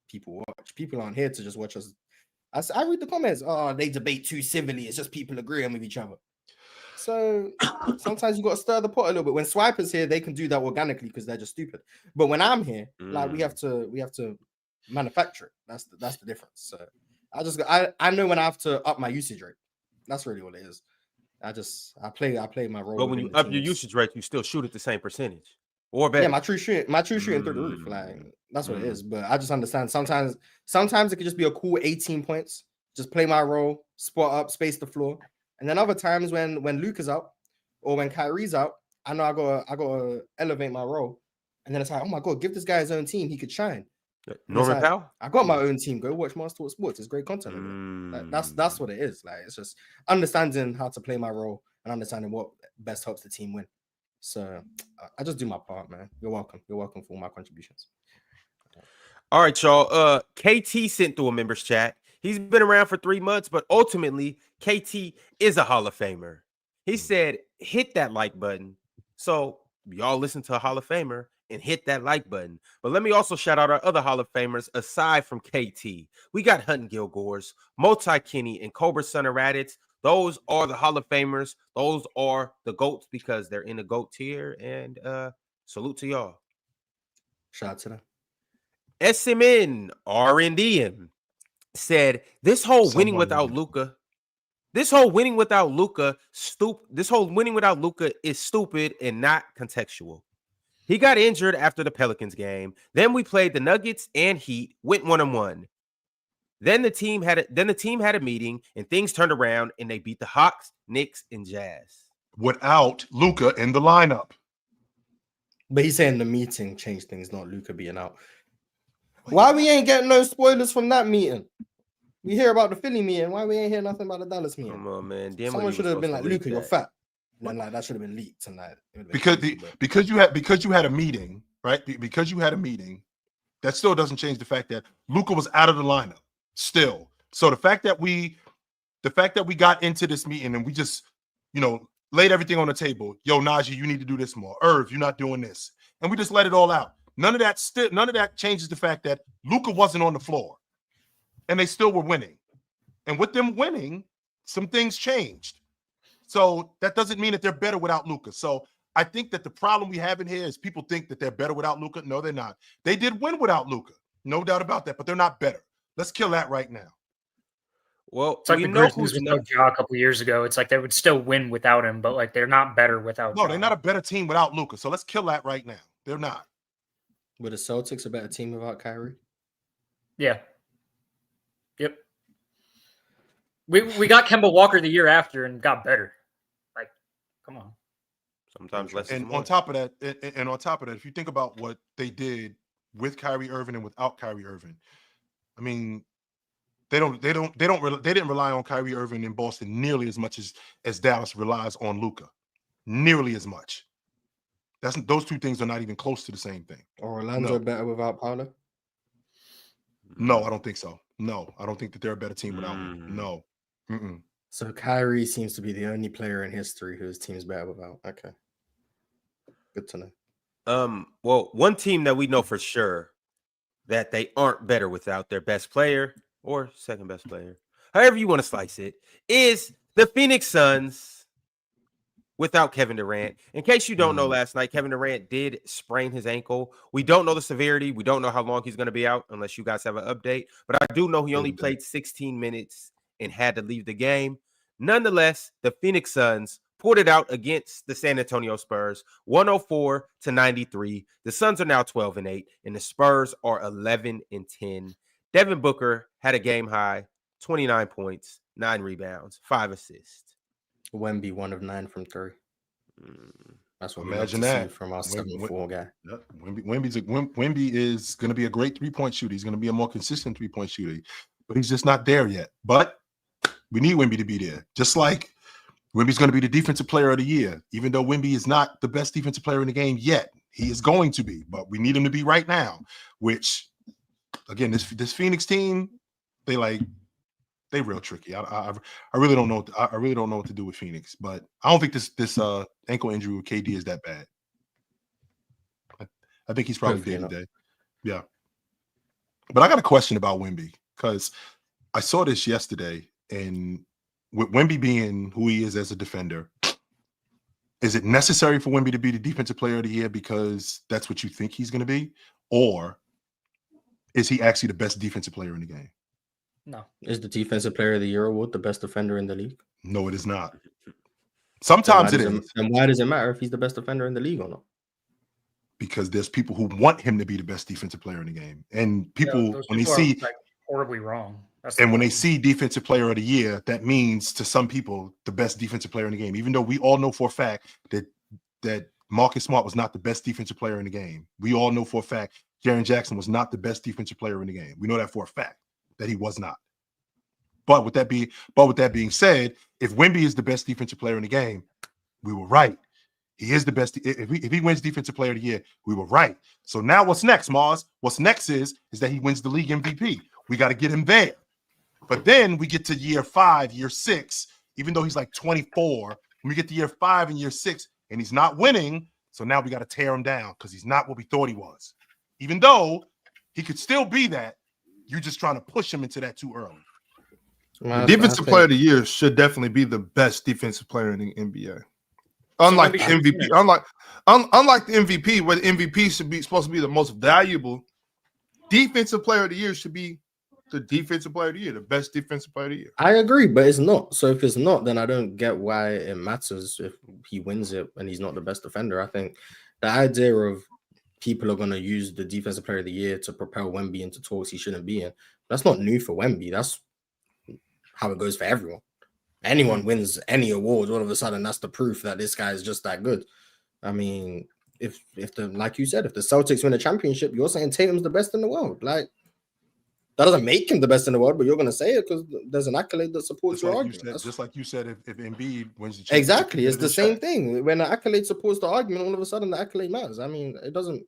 people watch. People aren't here to just watch us. I read the comments. Oh, they debate too civilly. It's just people agreeing with each other. So sometimes you got to stir the pot a little bit. When Swiper's here, they can do that organically because they're just stupid. But when I'm here, like we have to manufacture it. That's the difference. So I know when I have to up my usage rate. That's really what it is. I play my role. But when you up your usage rate, you still shoot at the same percentage or better. Yeah, my true shooting through the roof. Like that's what it is. But I just understand sometimes it could just be a cool 18 points. Just play my role, spot up, space the floor. And then other times when Luke is out or when Kyrie's out, I know I gotta elevate my role. And then it's like, oh my god, give this guy his own team. He could shine. Norman Powell? I got my own team. Go watch Master Sports. It's great content. Like, that's what it is. Like it's just understanding how to play my role and understanding what best helps the team win. So I just do my part, man. You're welcome. You're welcome for all my contributions. All right, y'all. KT sent through a members chat. He's been around for 3 months, but ultimately, KT is a Hall of Famer. He said, hit that like button. So y'all listen to a Hall of Famer and hit that like button. But let me also shout out our other Hall of Famers aside from KT. We got Hutton Gilgores, Multi Kenny, and Cobra Son of Raditz. Those are the Hall of Famers. Those are the GOATs because they're in the GOAT tier. And salute to y'all. Shout out to them. SMN RNDM said this whole winning without Luka is stupid and not contextual. He got injured after the Pelicans game. Then we played the Nuggets and Heat, went 1-1. Then the team had a meeting and things turned around and they beat the Hawks, Knicks, and Jazz without Luka in the lineup. But he's saying the meeting changed things, not Luka being out. Why we ain't getting no spoilers from that meeting? We hear about the Philly meeting. Why we ain't hear nothing about the Dallas meeting? Come on, man. Someone should have been like, Luka, you're fat. And then like that should have been leaked tonight. Because you had a meeting, right? Because you had a meeting, that still doesn't change the fact that Luka was out of the lineup still. So the fact that we got into this meeting and we just, laid everything on the table. Yo, Najee, you need to do this more. Irv, you're not doing this. And we just let it all out. None of that changes the fact that Luka wasn't on the floor. And they still were winning. And with them winning, some things changed. So that doesn't mean that they're better without Luka. So I think that the problem we have in here is people think that they're better without Luka. No, they're not. They did win without Luka. No doubt about that, but they're not better. Let's kill that right now. Well, it's like the Grizzlies without Ja a couple years ago. It's like they would still win without him, but like they're not better without Ja. They're not a better team without Luka. So let's kill that right now. They're not. Were the Celtics a better team without Kyrie? Yeah. Yep. We got Kemba Walker the year after and got better. Like, come on. Sometimes less. And on top of that, if you think about what they did with Kyrie Irving and without Kyrie Irving, I mean, they didn't rely on Kyrie Irving in Boston nearly as much as Dallas relies on Luka. Nearly as much. Those two things are not even close to the same thing. Or Orlando better without Paolo? No, I don't think so. No, I don't think that they're a better team without him. No. Mm-mm. So Kyrie seems to be the only player in history whose team's better without. Okay. Good to know. Well, one team that we know for sure that they aren't better without their best player or second best player, however you want to slice it, is the Phoenix Suns without Kevin Durant. In case you don't know, last night, Kevin Durant did sprain his ankle. We don't know the severity. We don't know how long he's going to be out unless you guys have an update. But I do know he only played 16 minutes and had to leave the game. Nonetheless, the Phoenix Suns pulled it out against the San Antonio Spurs, 104-93. The Suns are now 12-8, and the Spurs are 11-10. Devin Booker had a game high, 29 points, 9 rebounds, 5 assists. Wemby 1 of 9 from 3. That's what imagine that from our 7-4 guy. Yep. Wemby is going to be a great 3-point shooter. He's going to be a more consistent 3-point shooter, but he's just not there yet. But we need Wemby to be there, just like Wemby's going to be the defensive player of the year, even though Wemby is not the best defensive player in the game yet. He is going to be, but we need him to be right now. Which, again, this Phoenix team, they real tricky. I really don't know. I really don't know what to do with Phoenix, but I don't think this ankle injury with KD is that bad. I think he's probably day to day. Yeah. But I got a question about Wemby because I saw this yesterday, and with Wemby being who he is as a defender, is it necessary for Wemby to be the defensive player of the year because that's what you think he's going to be? Or is he actually the best defensive player in the game? No. Is the defensive player of the year award the best defender in the league? No, it is not. Sometimes it is. And why does it matter if he's the best defender in the league or not? Because there's people who want him to be the best defensive player in the game. And people, when they see like horribly wrong. When they see defensive player of the year, that means to some people the best defensive player in the game. Even though we all know for a fact that Marcus Smart was not the best defensive player in the game. We all know for a fact Jaren Jackson was not the best defensive player in the game. We know that for a fact that he was not. But with that being said, if Wemby is the best defensive player in the game, we were right. He is the best. If he wins defensive player of the year, we were right. So now what's next, Mars? What's next is that he wins the league MVP. We got to get him there. But then we get to year 5, year 6, even though he's like 24, when we get to year 5 and year 6 and he's not winning, so now we got to tear him down because he's not what we thought he was. Even though he could still be that, you're just trying to push him into that too early. Defensive player of the year should definitely be the best defensive player in the NBA. Unlike the MVP, unlike the MVP, where the MVP should be supposed to be the most valuable, defensive player of the year should be the defensive player of the year, the best defensive player of the year. I agree, but it's not. So if it's not, then I don't get why it matters if he wins it and he's not the best defender. I think the idea of people are going to use the defensive player of the year to propel Wemby into talks he shouldn't be in, that's not new for Wemby. That's how it goes for everyone. Anyone wins any award, all of a sudden that's the proof that this guy is just that good. I mean, if the like you said, if the Celtics win a championship, you're saying Tatum's the best in the world. Like, that doesn't make him the best in the world, but you're going to say it because there's an accolade that supports your argument. Just like you said, if Embiid wins the championship. Exactly. It's the same thing. When the accolade supports the argument, all of a sudden the accolade matters. I mean, it doesn't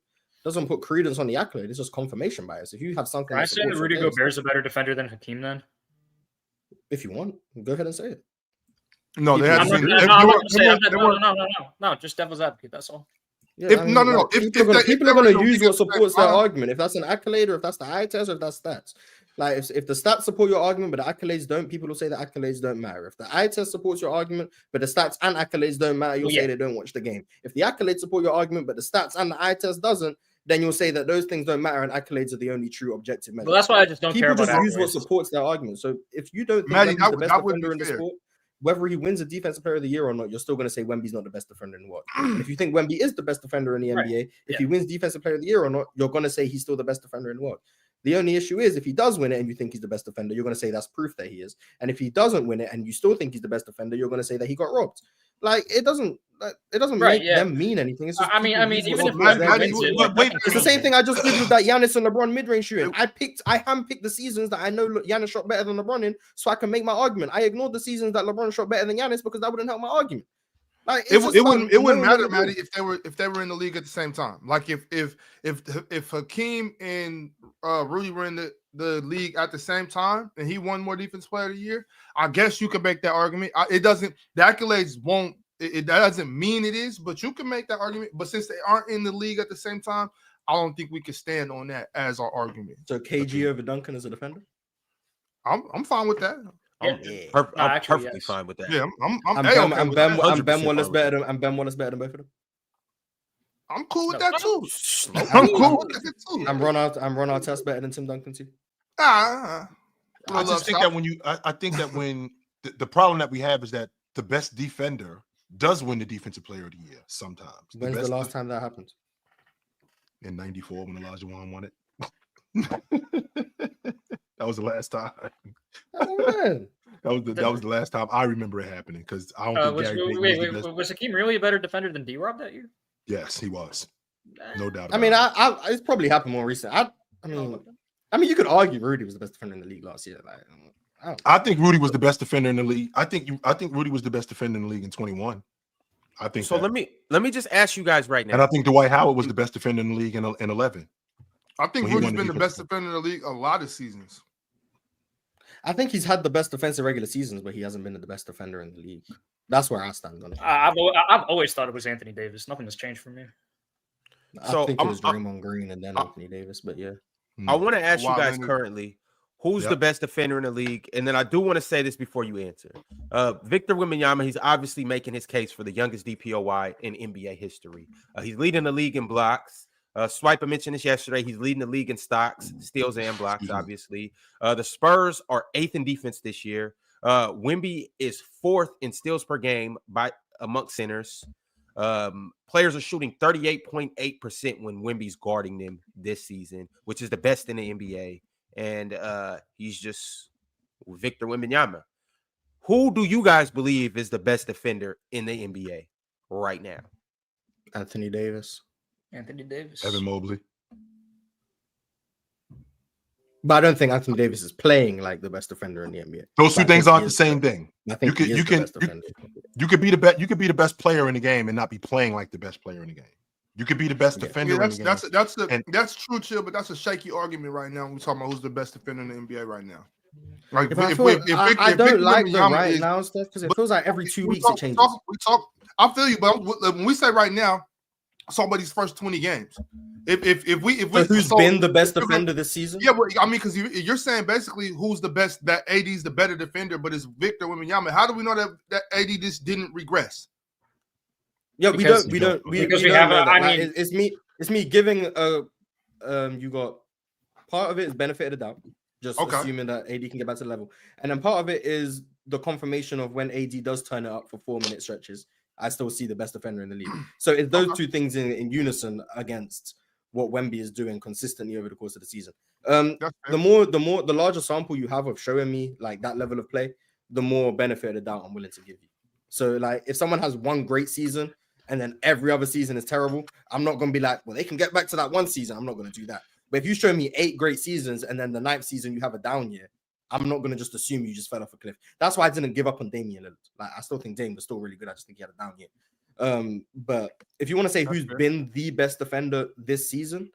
put credence on the accolade. It's just confirmation bias. If you have something... Can I say that Rudy Gobert's a better defender than Hakeem then? If you want, go ahead and say it. No, they have No, just devil's advocate, that's all. Yeah, people are going to use what supports their argument. If that's an accolade, or if that's the eye test, or if that's stats. Like if the stats support your argument, but the accolades don't, people will say the accolades don't matter. If the eye test supports your argument, but the stats and accolades don't matter, you'll say they don't watch the game. If the accolades support your argument, but the stats and the eye test doesn't, then you'll say that those things don't matter and accolades are the only true objective measure. Well, that's why I just don't care about people just use what supports their argument. So if you don't think Wemby's the best defender in the sport, whether he wins a defensive player of the year or not, you're still going to say Wemby's not the best defender in the world. If you think Wemby is the best defender in the NBA, if he wins defensive player of the year or not, you're going to say he's still the best defender in the world. The only issue is if he does win it and you think he's the best defender, you're going to say that's proof that he is. And if he doesn't win it and you still think he's the best defender, you're going to say that he got robbed. Like it doesn't make them mean anything. It's just I mean, even if it's the same thing I just did with that Giannis and LeBron mid-range shooting. I handpicked the seasons that I know Giannis shot better than LeBron in, so I can make my argument. I ignored the seasons that LeBron shot better than Giannis because that wouldn't help my argument. Like it wouldn't matter, Matty, if they were in the league at the same time. Like if Hakeem and Rudy were in the league at the same time and he won more defensive player of the year, I guess you could make that argument. The accolades won't. That doesn't mean it is, but you can make that argument. But since they aren't in the league at the same time, I don't think we can stand on that as our argument. So KG over Duncan as a defender? I'm fine with that. I'm perfectly fine with that. Yeah, I'm Ben Wallace better than both of them. I'm cool with that too. I'm cool with that too. I'm Ron Artest better than Tim Duncan too. I just think that when the problem that we have is that the best defender does win the defensive player of the year sometimes. When's the last time that happened? In 94 when Elijah Wan won it. That was the last time. Oh, man. That was the last time I remember it happening because I don't think was Hakeem really a better defender than D-Rob that year? Yes, he was. No doubt about I mean, it. it's probably happened more recent. I mean, you could argue Rudy was the best defender in the league last year. Like, I think Rudy was the best defender in the league. I think Rudy was the best defender in the league in 21. I think so. That. Let me just ask you guys right now. And I think Dwight Howard was the best defender in the league in 11. I think When he Rudy's won the been the defensive best defender in the league a lot of seasons. I think he's had the best defensive regular seasons, but he hasn't been the best defender in the league. That's where I stand on it. I've always thought it was Anthony Davis. Nothing has changed for me. I think it was Draymond Green and then Anthony Davis, but yeah. I want to ask you Wow, guys man. currently, who's the best defender in the league? And then I do want to say this before you answer. Victor Wembanyama, he's obviously making his case for the youngest DPOY in NBA history. He's leading the league in blocks. Swiper mentioned this yesterday. He's leading the league in stocks, steals, and blocks, obviously. The Spurs are 8th in defense this year. Wemby is 4th in steals per game amongst centers. Players are shooting 38.8% when Wemby's guarding them this season, which is the best in the NBA. And he's just Victor Wembanyama. Who do you guys believe is the best defender in the NBA right now? Anthony Davis. Evan Mobley. But I don't think Anthony Davis is playing like the best defender in the NBA. Those two things aren't the same thing. I think You could be the best player in the game and not be playing like the best player in the game. You could be the best defender in the game. That's true, Chill, but that's a shaky argument right now when we're talking about who's the best defender in the NBA right now. Like I don't like the right now stuff because it feels like every 2 weeks it changes. I feel you, but when we say right now, somebody's first 20 games. If we who's been the best defender this season? Yeah, well, I mean, because you're saying basically who's the best, that AD's the better defender, but it's Victor Wembanyama. How do we know that AD just didn't regress? Yeah, because we don't it's me giving you got part of it is benefit of the doubt, just assuming that AD can get back to the level, and then part of it is the confirmation of when AD does turn it up for 4-minute stretches. I still see the best defender in the league. So it's those two things in unison against what Wemby is doing consistently over the course of the season. The larger sample you have of showing me like that level of play, the more benefit of the doubt I'm willing to give you. So like if someone has one great season and then every other season is terrible, I'm not going to be like, well, they can get back to that one season. I'm not going to do that. But if you show me 8 great seasons and then the 9th season you have a down year, I'm not going to just assume you just fell off a cliff. That's why I didn't give up on Damian Lillard. Like, I still think Dame was still really good. I just think he had a down year. But if you want to say who's been the best defender this season,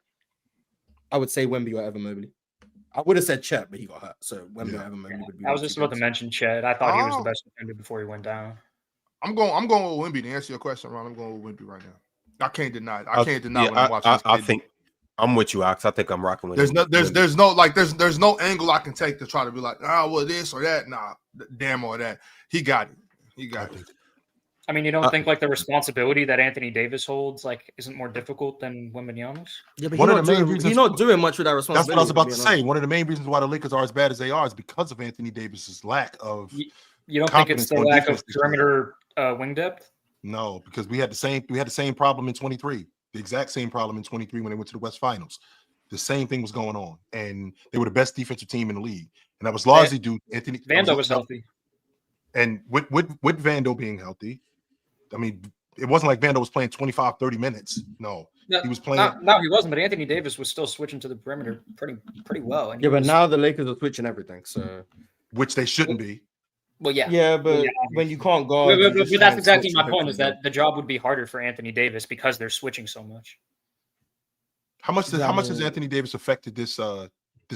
I would say Wemby or Evan Mobley. I would have said Chet, but he got hurt. So Wemby or Evan Mobley would be. I was just about to mention Chet. I thought he was the best defender before he went down. I'm going with Wemby to answer your question, Ron. I'm going with Wemby right now. I can't deny it. I can't deny when I'm watching. I think I'm with you, Ox. I think I'm rocking with. There's no angle I can take to try to be like, well, this or that. Nah, damn or that. He got it. I mean, you don't think like the responsibility that Anthony Davis holds like isn't more difficult than Wembanyama's? Yeah, but he's not doing much with that responsibility. That's what I was about to say. One of the main reasons why the Lakers are as bad as they are is because of Anthony Davis's lack of. You don't think it's the lack of perimeter wing depth? No, because we had the same problem in 23. The exact same problem in 23 when they went to the West Finals. The same thing was going on, and they were the best defensive team in the league. And that was largely due to Anthony. Vando was healthy, and with Vando being healthy, I mean, it wasn't like Vando was playing 25, 30 minutes. No, he was playing. No, he wasn't. But Anthony Davis was still switching to the perimeter pretty well. And but now the Lakers are switching everything, so which they shouldn't be. Well, yeah. Yeah, but when you can't guard... But that's exactly my point, is that the job would be harder for Anthony Davis because they're switching so much. How much has Anthony Davis affected this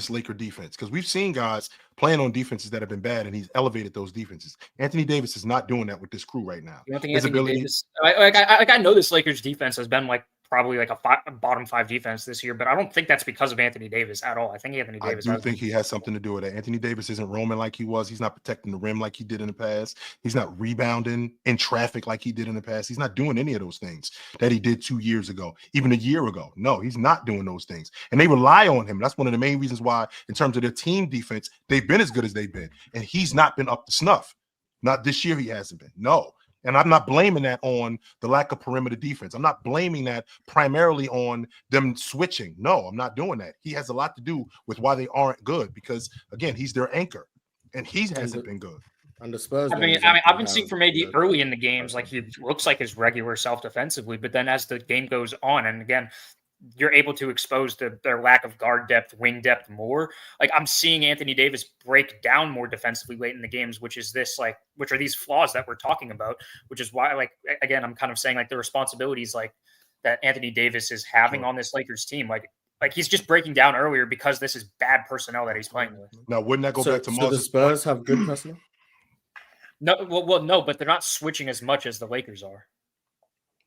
Laker defense? Because we've seen guys playing on defenses that have been bad, and he's elevated those defenses. Anthony Davis is not doing that with this crew right now. You don't think Anthony Davis... I know this Lakers defense has been like probably like a bottom 5 defense this year, but I don't think that's because of Anthony Davis at all. I think Anthony Davis. I do think he has something to do with it. Anthony Davis isn't roaming like he was. He's not protecting the rim like he did in the past. He's not rebounding in traffic like he did in the past. He's not doing any of those things that he did 2 years ago, even a year ago. No, he's not doing those things. And they rely on him. That's one of the main reasons why, in terms of their team defense, they've been as good as they've been. And he's not been up to snuff. Not this year, he hasn't been. No. And I'm not blaming that on the lack of perimeter defense. I'm not blaming that primarily on them switching. No, I'm not doing that. He has a lot to do with why they aren't good because, again, he's their anchor, and he hasn't been good. And the Spurs. I mean, I've been seeing from AD early in the games, like he looks like his regular self defensively, but then as the game goes on, and again, you're able to expose their lack of guard depth, wing depth more. Like I'm seeing Anthony Davis break down more defensively late in the games, which are these flaws that we're talking about, which is why, like, again, I'm kind of saying like the responsibilities like that Anthony Davis is having on this Lakers team. Like he's just breaking down earlier because this is bad personnel that he's playing with. Now, wouldn't that go back to So the Spurs have good personnel? No, well, no, but they're not switching as much as the Lakers are.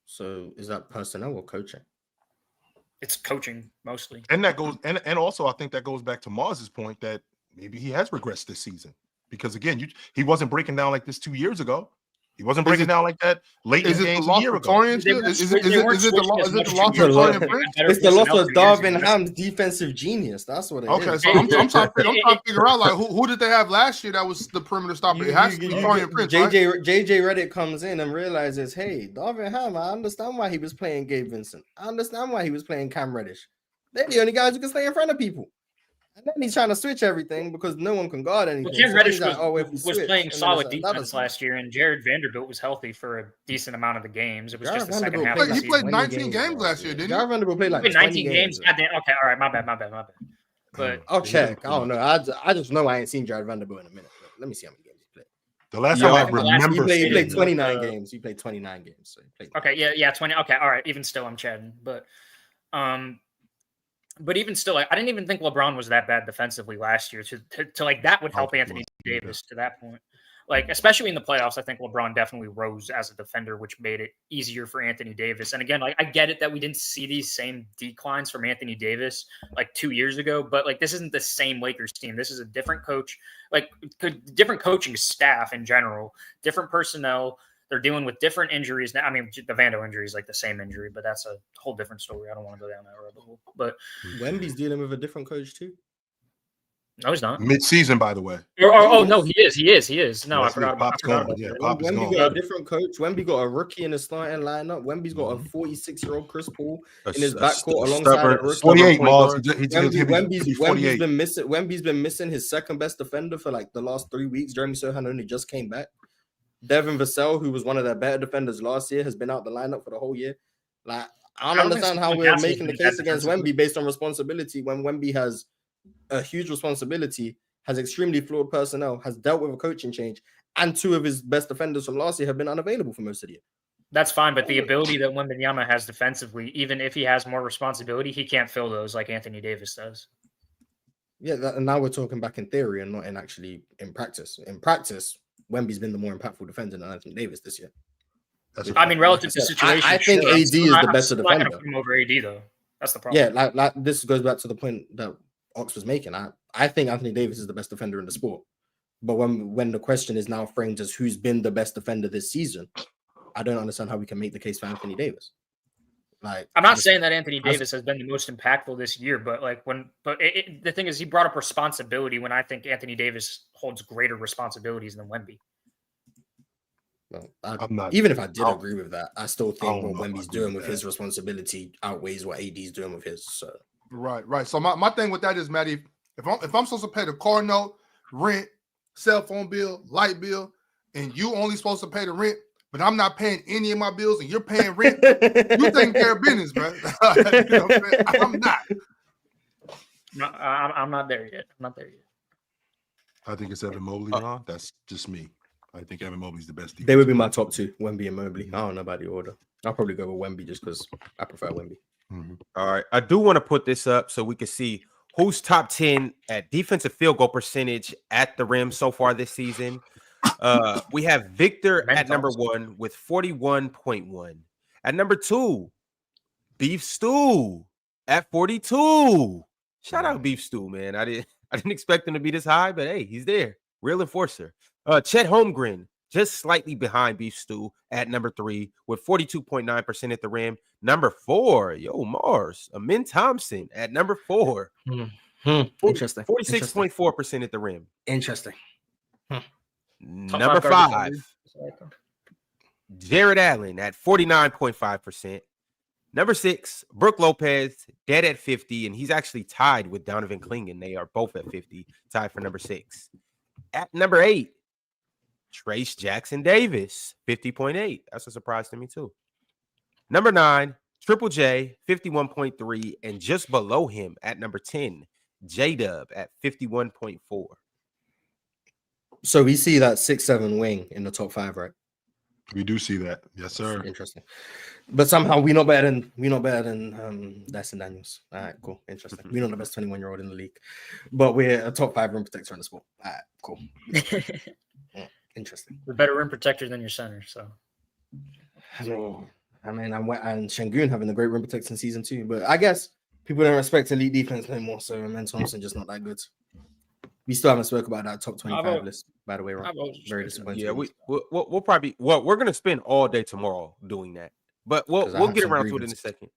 So is that personnel or coaching? It's coaching mostly. And that goes, and also I think that goes back to Mars's point that maybe he has regressed this season. Because again, he wasn't breaking down like this 2 years ago. He wasn't breaking down like that late in games a year ago. Is it the loss of Torian Prince? It's the loss of Darvin Ham's defensive genius. That's what it is. Okay, so I'm trying to figure out like who did they have last year that was the perimeter stopper? It has to be Torian Prince. JJ Redick comes in and realizes, hey, Darvin Ham, I understand why he was playing Gabe Vincent. I understand why he was playing Cam Reddish. They're the only guys who can stay in front of people. And then he's trying to switch everything because no one can guard anything. Well, Cam Reddish was playing solid defense last year, and Jared Vanderbilt was healthy for a decent amount of the games. It was just the second half. He played 19 games last year, didn't he? Jared Vanderbilt played like 19 games. Okay, all right, my bad. But I'll check. I don't know. I just know I ain't seen Jared Vanderbilt in a minute. But let me see how many games he played. The last time I remember, he played 29 games. He played 29 games. So he played okay, yeah, 20. Okay, all right. Even still, I'm chatting, But even still, like, I didn't even think LeBron was that bad defensively last year. To like that would help Anthony Davis to that point. Like, especially in the playoffs, I think LeBron definitely rose as a defender, which made it easier for Anthony Davis. And again, like I get it that we didn't see these same declines from Anthony Davis like 2 years ago, but like this isn't the same Lakers team. This is a different coach, like different coaching staff in general, different personnel. They're dealing with different injuries now. I mean, the Vando injury is like the same injury, but that's a whole different story. I don't want to go down that rabbit hole. But Wemby's dealing with a different coach too. No, he's not. Mid-season, by the way. Oh no, he is. No, I forgot about that. Yeah, Pop is Wemby gone. got a different coach. Wemby got a rookie in the starting lineup. Wemby's got a 46-year-old Chris Paul in his backcourt alongside a rookie. 48 Mars. Wemby's been missing his second best defender for like the last 3 weeks. Jeremy Sohan only just came back. Devin Vassell, who was one of their better defenders last year, has been out the lineup for the whole year. Like, I don't understand how we're making the case against Wemby based on responsibility when Wemby has a huge responsibility, has extremely flawed personnel, has dealt with a coaching change, and two of his best defenders from last year have been unavailable for most of the year. That's fine, but the ability that Wembanyama has defensively, even if he has more responsibility, he can't fill those like Anthony Davis does. Yeah, and now we're talking back in theory and not in practice. In practice, Wemby's been the more impactful defender than Anthony Davis this year. I mean, relative to situation, I think AD is the better defender. I'm over AD though. That's the problem. Yeah, like this goes back to the point that Ox was making. I think Anthony Davis is the best defender in the sport. But when the question is now framed as who's been the best defender this season, I don't understand how we can make the case for Anthony Davis. Like, I'm not saying that Anthony Davis has been the most impactful this year, but like the thing is, he brought up responsibility when I think Anthony Davis holds greater responsibilities than Wemby. Well, even if I did agree with that, I still think what Wemby's doing with his responsibility outweighs what AD's doing with his. So. Right. So my thing with that is, Matty, if I'm supposed to pay the car note, rent, cell phone bill, light bill, and you only supposed to pay the rent, but I'm not paying any of my bills and you're paying rent, you taking care of business, man. You know what I'm saying? I'm not. No, I'm not there yet. I think it's Evan Mobley, Ron. That's just me. I think Evan Mobley's the best. They would be my top two, Wemby and Mobley. I don't know about the order. I'll probably go with Wemby just because I prefer Wemby. Mm-hmm. All right. I do want to put this up so we can see who's top 10 at defensive field goal percentage at the rim so far this season. We have Victor at number 1 with 41.1. At number 2, Beef Stew at 42. Shout out Beef Stew, man. I didn't expect him to be this high, but hey, he's there. Real enforcer. Chet Holmgren just slightly behind Beef Stew at number 3 with 42.9% at the rim. Number 4, Mars, Amin Thompson at number 4. Interesting. 46.4% at the rim. Interesting. Number 5, Jared Allen at 49.5%. Number 6, Brook Lopez, dead at 50, and he's actually tied with Donovan Clingan. They are both at 50, tied for number 6. At number 8, Trace Jackson Davis, 50.8. That's a surprise to me, too. Number 9, Triple J, 51.3, and just below him at number 10, J-Dub at 51.4. So we see that 6-7 wing in the top 5, right? We do see that. Yes, sir. Interesting. But somehow we're not better than Dyson Daniels. All right, cool. Interesting. We're not the best 21-year-old in the league, but we're a top 5 rim protector in the sport. All right, cool. Interesting. We're better rim protector than your center, so. I mean, and Şengün having a great rim protector in season 2, but I guess people don't respect elite defense anymore. So Amen Thompson just not that good. We still haven't spoke about that top 25 list, by the way, Ron. Very disappointing. Yeah, we'll probably we're gonna spend all day tomorrow doing that, but we'll get around to it in a second.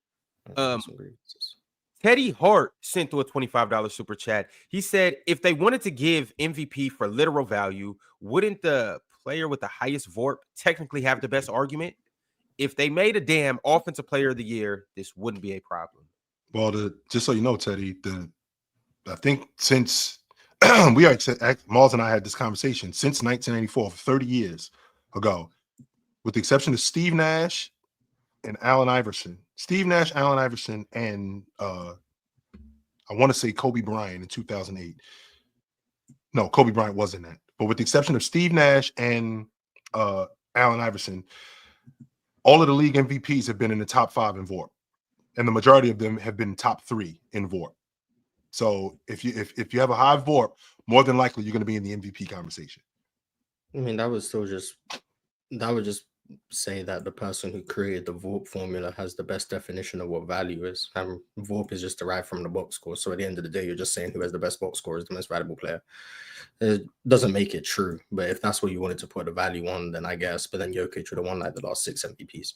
Teddy Hart sent through a $25 super chat. He said, if they wanted to give MVP for literal value, wouldn't the player with the highest VORP technically have the best argument? If they made a damn offensive player of the year, this wouldn't be a problem. Well, just so you know, Teddy, I think since Malls and I had this conversation since 1994, 30 years ago, with the exception of Steve Nash and Allen Iverson. Steve Nash, Allen Iverson, and I want to say Kobe Bryant in 2008. No, Kobe Bryant wasn't that. But with the exception of Steve Nash and Allen Iverson, all of the league MVPs have been in the top 5 in VORP, and the majority of them have been top 3 in VORP. So if you have a high VORP, more than likely you're going to be in the MVP conversation. I mean, that would just say that the person who created the VORP formula has the best definition of what value is. And VORP is just derived from the box score. So at the end of the day, you're just saying who has the best box score is the most valuable player. It doesn't make it true. But if that's what you wanted to put the value on, then I guess. But then Jokic would have won like the last 6 MVPs.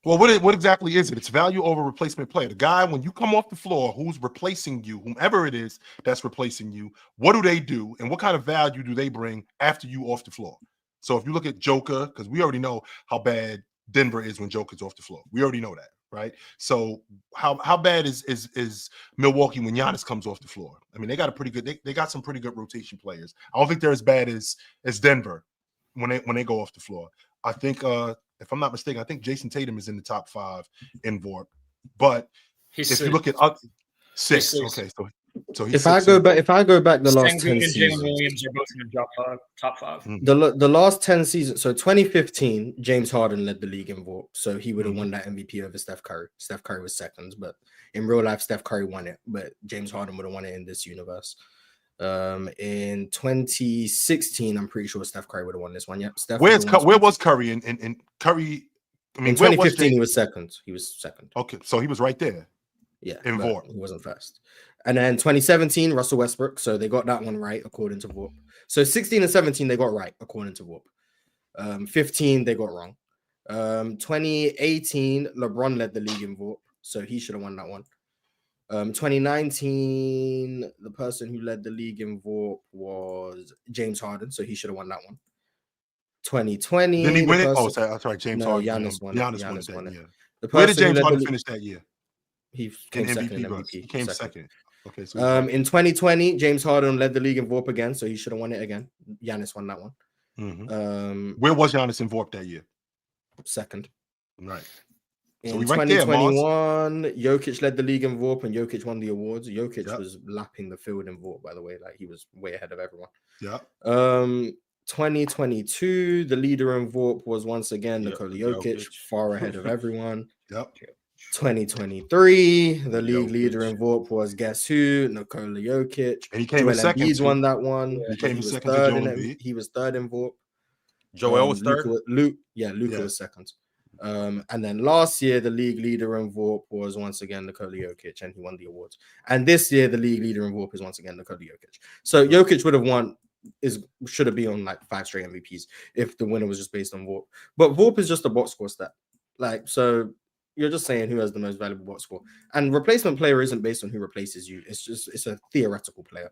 Well, what exactly is it? It's value over replacement player. The guy, when you come off the floor, who's replacing you, whomever it is that's replacing you, what do they do? And what kind of value do they bring after you off the floor? So if you look at Joker, because we already know how bad Denver is when Joker's off the floor. We already know that, right? So how bad is Milwaukee when Giannis comes off the floor? I mean, they got a pretty good, they got some pretty good rotation players. I don't think they're as bad as Denver when they go off the floor. I think if I'm not mistaken, I think Jason Tatum is in the top 5 in VORP. But if you look at 6, okay, so he's if I go back the last 10 and seasons, Jalen Williams are both in the top 5. Mm-hmm. The last 10 seasons, so 2015, James Harden led the league in VORP, so he would have won that MVP over Steph Curry. Steph Curry was second, but in real life, Steph Curry won it, but James Harden would have won it in this universe. In 2016, I'm pretty sure Steph Curry would have won this one. Yep. Where was Curry in Curry? I mean, in 2015, he was second. Okay, so he was right there. Yeah, in VORP. He wasn't first. And then 2017, Russell Westbrook. So they got that one right according to VORP. So 16 and 17 they got right according to VORP. 15 they got wrong. 2018, LeBron led the league in VORP, so he should have won that one. 2019, the person who led the league in VORP was James Harden, so he should have won that one. 2020, didn't he win it? Oh, sorry, James Harden. Giannis won it. Yeah. Where did James Harden finish that year? He came second in MVP. He came second. Okay. So in 2020, James Harden led the league in VORP again, so he should have won it again. Giannis won that one. Mm-hmm. Where was Giannis in VORP that year? Second. Right. In 2021, Jokic led the league in VORP and Jokic won the awards. Jokic was lapping the field in VORP, by the way. Like, he was way ahead of everyone. Yeah. 2022, the leader in VORP was once again Nikola Jokic, far ahead of everyone. Yep. 2023, the league leader in VORP was guess who? Nikola Jokic. And he came in second. Embiid won that one. He came in second to Joel Embiid. He was third in VORP. Joel was third? Luka was second. And then last year, the league leader in VORP was once again Nikola Jokic, and he won the awards. And this year, the league leader in VORP is once again Nikola Jokic. So Jokic would have won, should have been on like 5 straight MVPs if the winner was just based on VORP. But VORP is just a box score stat. Like, so you're just saying who has the most valuable box score. And replacement player isn't based on who replaces you. It's a theoretical player.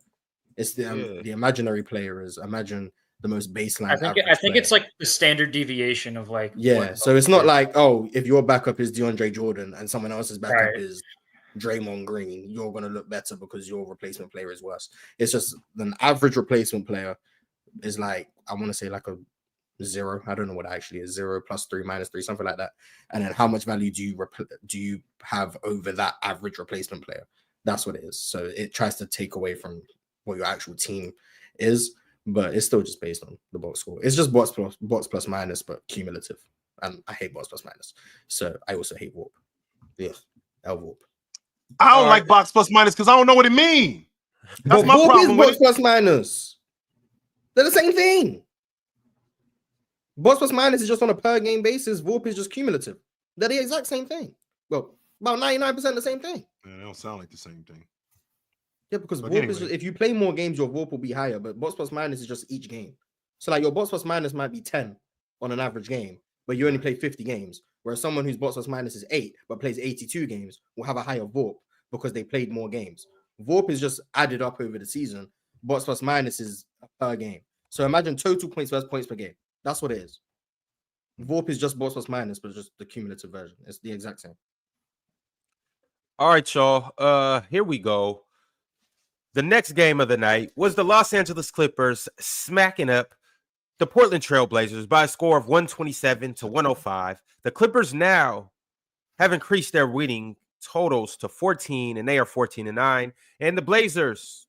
It's the imaginary player is imagine the most baseline. I think it's like the standard deviation of like. Yeah. So it's not like, oh, if your backup is DeAndre Jordan and someone else's backup is Draymond Green, you're going to look better because your replacement player is worse. It's just an average replacement player is like, I want to say like a 0. I don't know what it actually is. 0 plus 3 minus 3, something like that. And then how much value do you have over that average replacement player? That's what it is. So it tries to take away from what your actual team is, but it's still just based on the box score. It's just bots plus minus, but cumulative. And I hate bots plus minus. So I also hate VORP. Yeah, VORP. I don't like box plus minus because I don't know what it means. That's But my VORP problem is with bots it. plus minus. They're the same thing. Bots plus minus is just on a per game basis. VORP is just cumulative. They're the exact same thing. Well, about 99% the same thing. Man, they don't sound like the same thing. Yeah, because But VORP anyway. is just, if you play more games, your VORP will be higher. But bots plus minus is just each game. So like your bots plus minus might be 10 on an average game, but you only play 50 games. Whereas someone whose bots plus minus is 8 but plays 82 games will have a higher VORP because they played more games. VORP is just added up over the season. Bots plus minus is per game. So imagine total points versus points per game. That's what it is. VORP is just bots plus minus, but just the cumulative version. It's the exact same. All right, y'all. Here we go. The next game of the night was the Los Angeles Clippers smacking up the Portland Trailblazers by a score of 127-105. The Clippers now have increased their winning totals to 14, and they are 14-9. And the Blazers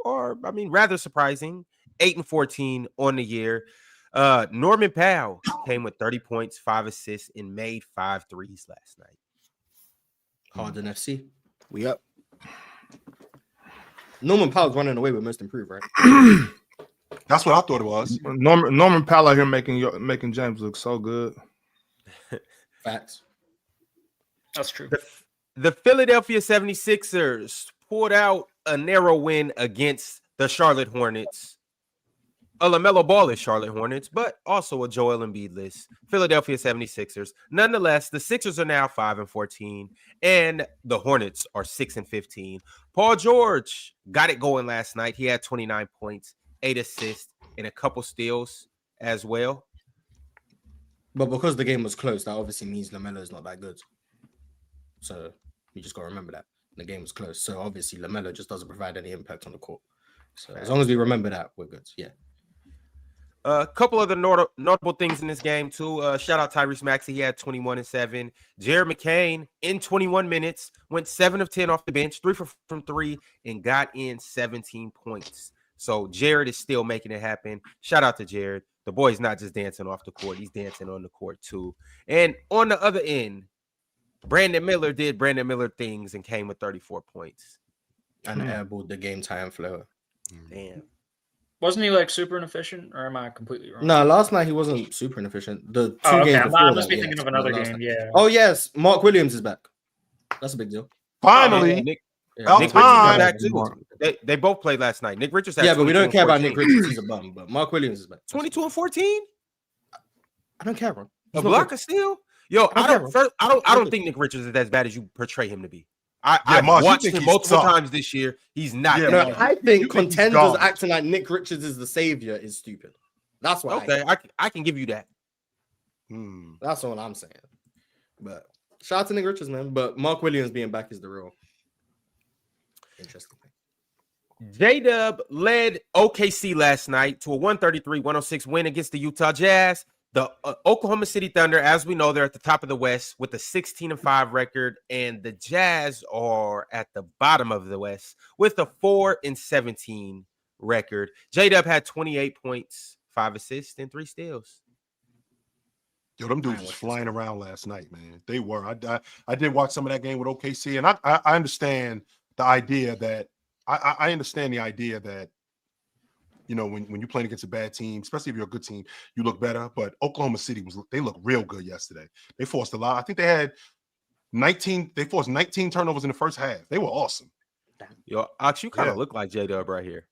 are, rather surprising, 8-14 on the year. Norman Powell came with 30 points, 5 assists, and made 5 threes last night. Harden FC. We up. Norman Powell's running away with most improved, right? That's what I thought it was. Norman Powell out here making James look so good. Facts. That's true. The Philadelphia 76ers pulled out a narrow win against the Charlotte Hornets. A LaMelo Ball-less Charlotte Hornets, but also a Joel Embiid-less Philadelphia 76ers. Nonetheless, the Sixers are now 5-14, and the Hornets are 6-15. Paul George got it going last night. He had 29 points, 8 assists, and a couple steals as well. But because the game was close, that obviously means LaMelo is not that good. So you just got to remember that. The game was close. So obviously LaMelo just doesn't provide any impact on the court. So as long as we remember that, we're good. Yeah. A couple other notable things in this game, too. Shout out Tyrese Maxey. He had 21 and 7. Jared McCain, in 21 minutes, went 7 of 10 off the bench, 3 from 3, and got in 17 points. So Jared is still making it happen. Shout out to Jared. The boy's not just dancing off the court. He's dancing on the court, too. And on the other end, Brandon Miller did Brandon Miller things and came with 34 points. And airballed the game time flow. Damn. Wasn't he like super inefficient, or am I completely wrong? No, last night he wasn't super inefficient. The two Oh, okay. games before I must that, be thinking yes, of another but last game. night- Yeah. Oh yes, Mark Williams is back. That's a big deal. Finally, Nick About Richards is time. back, too. They both played last night. Nick Richards had Yeah, but we 22 don't and care about 14. Nick Richards. He's a bum. But Mark Williams is back. 22 and 14? I don't care, bro. A He's not block good. of steal? Yo, I care, don't bro. I don't think Nick Richards is as bad as you portray him to be. I've Mars, you watched think him he's multiple tough. times this year. He's not. Yeah, that No, bad. I You think think he's contenders garbage. acting like Nick Richards is the savior is stupid. That's what. Okay, I can give you that. That's all I'm saying. But shout out to Nick Richards, man. But Mark Williams being back is the real interesting thing. J-Dub led OKC last night to a 133-106 win against the Utah Jazz. The Oklahoma City Thunder, as we know, they're at the top of the West with a 16-5 record, and the Jazz are at the bottom of the West with a 4-17 record. J-Dub had 28 points, 5 assists, and 3 steals. Yo, them dudes was flying around last night, man. They were. I did watch some of that game with OKC, and I understand the idea that I understand the idea that, you know, when you're playing against a bad team, especially if you're a good team, you look better. But Oklahoma City they looked real good yesterday. They forced a lot. I think they had 19. They forced 19 turnovers in the first half. They were awesome. Yo, Ox, you kind of look like J-Dub right here.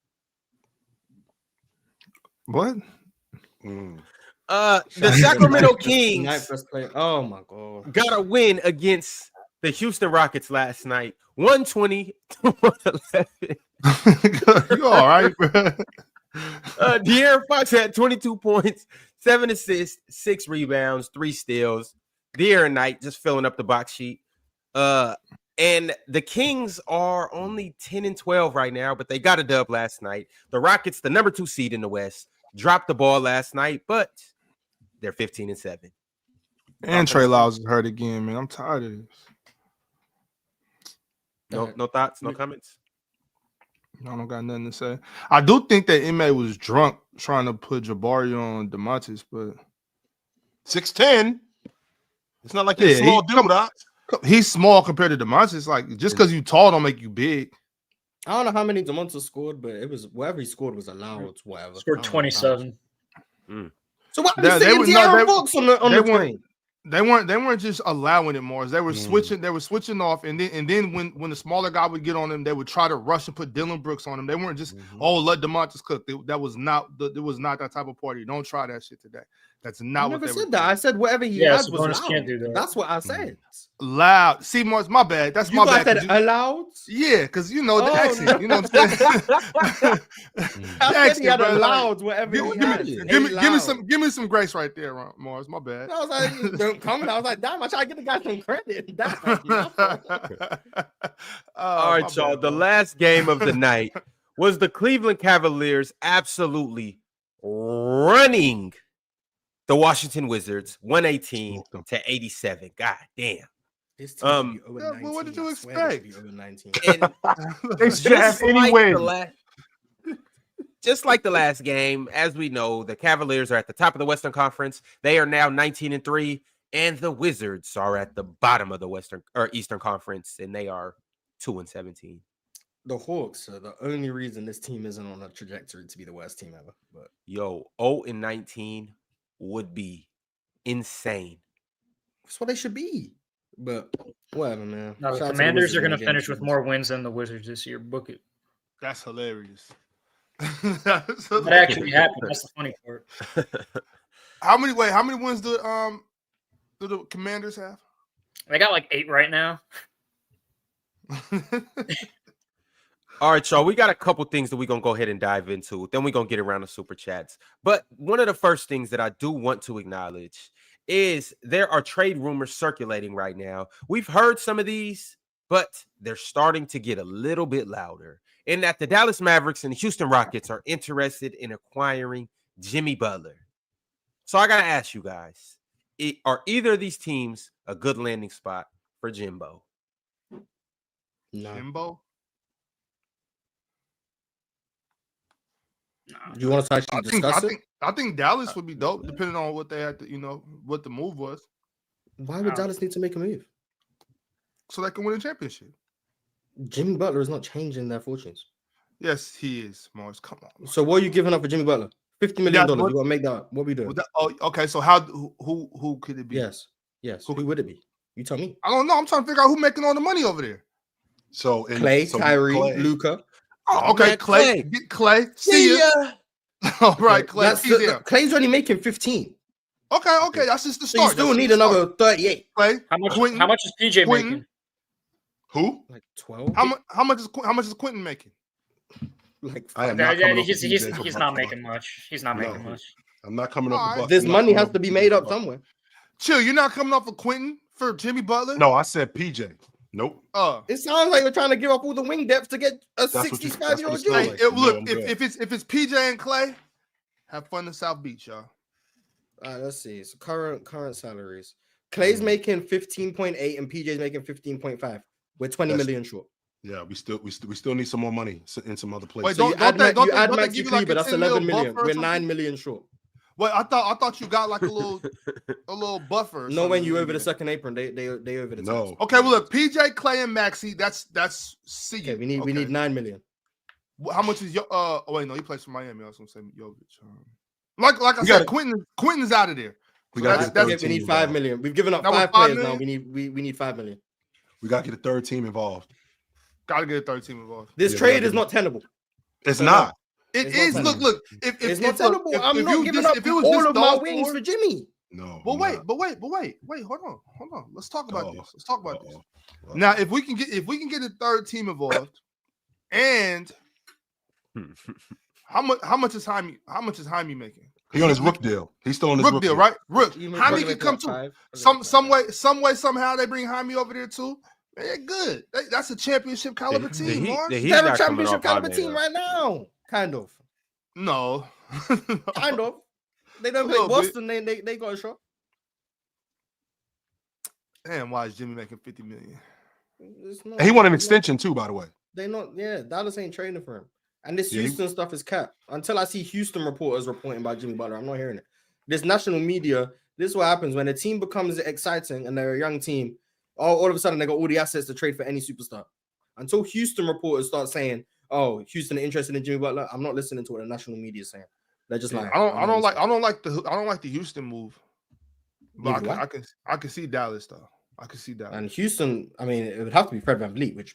What? The Sacramento Kings Oh my god, got a win against the Houston Rockets last night, 120-111. You all right, bro? De'Aaron Fox had 22 points, 7 assists, 6 rebounds, 3 steals. De'Aaron Knight just filling up the box sheet. And the Kings are only 10-12 right now, but they got a dub last night. The Rockets, the number 2 seed in the West, dropped the ball last night, but they're 15-7. And Trey Lyles is hurt again, man. I'm tired of this. No thoughts, no comments. I don't got nothing to say. I do think that Ime was drunk trying to put Jabari on DeMontis, but 6'10". It's not like he's a small dude. He's small compared to DeMontis. Like just because you tall don't make you big. I don't know how many DeMontis scored, but it was whatever he scored was allowed. Whatever. Scored 27. So what are you saying? Books on the screen? They weren't just allowing it more. They were switching. They were switching off, and then when the smaller guy would get on them, they would try to rush and put Dylan Brooks on him. They weren't just let DeMontis cook. That was not that type of party. Don't try that shit today. That's not what they said. That I said whatever he has was loud. Can't do that. That's what I said. Loud. See, Mars, my bad. That's my bad. I said allowed. Yeah, because you know the accent. You know what I'm saying. I said he had allowed whatever. Give me some grace right there, Mars. My bad. I was like, don't comment. I was like, damn, I try to give the guy some credit. All right, y'all. The last game of the night was the Cleveland Cavaliers absolutely running the Washington Wizards 118-87. God damn. What did you expect? Just like the last game, as we know, the Cavaliers are at the top of the Western Conference. They are now 19-3, and the Wizards are at the bottom of the Western or Eastern Conference, and they are 2-17. The Hawks are the only reason this team isn't on a trajectory to be the worst team ever. But 0-19 would be insane. That's what they should be. But whatever, man. No, the Commanders are going to finish with more wins than the Wizards this year. Book it. That's hilarious. That actually happened. That's the funny part. How many wins do the Commanders have? They got like 8 right now. All right, y'all. We got a couple things that we're going to go ahead and dive into. Then we're going to get around to Super Chats. But one of the first things that I do want to acknowledge is there are trade rumors circulating right now. We've heard some of these, but they're starting to get a little bit louder. In that the Dallas Mavericks and the Houston Rockets are interested in acquiring Jimmy Butler. So I got to ask you guys, are either of these teams a good landing spot for Jimbo? No. Jimbo? You want to actually discuss it? I think Dallas would be dope, depending on what they had to, what the move was. Why would Dallas need to make a move? So they can win a championship. Jimmy Butler is not changing their fortunes. Yes, he is, Mars. Come on. Mars. So what are you giving up for Jimmy Butler? $50 million. You want to make that? What are we doing? Okay. So who could it be? Yes. Who would it be? You tell me. I don't know. I'm trying to figure out who's making all the money over there. So Kyrie, Luka. Oh, okay, Clay. Get Clay. See ya. All right, Clay. Clay's only making 15. Okay. That's just the start. So you still need another 38. Clay. How much is PJ making? Who? Like 12. How much is Quentin making? Like he's not making much. He's not making much. I'm not coming up. Right. This money has to be made up somewhere. Chill. You're not coming up for Quentin for Jimmy Butler? No, I said PJ. Nope. It sounds like you're trying to give up all the wing depth to get a 65-year-old Jimmy. Like. Look, if it's PJ and Clay, have fun in South Beach, y'all. All right, let's see. So current salaries. Clay's making 15.8 and PJ's making 15.5. We're 20 million short. Yeah, we still need some more money in some other places. Wait, so you add Maxi Kleber, that's 11 million. We're 9 million short. Wait, I thought you got like a little buffer. No, when you over the second apron, they over the top. Okay, well look, PJ, Clay, and Maxi, that's C. Okay, we need 9 million. How much is oh wait, no, he plays for Miami. I was gonna say Jokic. Like I said, Quentin's out of there. We need 5 million. We've given up 5 players now. We need 5 million. We gotta get a third team involved. Gotta get a third team involved. This trade is not tenable. It's not. It is. Look. If it's not tenable, I'm not giving up all of my wings for Jimmy. No. But wait. Hold on. Let's talk about this. Now, if we can get a third team involved, and how much is Jaime making? He on his Rook deal. He's still on his Rook deal, right? Rook. Jaime can come too. Some way, somehow they bring Jaime over there too. They're good. That's a championship caliber team. They're a championship caliber team right now. Kind of. No. Kind of. They don't play Boston. They got a shot. Damn, why is Jimmy making $50 million? He won an extension too, by the way. They not. Yeah, Dallas ain't trading for him. And this Houston stuff is cap. Until I see Houston reporters reporting about Jimmy Butler, I'm not hearing it. This national media. This is what happens when a team becomes exciting and they're a young team. All of a sudden, they got all the assets to trade for any superstar. Until Houston reporters start saying, "Oh, Houston are interested in Jimmy Butler," I'm not listening to what the national media is saying. They're just like, I don't like the Houston move. But I can see Dallas though. I can see Dallas. And Houston, I mean, it would have to be Fred VanVleet, which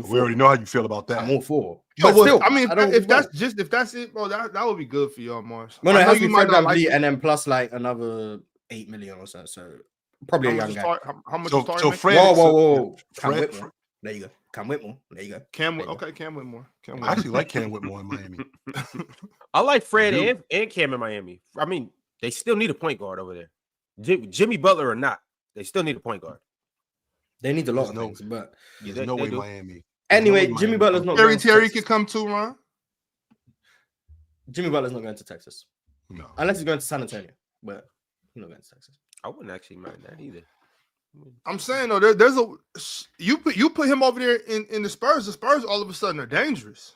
we already know how you feel about that. I'm all for. But still, I mean, if that's it, bro, that would be good for y'all, Mars. No, it has to be Fred VanVleet and then plus like another $8 million or so. So probably a young guy. How much? So Fred, whoa. Cam Whitmore. There you go. Cam Whitmore. There you go. Cam Whitmore. I actually like Cam Whitmore in Miami. I like Fred and Cam in Miami. I mean, they still need a point guard over there. Jimmy Butler or not, they still need a point guard. They need a lot of things, but there's no way Miami. Anyway, Jimmy Butler's not. Terry could come too, Ron. Jimmy Butler's not going to Texas. No, unless he's going to San Antonio, but he's not going to Texas. I wouldn't actually mind that either. I'm saying though, there's a you put him over there in the Spurs. The Spurs all of a sudden are dangerous.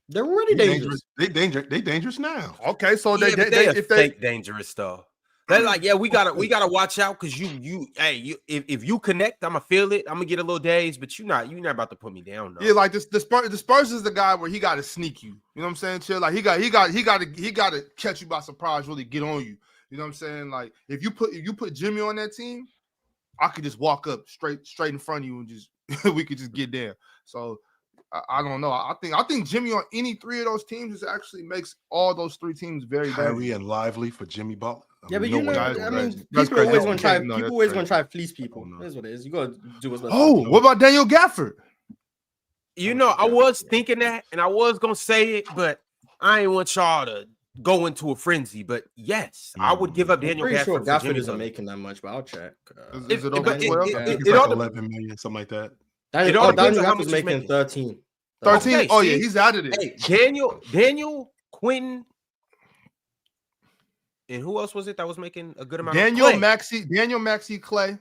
They're already dangerous. They dangerous now. Okay, so if they dangerous though. They're like, yeah, we gotta watch out because if you connect, I'm gonna feel it. I'm gonna get a little dazed, but you're not about to put me down. Though. Yeah, like the Spurs is the guy where he got to sneak you. You know what I'm saying? Chill. Like he got to catch you by surprise, really get on you. You know what I'm saying? Like if you put Jimmy on that team, I could just walk up straight in front of you and just we could just get there. So I don't know. I think Jimmy on any three of those teams just actually makes all those three teams very bad. Kyrie and Lively for Jimmy Butler. Yeah, but you know, I mean, people always gonna try. People always gonna try to fleece people. That's what it is. You gotta do what's best. Oh, what about Daniel Gafford? You know, I was thinking that, and I was gonna say it, but I ain't want y'all to go into a frenzy. But yes, I would give up Daniel Gafford. Sure Gafford isn't making that much, but I'll check. Is it over 12? It's like 11 million, something like that. Daniel Gafford's making 13. 13? Okay, oh yeah, he's out of it. Hey, Daniel, Quentin. And who else was it that was making a good amount? Daniel Maxey, Clay.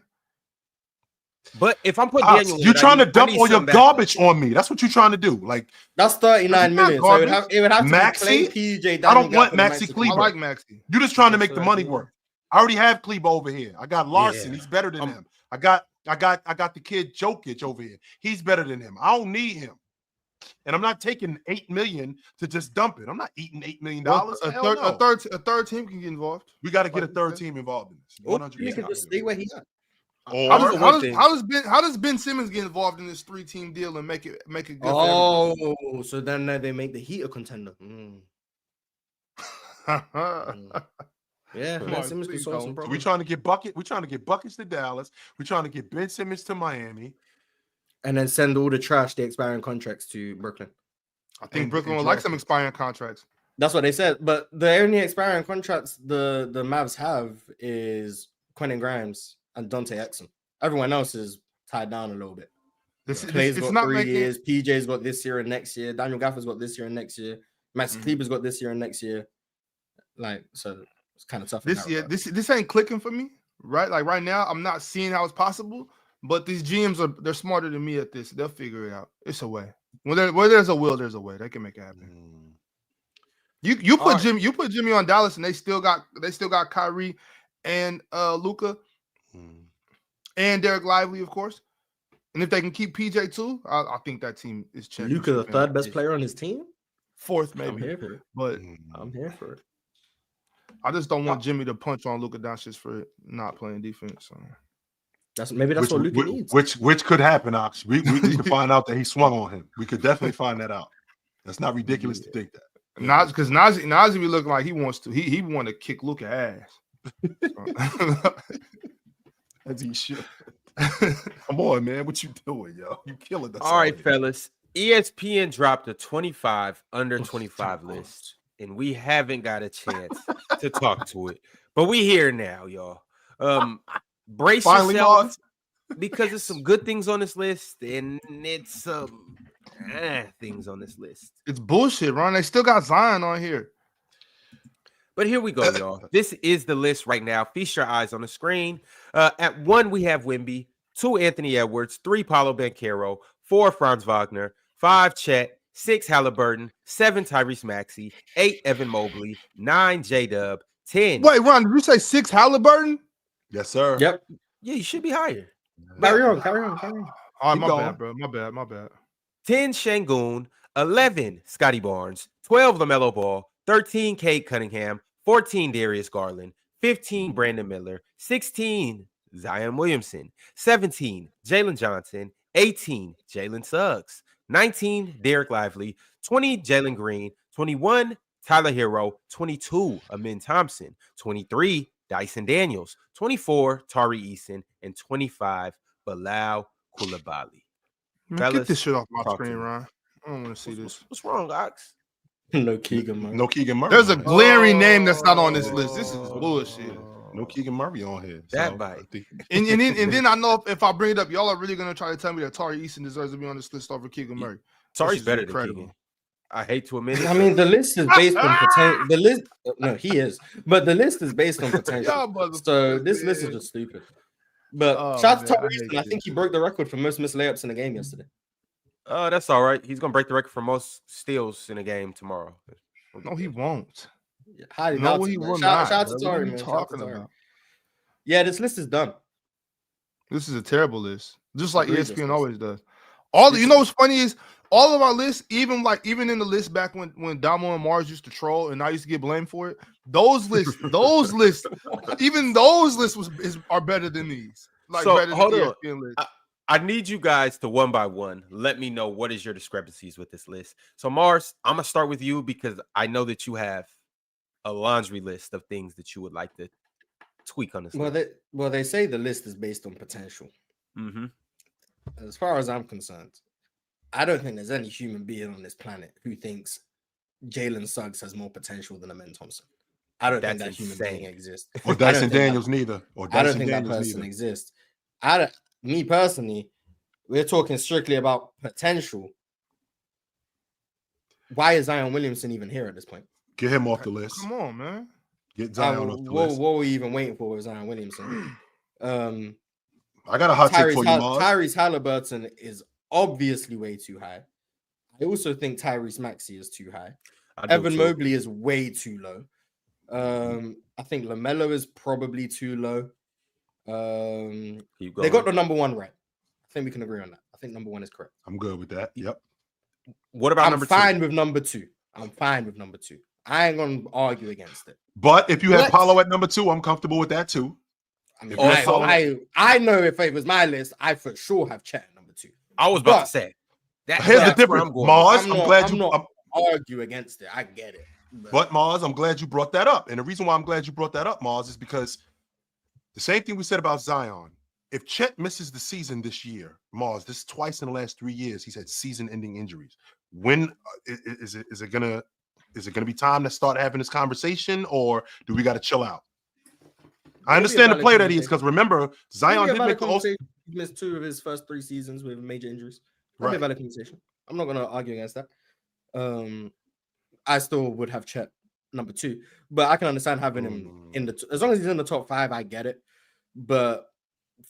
But if I'm putting Daniel, you're trying to dump all your garbage on me. That's what you're trying to do. Like that's 39 million. So it would have to Maxey, be Clay, PJ. I don't want Maxey Kleber. I like Maxey. You're just trying to make the money work. I already have Kleber over here. I got Larson. He's better than him. I got the kid Jokic over here. He's better than him. I don't need him. And I'm not taking $8 million to just dump it. I'm not eating $8 million. A third team can get involved. We got to get a third team involved in this. 100%. You can just stay where he's at. How does Ben Simmons get involved in this 3-team deal and make it good? Oh, so then they make the Heat a contender. Yeah, Ben Simmons can solve some problems. We're trying to get buckets to Dallas. We're trying to get Ben Simmons to Miami. And then send all the trash, the expiring contracts to Brooklyn. I think Brooklyn would like some expiring contracts. That's what they said. But the only expiring contracts the Mavs have is Quentin Grimes and Dante Exum. Everyone else is tied down a little bit. Clay's got 3 years. PJ's got this year and next year. Daniel Gafford's got this year and next year. Max Kleber's got this year and next year. Like, so it's kind of tough. This year, this ain't clicking for me, right? Like right now, I'm not seeing how it's possible. But these GMs they're smarter than me at this. They'll figure it out. It's a way. Where there's a will, there's a way. They can make it happen. You put Jimmy on Dallas, and they still got Kyrie and Luka and Derek Lively, of course. And if they can keep PJ too, I think that team is champion. Luka, the third best player on his team, 4th maybe. I'm here for it. But I'm here for it. I just don't want Jimmy to punch on Luka Doncic for not playing defense. So. That's what Luka needs. Which could happen, Ox. We could find out that he swung on him. We could definitely find that out. That's not ridiculous to think that. Not because Najee be looking like he wants to. He want to kick Luka ass. As he should. Come on, man. What you doing, yo? You killing us. All right, fellas. ESPN dropped a 25 under 25 list, and we haven't got a chance to talk to it. But we here now, y'all. Brace yourself because there's some good things on this list, and it's some things on this list. It's bullshit, Ron. They still got Zion on here. But here we go, y'all. This is the list right now. Feast your eyes on the screen. At 1, we have Wemby. 2, Anthony Edwards. 3, Paolo Banchero. 4, Franz Wagner. 5, Chet. 6, Halliburton. 7, Tyrese Maxey. 8, Evan Mobley. 9, J-Dub. 10. Wait, Ron, did you say 6 Halliburton? Yes, sir. Yep. Yeah, you should be higher. Carry on. All right, my bad, bro. My bad. 10, Şengün. 11, Scotty Barnes. 12, LaMelo Ball. 13, Cade Cunningham. 14, Darius Garland. 15, Brandon Miller. 16, Zion Williamson. 17, Jalen Johnson. 18, Jalen Suggs. 19, Derek Lively. 20, Jalen Green. 21, Tyler Hero. 22, Amin Thompson. 23, Dyson Daniels. 24, Tari Eason. And 25, Bilal Coulibaly. Man, Fellas, get this shit off my talk to screen, me. Ron. I don't want to see this. What's wrong, Ox? No Keegan Murray. No Keegan Murray. There's a on here. glaring name that's not on this list. This is bullshit. No Keegan Murray on here. That so bite. I think- And then I know if I bring it up, y'all are really gonna try to tell me that Tari Eason deserves to be on this list over Keegan Murray. Tari's This is better incredible. than Keegan. I hate to admit it. I mean, the list is based on potential. The list, no, he is, but the list is based on potential. Y'all motherfuckers, So this list is man. just stupid. But Oh, shout out to man, I Tari hate Eason. I this. think he broke the record for most missed layups in the game yesterday. That's all right. He's gonna break the record for most steals in a game tomorrow. No, he won't. Highly No, doubted, he man. will Shout not. out to bro. What Tari, are you man. Shout out to talking Tari. about? Yeah, this list is done. This is a terrible list, just like Egregious ESPN list. always does. You know what's funny is all of our lists, even in the list back when Damo and Mars used to troll, and I used to get blamed for it. Those lists, even those lists are better than these. Like So, better hold than on. ESPN lists. I need you guys to one by one let me know what is your discrepancies with this list. So Mars, I'm gonna start with you because I know that you have a laundry list of things that you would like to tweak on this list. They say the list is based on potential. Mm-hmm. As far as I'm concerned, I don't think there's any human being on this planet who thinks Jalen Suggs has more potential than Amin Thompson. I don't think That's that human insane. being exists. Or I don't Dyson think that- Daniels neither. Or I don't Dyson think that Daniels person neither. exists. Me personally, we're talking strictly about potential. Why is Zion Williamson even here at this point? Get him off the list. Come on, man. Get Zion off the what, list. what were we even waiting for with Zion Williamson? I got a hot take for you, Mars. Tyrese Halliburton is obviously way too high. I also think Tyrese Maxey is too high. Evan Mobley is way too low. I think LaMelo is probably too low. They got the number one right. I think we can agree on that. I think number one is correct. I'm good with that. Yep. What about I'm number fine two? with number two. I'm fine with number two. I ain't gonna argue against it. But if you have Let's- Paolo at number 2, I'm comfortable with that too. I mean, If you're solid- I know if it was my list, I for sure have Chet at number two. I was about But- to say that. Here's the that's where difference, I'm going. Mars. I'm I'm not- glad I'm you. not- I'm- Argue against it. I get it. But Mars, I'm glad you brought that up. And the reason why I'm glad you brought that up, Mars, is because the same thing we said about Zion. If Chet misses the season this year, Mars, this is twice in the last 3 years, he's had season-ending injuries. When is it gonna be time to start having this conversation, or do we got to chill out? I understand the player that he is, because remember, Zion did make the He missed 2 of his first 3 seasons with major injuries. That'd be a valid conversation. I'm not gonna argue against that. I still would have Chet number 2, but I can understand having him in as long as he's in the top 5. I get it, but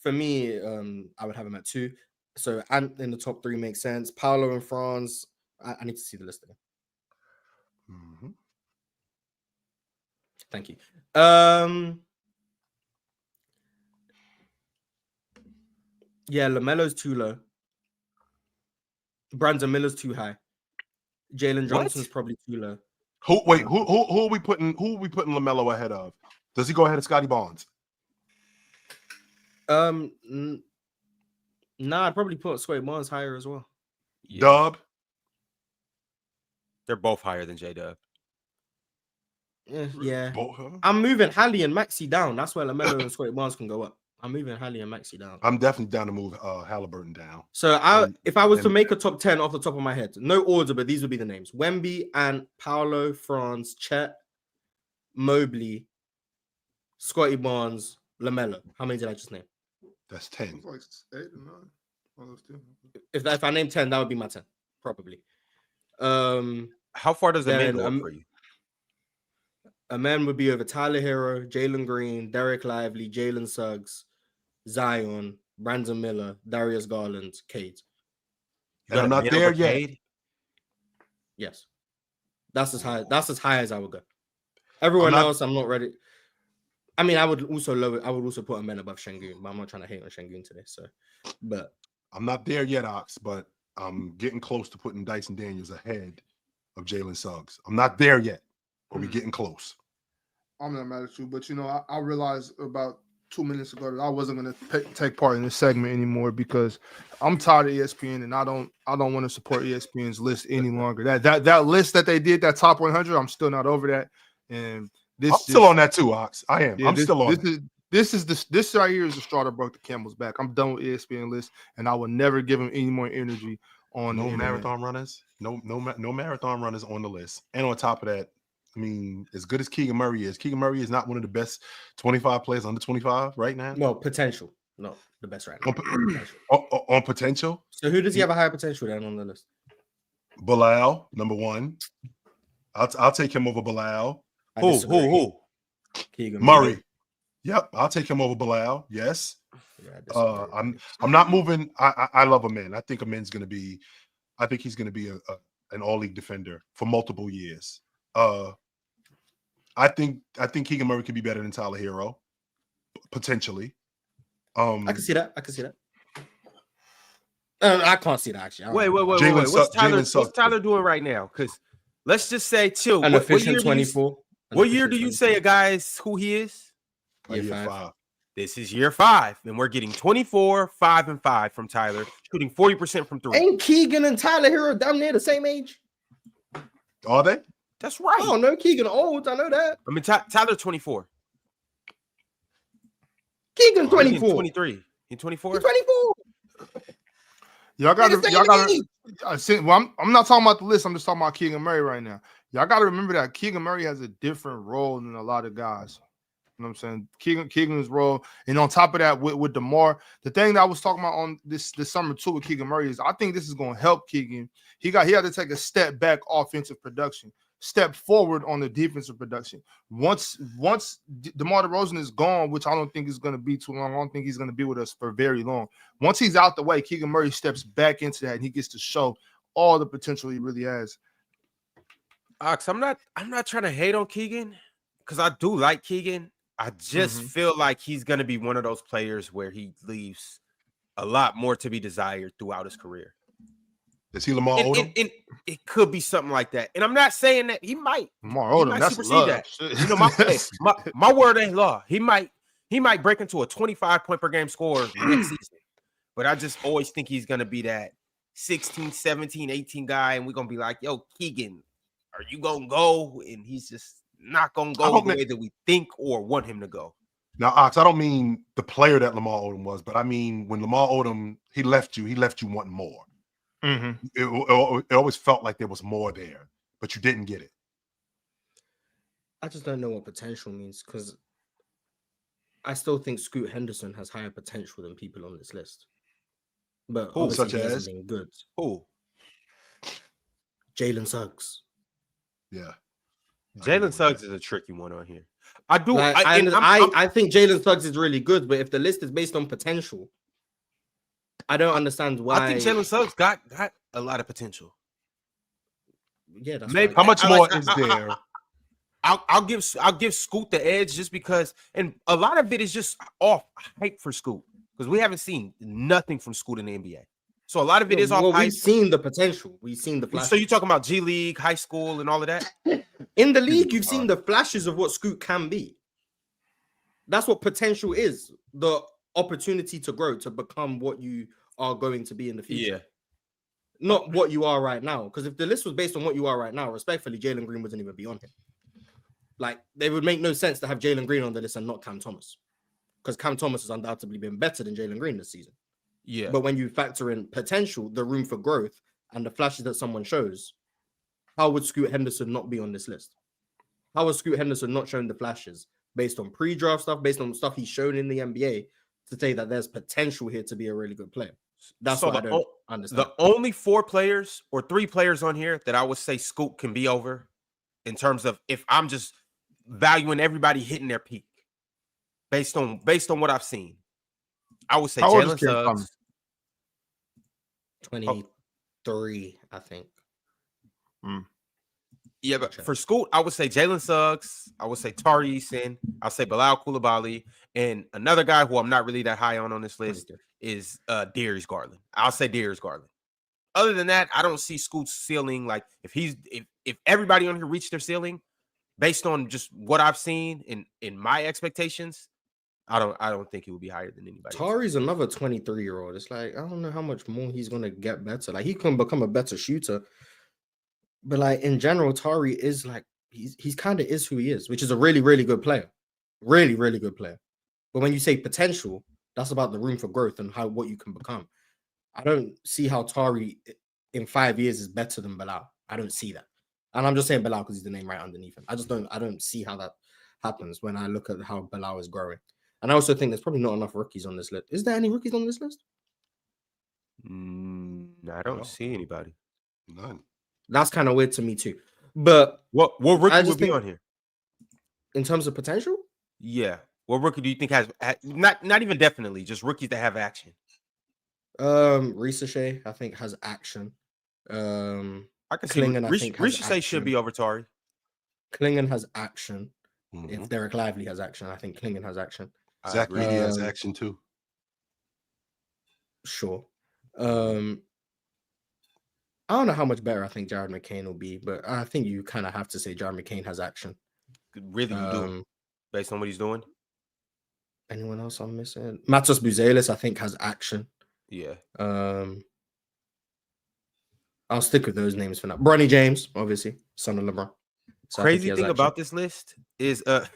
for me, I would have him at 2. So and in the top 3 makes sense. Paolo and Franz. I need to see the list again. Mm-hmm. Thank you. Yeah, LaMelo's too low. Brandon Miller's too high. Jalen Johnson's probably too low. Who are we putting LaMelo ahead of? Does he go ahead of Scotty Barnes? Nah, I'd probably put Scotty Barnes higher as well. Yeah. Dub? They're both higher than J-Dub. Yeah. Both, huh? I'm moving Hallie and Maxey down. That's where LaMelo and Scotty Barnes can go up. I'm moving Hallie and Maxey down. I'm definitely down to move Halliburton down. So if I was to make a top 10 off the top of my head, no order, but these would be the names: Wemby and Paolo, Franz, Chet, Mobley, Scotty Barnes, LaMelo. How many did I just name? That's 10. It's like 8 or 9. One of those two. If I name 10, that would be my 10, probably. How far does the man Then, go up for you? a man would be over Tyler Hero, Jalen Green, Derek Lively, Jalen Suggs, Zion, Brandon Miller, Darius Garland, Cade. And I'm not there yet. Yes. That's as high as I would go. Everyone else, I'm not ready. I mean, I would also put a man above Şengün, but I'm not trying to hate on Şengün today. So, but I'm not there yet, Ox, but I'm getting close to putting Dyson Daniels ahead of Jalen Suggs. I'm not there yet, but we're getting close. I'm not mad at you, but I realized about 2 minutes ago that I wasn't going to take part in this segment anymore because I'm tired of ESPN and I don't want to support ESPN's list any longer. That list that they did, that top 100, I'm still not over that. And I'm still on that too, Ox. I am. Yeah, still on. This right here is the straw that broke the camel's back. I'm done with ESPN list, and I will never give them any more energy on no marathon runners. No marathon runners on the list. And on top of that, I mean, as good as Keegan Murray is not one of the best 25 players under 25 right now. No, potential. No, the best right now. On potential. So who does he have a higher potential than on the list? Bilal, number one. I'll take him over Bilal. Who? Keegan Murray. Yep, I'll take him over Bilal. Yes. Yeah, I'm not moving. I love Amen. I think Amen's going to be. I think he's going to be an all-league defender for multiple years. I think Keegan Murray could be better than Tyler Hero, potentially. I can see that. I can't see that actually. Wait. What's Tyler doing right now? Because let's just say, chill. An efficient 24. What year do you say a guy is who he is? Year 5. This is year 5, and we're getting 24, 5, and 5 from Tyler, shooting 40% from 3. Ain't Keegan and Tyler Hero down near the same age? Are they? That's right. Oh no, Keegan old. I know that. I mean, Tyler 24. Keegan 24. 23. He's 24. He's 24. Y'all got to. Well, I'm not talking about the list. I'm just talking about Keegan Murray right now. Y'all got to remember that Keegan Murray has a different role than a lot of guys. You know what I'm saying? Keegan's role, and on top of that, with DeMar, the thing that I was talking about on this summer too with Keegan Murray is I think this is going to help Keegan. He had to take a step back offensive production, step forward on the defensive production. Once DeMar DeRozan is gone, which I don't think is going to be too long. I don't think he's going to be with us for very long. Once he's out the way, Keegan Murray steps back into that, and he gets to show all the potential he really has. Ox, I'm not trying to hate on Keegan because I do like Keegan. I just feel like he's going to be one of those players where he leaves a lot more to be desired throughout his career. Is he Lamar Odom? And it could be something like that. And I'm not saying that he might. Lamar Odom, that's supersede that. You know, my word ain't law. He might break into a 25-point per game score next season. But I just always think he's going to be that 16, 17, 18 guy. And we're going to be like, yo, Keegan, are you going to go? And he's just not going to go the way that we think or want him to go. Now, Ox, I don't mean the player that Lamar Odom was, but I mean when Lamar Odom, he left you wanting more. It always felt like there was more there, but you didn't get it. I just don't know what potential means because I still think Scoot Henderson has higher potential than people on this list. But such he as hasn't been good. Who? Jalen Suggs. Yeah. Jalen Suggs is a tricky one on here. I do. I think Jalen Suggs is really good, but if the list is based on potential, I don't understand why. I think Jalen Suggs got a lot of potential. Yeah, that's maybe. How much more is there? I'll give Scoot the edge just because, and a lot of it is just off hype for Scoot because we haven't seen nothing from Scoot in the NBA. So a lot of it is off hype. We've seen the potential. We've seen the flashes. So you're talking about G League, high school, and all of that? In the league, you've seen the flashes of what Scoot can be. That's what potential is. The opportunity to grow, to become what you are going to be in the future. Yeah. Not what you are right now. Because if the list was based on what you are right now, respectfully, Jalen Green wouldn't even be on here. Like, they would make no sense to have Jalen Green on the list and not Cam Thomas. Because Cam Thomas has undoubtedly been better than Jalen Green this season. Yeah. But when you factor in potential, the room for growth, and the flashes that someone shows, how would Scoot Henderson not be on this list? How is Scoot Henderson not showing the flashes based on pre-draft stuff, based on stuff he's shown in the NBA to say that there's potential here to be a really good player? That's what I don't understand. The only 4 players or 3 players on here that I would say Scoot can be over in terms of if I'm just valuing everybody hitting their peak based on what I've seen. I would say How old is Jalen Cam Suggs. 23, I think. Yeah, but for Scoot, I would say Jalen Suggs. I would say Tari Eason. I'll say Bilal Coulibaly. And another guy who I'm not really that high on this list is Darius Garland. I'll say Darius Garland. Other than that, I don't see Scoot's ceiling. Like if everybody on here reached their ceiling, based on just what I've seen in my expectations, I don't think he would be higher than anybody. Tari's another 23-year-old. It's like, I don't know how much more he's gonna get better. Like, he can become a better shooter, but like in general, Tari is like he's kind of is who he is, which is a really, really good player. Really, really good player. But when you say potential, that's about the room for growth and what you can become. I don't see how Tari in 5 years is better than Bilal. I don't see that. And I'm just saying Bilal because he's the name right underneath him. I don't see how that happens when I look at how Bilal is growing. And I also think there's probably not enough rookies on this list. Is there any rookies on this list? I don't see anybody. None. That's kind of weird to me too. But what rookie would be on here? In terms of potential? Yeah. What rookie do you think has not even definitely, just rookies that have action? Ricochet, I think, has action. I can see Ricochet should be over Tari. Klingon has action. If Derek Lively has action, I think Klingon has action. Zach Reedy has action too. Sure. I don't know how much better I think Jared McCain will be, but I think you kind of have to say Jared McCain has action. Really, you do, based on what he's doing. Anyone else I'm missing? Matos Buzelis, I think, has action. Yeah. I'll stick with those names for now. Bronny James, obviously, son of LeBron. So crazy thing about this list is a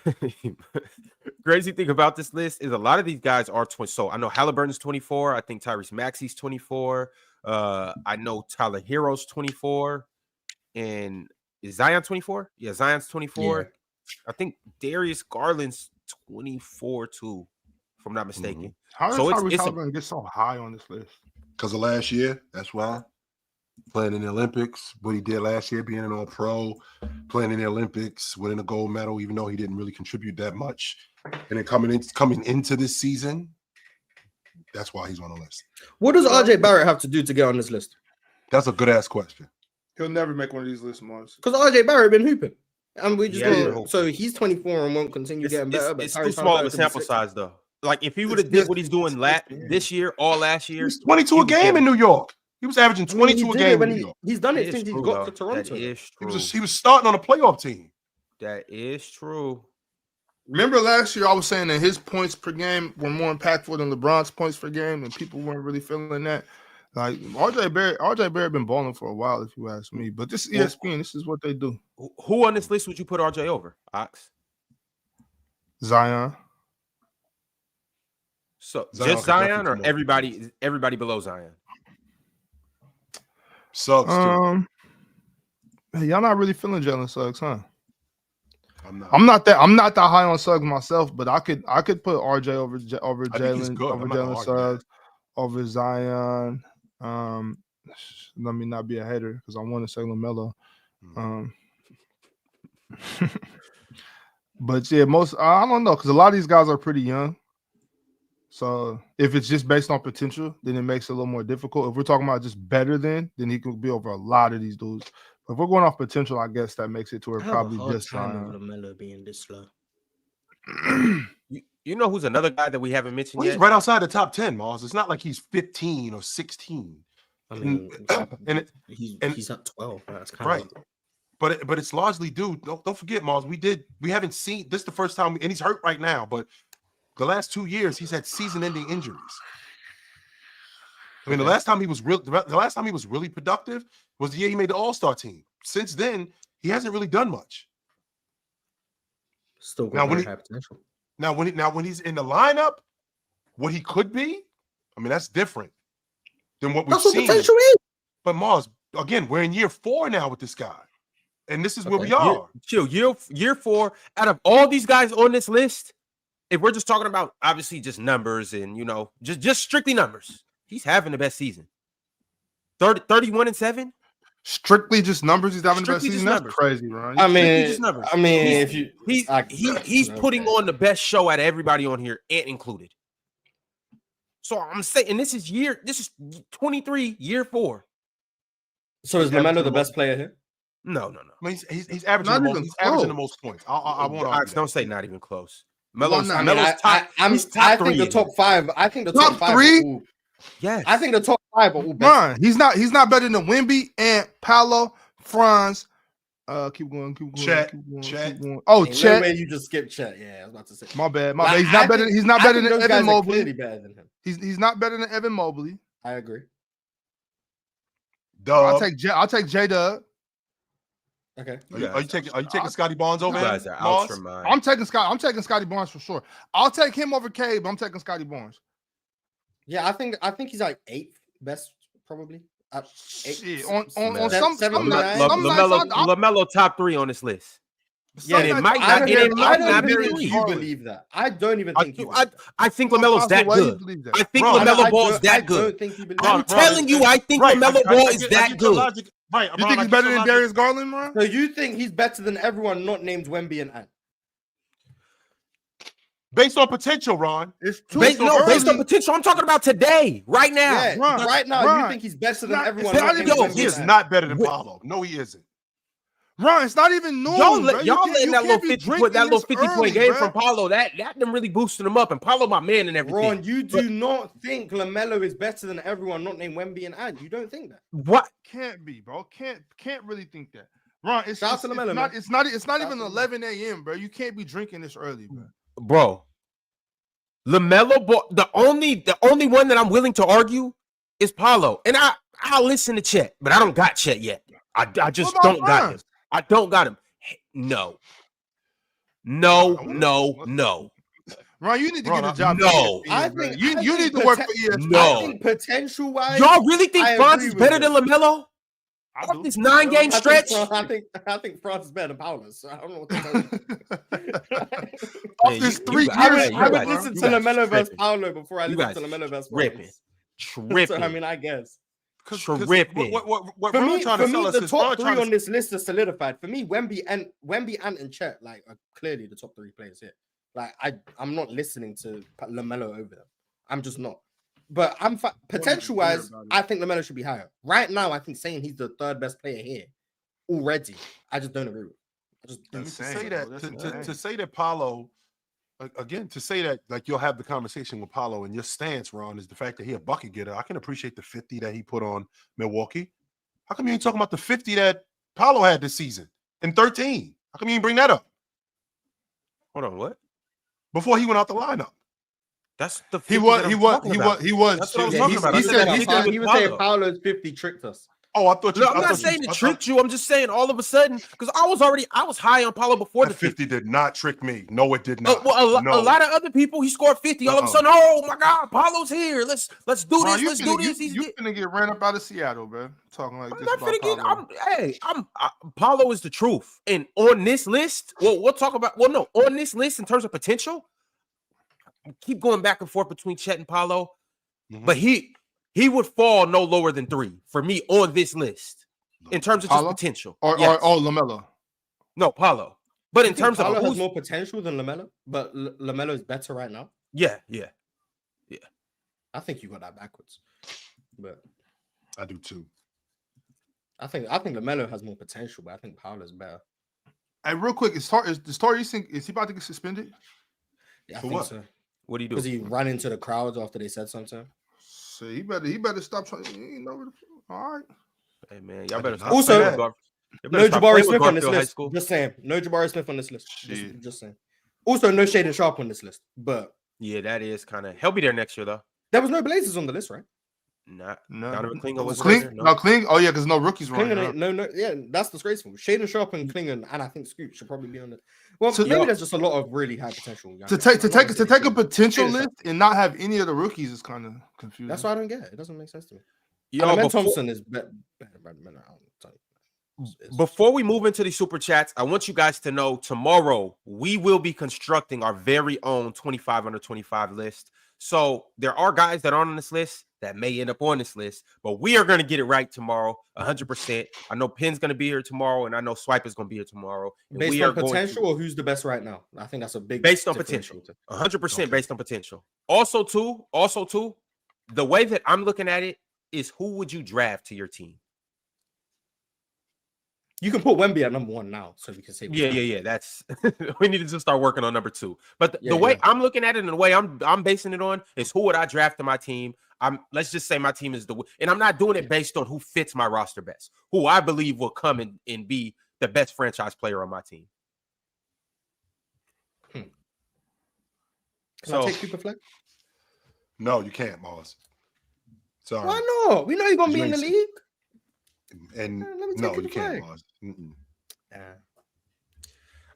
lot of these guys are 20. So I know Halliburton's 24. I think Tyrese Maxey's 24. I know Tyler Hero's 24. And is Zion 24? Yeah, Zion's 24. Yeah. I think Darius Garland's 24 too, if I'm not mistaken. How does Tyrese Halliburton get so high on this list? Because of last year. That's why. Playing in the Olympics, what he did last year, being an all-pro, playing in the Olympics, winning a gold medal, even though he didn't really contribute that much. And then coming into this season, that's why he's on the list. What does RJ Barrett have to do to get on this list? That's a good-ass question. He'll never make one of these lists, Mars. Because RJ Barrett been hooping. And we just so he's 24 and won't continue getting better. But it's too small of a sample size, though. Like, if he would have did what he's doing this year, all last year. He's 22 a game in New York. He was averaging 22 a game in New York. He's done it since he got to Toronto. That is true. He was starting on a playoff team. That is true. Remember last year I was saying that his points per game were more impactful than LeBron's points per game, and people weren't really feeling that. Like RJ Barrett been balling for a while, if you ask me. But this ESPN, this is what they do. Who on this list would you put RJ over? Ox? Zion. So just Zion or everybody below Zion? Suggs too. Hey, y'all not really feeling Jalen Suggs, huh? I'm not that high on Suggs myself, but I could put RJ over Jalen Suggs, over Zion. Let me not be a hater because I want to say LaMelo. But yeah, I don't know because a lot of these guys are pretty young. So if it's just based on potential, then it makes it a little more difficult. If we're talking about just better then he could be over a lot of these dudes. But if we're going off potential, I guess that makes it to where probably just LaMelo being this slow. You know who's another guy that we haven't mentioned yet? He's right outside the top 10, Mars. It's not like he's 15 or 16. I mean, he's at 12. That's kind right. But it's largely due. Don't forget, Mars. We haven't seen this the first time, and he's hurt right now. But the last 2 years, he's had season-ending injuries. I mean, the last time he was really productive was the year he made the All-Star team. Since then, he hasn't really done much. Still got very high potential. Now when he's in the lineup, what he could be, I mean, that's different than what we've seen. What potential is. But Mars, again, we're in year 4 now with this guy, and this is where we are. Year 4. Out of all these guys on this list, if we're just talking about obviously just numbers and just strictly numbers, he's having the best season. 31-7. Strictly just numbers. He's having the best Strictly season. just That's numbers. crazy, Ron. I just numbers. mean, He's- if you he's putting on the best show out of everybody on here, Ant included. So I'm saying this is 23, year 4. So is LaMelo the best player here? No. I mean, he's averaging he's averaging the most points. I won't argue Don't that. say not even close. Why Melo's not? top. He's top I 3 think the in top here. 5. I think the Top top 5 3? are all- Yes. I think the top 5 are all better. Ron, he's not better than Wemby and Paolo, Franz. Keep going. Chet. Oh, Ain't no Chet. way you just skip Chet. Yeah, I was about to say. My bad. Like, He's not better. He's not better than those guys Evan are Mobley. clearly better than him. He's not better than Evan Mobley. I agree. I'll take J Dub. Okay. Are you taking Scotty Barnes over You him? guys are out Barnes? your mind. I'm taking Scotty Barnes for sure. I'll take him over Cade, but I'm taking Scotty Barnes. Yeah, I think he's like 8th best probably. 8th. Shit, on Man. some Seven, nights, nine. LaMelo top 3 on this list. Yeah, and it might I not. don't It might even not be think three. you believe that. I don't even think you. I think LaMelo's that good. I think Bro, LaMelo I Ball is don't- that I good. don't think you believe I'm that. telling you, I think LaMelo Ball is that good. Right. You think he's better than Darius Garland, Ron? So you think he's better than everyone not named Wemby and Ant? Based on potential, Ron. It's too Based early. on potential. I'm talking about today, right now. Yeah, Ron, right now Ron, you think he's better than not- everyone it's not not named even- Wemby He and is Ant? not better than Paolo. No, he isn't. Ron, it's not even noon. Y'all bro. letting You that little can't be 50 drinking point, that little this 50 point early, game bro. from Paulo. That them really boosting him up, and Paulo my man and everything. Ron, you do not think LaMelo is better than everyone not named Wemby and Ant. You don't think that. What? Can't be, bro. Can't really think that. Ron, it's Shout out to LaMelo, man. it's not Shout even out to 11 a.m., bro. You can't be drinking this early, bro. Bro, LaMelo Ball, the only one that I'm willing to argue is Paulo. And I'll listen to Chet, but I don't got Chet yet. I just What about don't got him. Franz? I don't got him. No. Ron, you need to Ron, get a job. no. for ESPN, I bro. think you need to work for ESPN. No. I think potential wise, Y'all really think I Franz agree is with better that. than LaMelo? I Off do. this 9-game stretch? I think France is better than Paolo. So I don't know what to tell you. Off this 3 years, I would guys- listen you to guys LaMelo versus tripping. Paolo before I You listen to guys LaMelo versus tripping. Franz. So, I mean, I guess. Tripping. What For Ron me, trying to tell us the is top Ron 3 trying on to this list is solidified. For me, Wemby, Ant, and Chet are clearly the top 3 players here. I'm not listening to LaMelo over them. I'm just not. But potential wise, I think LaMelo should be higher. Right now, I think saying he's the 3rd best player here already, I just don't agree with. I just don't. to say that Paulo again, to say that like you'll have the conversation with Paulo and your stance, Ron, is the fact that he a bucket getter. I can appreciate the 50 that he put on Milwaukee. How come you ain't talking about the 50 that Paulo had this season in 13? How come you ain't bring that up Hold on, what? before he went out the lineup? That's the He 50 was. that He I'm was. talking He about. was. He was. That's what I was Yeah, talking about. I said he was Paulo. saying Paolo's 50 tricked us. Oh, I thought you. No, I'm I not thought saying you, it I tricked you. I'm just saying all of a sudden, because I was high on Paulo before thought the 50. 50 did not trick me. No, it did not. Well, a No. lot of other people, he scored 50. All of a sudden, oh my God, Paulo's here. Let's do Ron, this. you Let's finna- do this. You finna get ran up out of Seattle, bro. Talking like I'm this not about finna get. Paolo. Paulo is the truth, and on this list, well, we'll talk about. Well, no, on this list in terms of potential, I keep going back and forth between Chet and Paulo, but he would fall no lower than 3 for me on this list in terms of just Paulo? potential. Or Yes. LaMelo. No, Paulo, but in terms of Paolo has who's, more potential than LaMelo, but LaMelo is better right now. yeah. I think you got that backwards. But I do too. I think LaMelo has more potential, but I think Paolo's better. Hey, real quick, is Torrey think is he about to get suspended? Yeah, I For think what? so. What do you do? Because he ran into the crowds after they said something. So he better stop trying. All right. Hey man, y'all better stop Also, playing with y'all better No stop Jabari playing with Smith on this Garfield High list. School. Just saying. No Jabari Smith on this list. Shit. Just saying. Also, no Shaden Sharp on this list. But Yeah, that is kind of. He'll be there next year though. there was no Blazers on the list, right? Not No. Donovan Klingon was Kling, there. no, Kling. Oh yeah, because no rookies running. Klingon Huh? ain't, no, yeah, that's disgraceful. Shaden Sharp and Klingon, and I think Scoot should probably be on it. Well, So- maybe there's just a lot of really high potential. young To guys. take I'm not gonna say a potential Shaden Sharp. list and not have any of the rookies is kind of confusing. That's why I don't get it. It doesn't make sense to me. Yo, Amen before, Thompson is better. before we move into the super chats, I want you guys to know tomorrow we will be constructing our very own 25 under 25 list. So there are guys that aren't on this list that may end up on this list, but we are going to get it right tomorrow, 100%. I know Pen's going to be here tomorrow, and I know Swipe is going to be here tomorrow. Based on potential, or who's the best right now? I think that's a big based on potential, 100% based on potential. Also, too, the way that I'm looking at it is who would you draft to your team? You can put Wemby at number 1 now, so we can say yeah. That's we need to just start working on number 2. But the way I'm looking at it and the way I'm basing it on is who would I draft to my team? Let's just say my team is and I'm not doing it based on who fits my roster best, who I believe will come and be the best franchise player on my team. Can I take Cooper Fleck? No, you can't, Mars. Sorry. Why not? We know you're gonna be in the league. And no, you can't, Mars.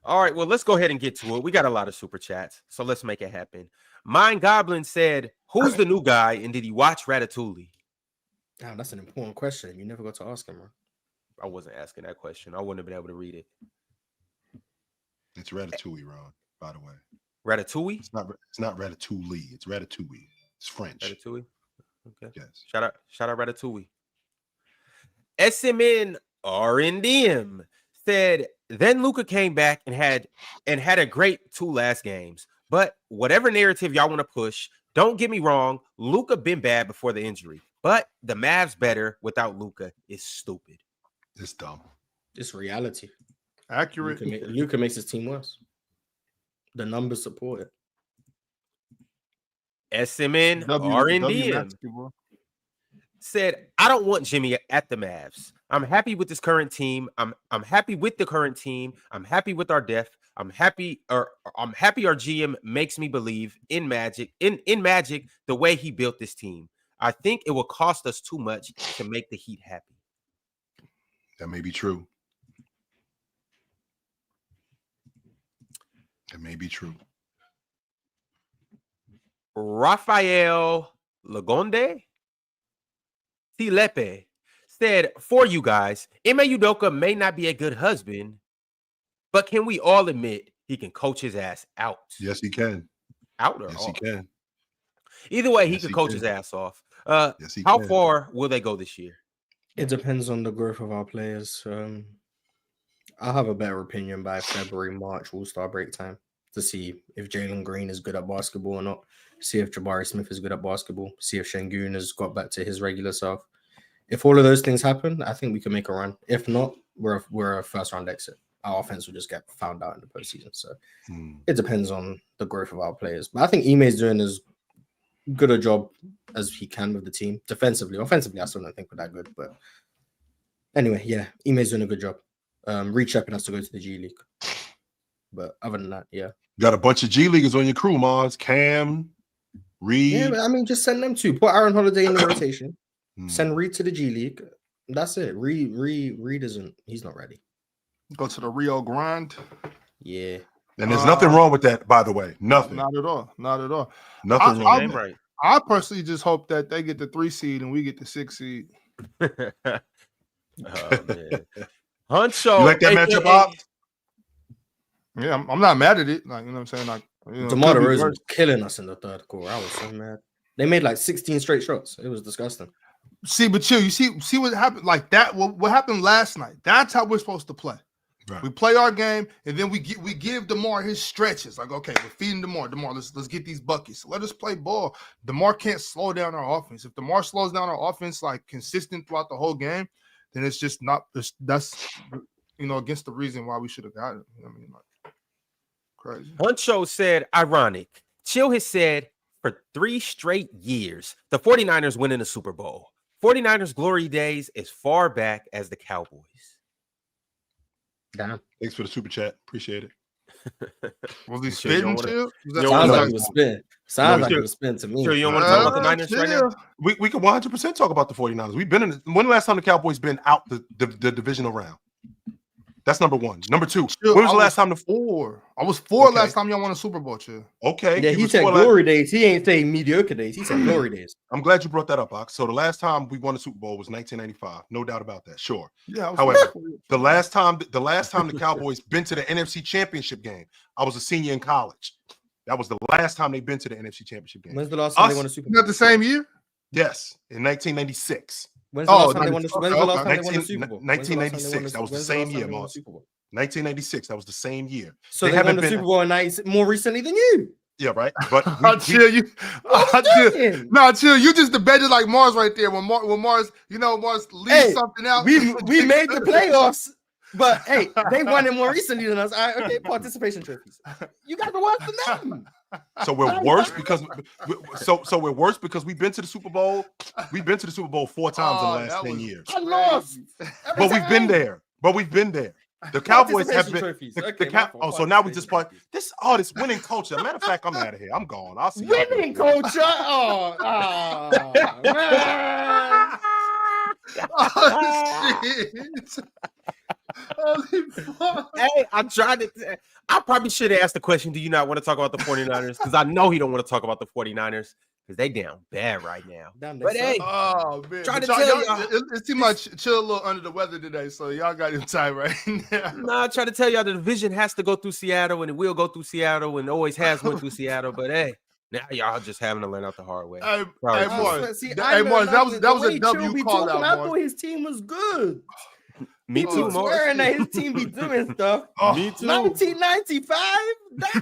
All right, well, let's go ahead and get to it. We got a lot of super chats, so let's make it happen. Mind Goblin said, "Who's the new guy, and did he watch Ratatouille?" Damn, that's an important question. You never got to ask him, bro. I wasn't asking that question. I wouldn't have been able to read it. It's Ratatouille, Ron. By the way, Ratatouille. It's not Ratatouille. It's Ratatouille. It's French. Ratatouille. Okay. Yes. Shout out Ratatouille. SMN RNDM said, then Luka came back and had a great 2 last games. But whatever narrative y'all want to push, don't get me wrong, Luka been bad before the injury. But the Mavs better without Luka is stupid. It's dumb. It's reality. Accurate. Luka makes his team worse. The numbers support it. SMN RNDM said, I don't want Jimmy at the Mavs. I'm happy with this current team. I'm happy with the current team. I'm happy with our depth. I'm happy our GM makes me believe in Magic, in Magic, the way he built this team. I think it will cost us too much to make the Heat happy. That may be true. It may be true. Rafael Lagonde Tilepe said, for you guys, Ime Udoka may not be a good husband, but can we all admit he can coach his ass out? Yes, he can. Out or yes, off? He can. Either way, he can coach his ass off. Yes, he how can. far will they go this year? It depends on the growth of our players. I'll have a better opinion by February, March, All-Star break time to see if Jalen Green is good at basketball or not. See if Jabari Smith is good at basketball. See if Şengün has got back to his regular self. If all of those things happen, I think we can make a run. If not, we're a first-round exit. Our offense will just get found out in the postseason. So it depends on the growth of our players. But I think Ime is doing as good a job as he can with the team. Defensively. Offensively, I still don't think we're that good. But anyway, yeah, Ime is doing a good job. Reed Shepard has to go to the G League. But other than that, yeah. You got a bunch of G Leaguers on your crew, Mars. Cam, Reed. Yeah, but I mean, just send them to. Put Aaron Holiday in the rotation. Send Reed to the G League. That's it. Reed isn't. He's not ready. Go to the Rio Grande. Yeah. And there's nothing wrong with that, by the way. Nothing. Not at all. Not at all. Nothing wrong with right. I personally just hope that they get the 3 seed and we get the 6 seed. Oh, man. Huncho. You like that matchup, Bob? Yeah, I'm not mad at it. Like, you know what I'm saying? Like, DeMar DeRozan was killing us in the third quarter. I was so mad. They made like 16 straight shots. It was disgusting. See, but chill. You see what happened? Like that. What happened last night? That's how we're supposed to play. Right. We play our game, and then we give DeMar his stretches. Like, okay, we're feeding DeMar. DeMar, let's get these buckets. Let us play ball. DeMar can't slow down our offense. If DeMar slows down our offense like consistent throughout the whole game, then it's just not. That's against the reason why we should have got it. I mean, like crazy. Huncho said, ironic. Chill has said for 3 straight years, the 49ers winning the Super Bowl. 49ers glory days as far back as the Cowboys. Damn. Thanks for the super chat. Appreciate it. Was he spitting? Sounds like he was spitting. Sounds like he was spitting to me. Sure, you don't want to talk about the Niners right now? We can 100% talk about the 49ers. We've been in. When the last time the Cowboys been out the divisional round? That's number one. Number two. Chill, when was the last time? I was 4 last time y'all won a Super Bowl. Chill. Okay. Yeah, he said glory days. He ain't saying mediocre days. He said glory days. I'm glad you brought that up, Ox. So the last time we won a Super Bowl was 1995. No doubt about that. Sure. Yeah. However, the last time the Cowboys been to the NFC Championship game, I was a senior in college. That was the last time they've been to the NFC Championship game. When's the last time they won a Super Bowl? Not the same year? Yes, in 1996. When's the last time they won the Super Bowl? 1996. That was the same year, Mars. 1996. That was the same year. So they won the Super Bowl more recently than you. Yeah, right. But chill. You just debated like Mars right there. When Mars, Mars leaves something out. We made the playoffs, but hey, they won it more recently than us. Okay, participation trophies. You got the worse than them. So we're worse because we're worse because we've been to the Super Bowl. We've been to the Super Bowl 4 times in the last 10 years. I lost. But we've been there. The Cowboys have been. So now we just play this winning culture. Matter of fact, I'm out of here. I'm gone. I'll see you. Winning culture. Oh man. Hey, I probably should have asked the question, do you not want to talk about the 49ers? Because I know he don't want to talk about the 49ers because they down bad right now. But hey, man. Trying to tell y'all. It seems like Chill a little under the weather today, so y'all got him tight right now. Nah, I try to tell y'all the division has to go through Seattle and it will go through Seattle and always has went through Seattle. But hey, now y'all just having to learn out the hard way. Hey, Mars, that was a W call out. I thought his team was good. Me too, Mars. Swearing that his team be doing stuff. Me too. 1995.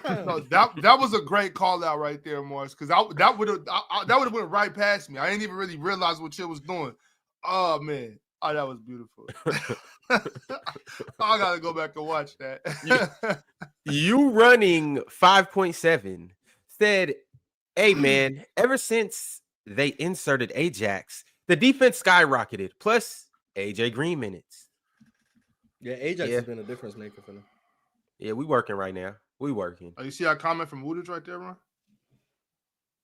Damn. No, that was a great call out right there, Mars. Because that would have went right past me. I didn't even really realize what Chill was doing. Oh man, that was beautiful. I gotta go back and watch that. You running 5.7 said, "Hey man, ever since they inserted Ajax, the defense skyrocketed. Plus AJ Green minutes." Yeah, Ajax has been a difference maker for them. Yeah, we working right now. We working. Oh, you see our comment from Woodage right there, Ron?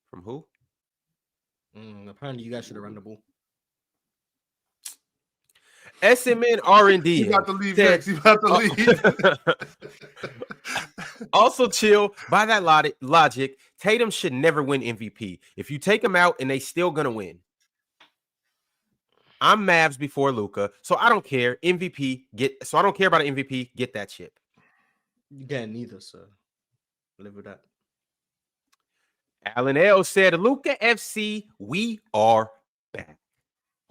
From who? Apparently, you guys should have run the ball. SMN R&D. You got to leave next. You got to leave. Also, Chill. By that logic, Tatum should never win MVP. If you take him out and they still gonna win. I'm Mavs before Luka, so I don't care. I don't care about an MVP. Get that chip. You get neither, so live with that. Alan L said, Luka FC, we are back.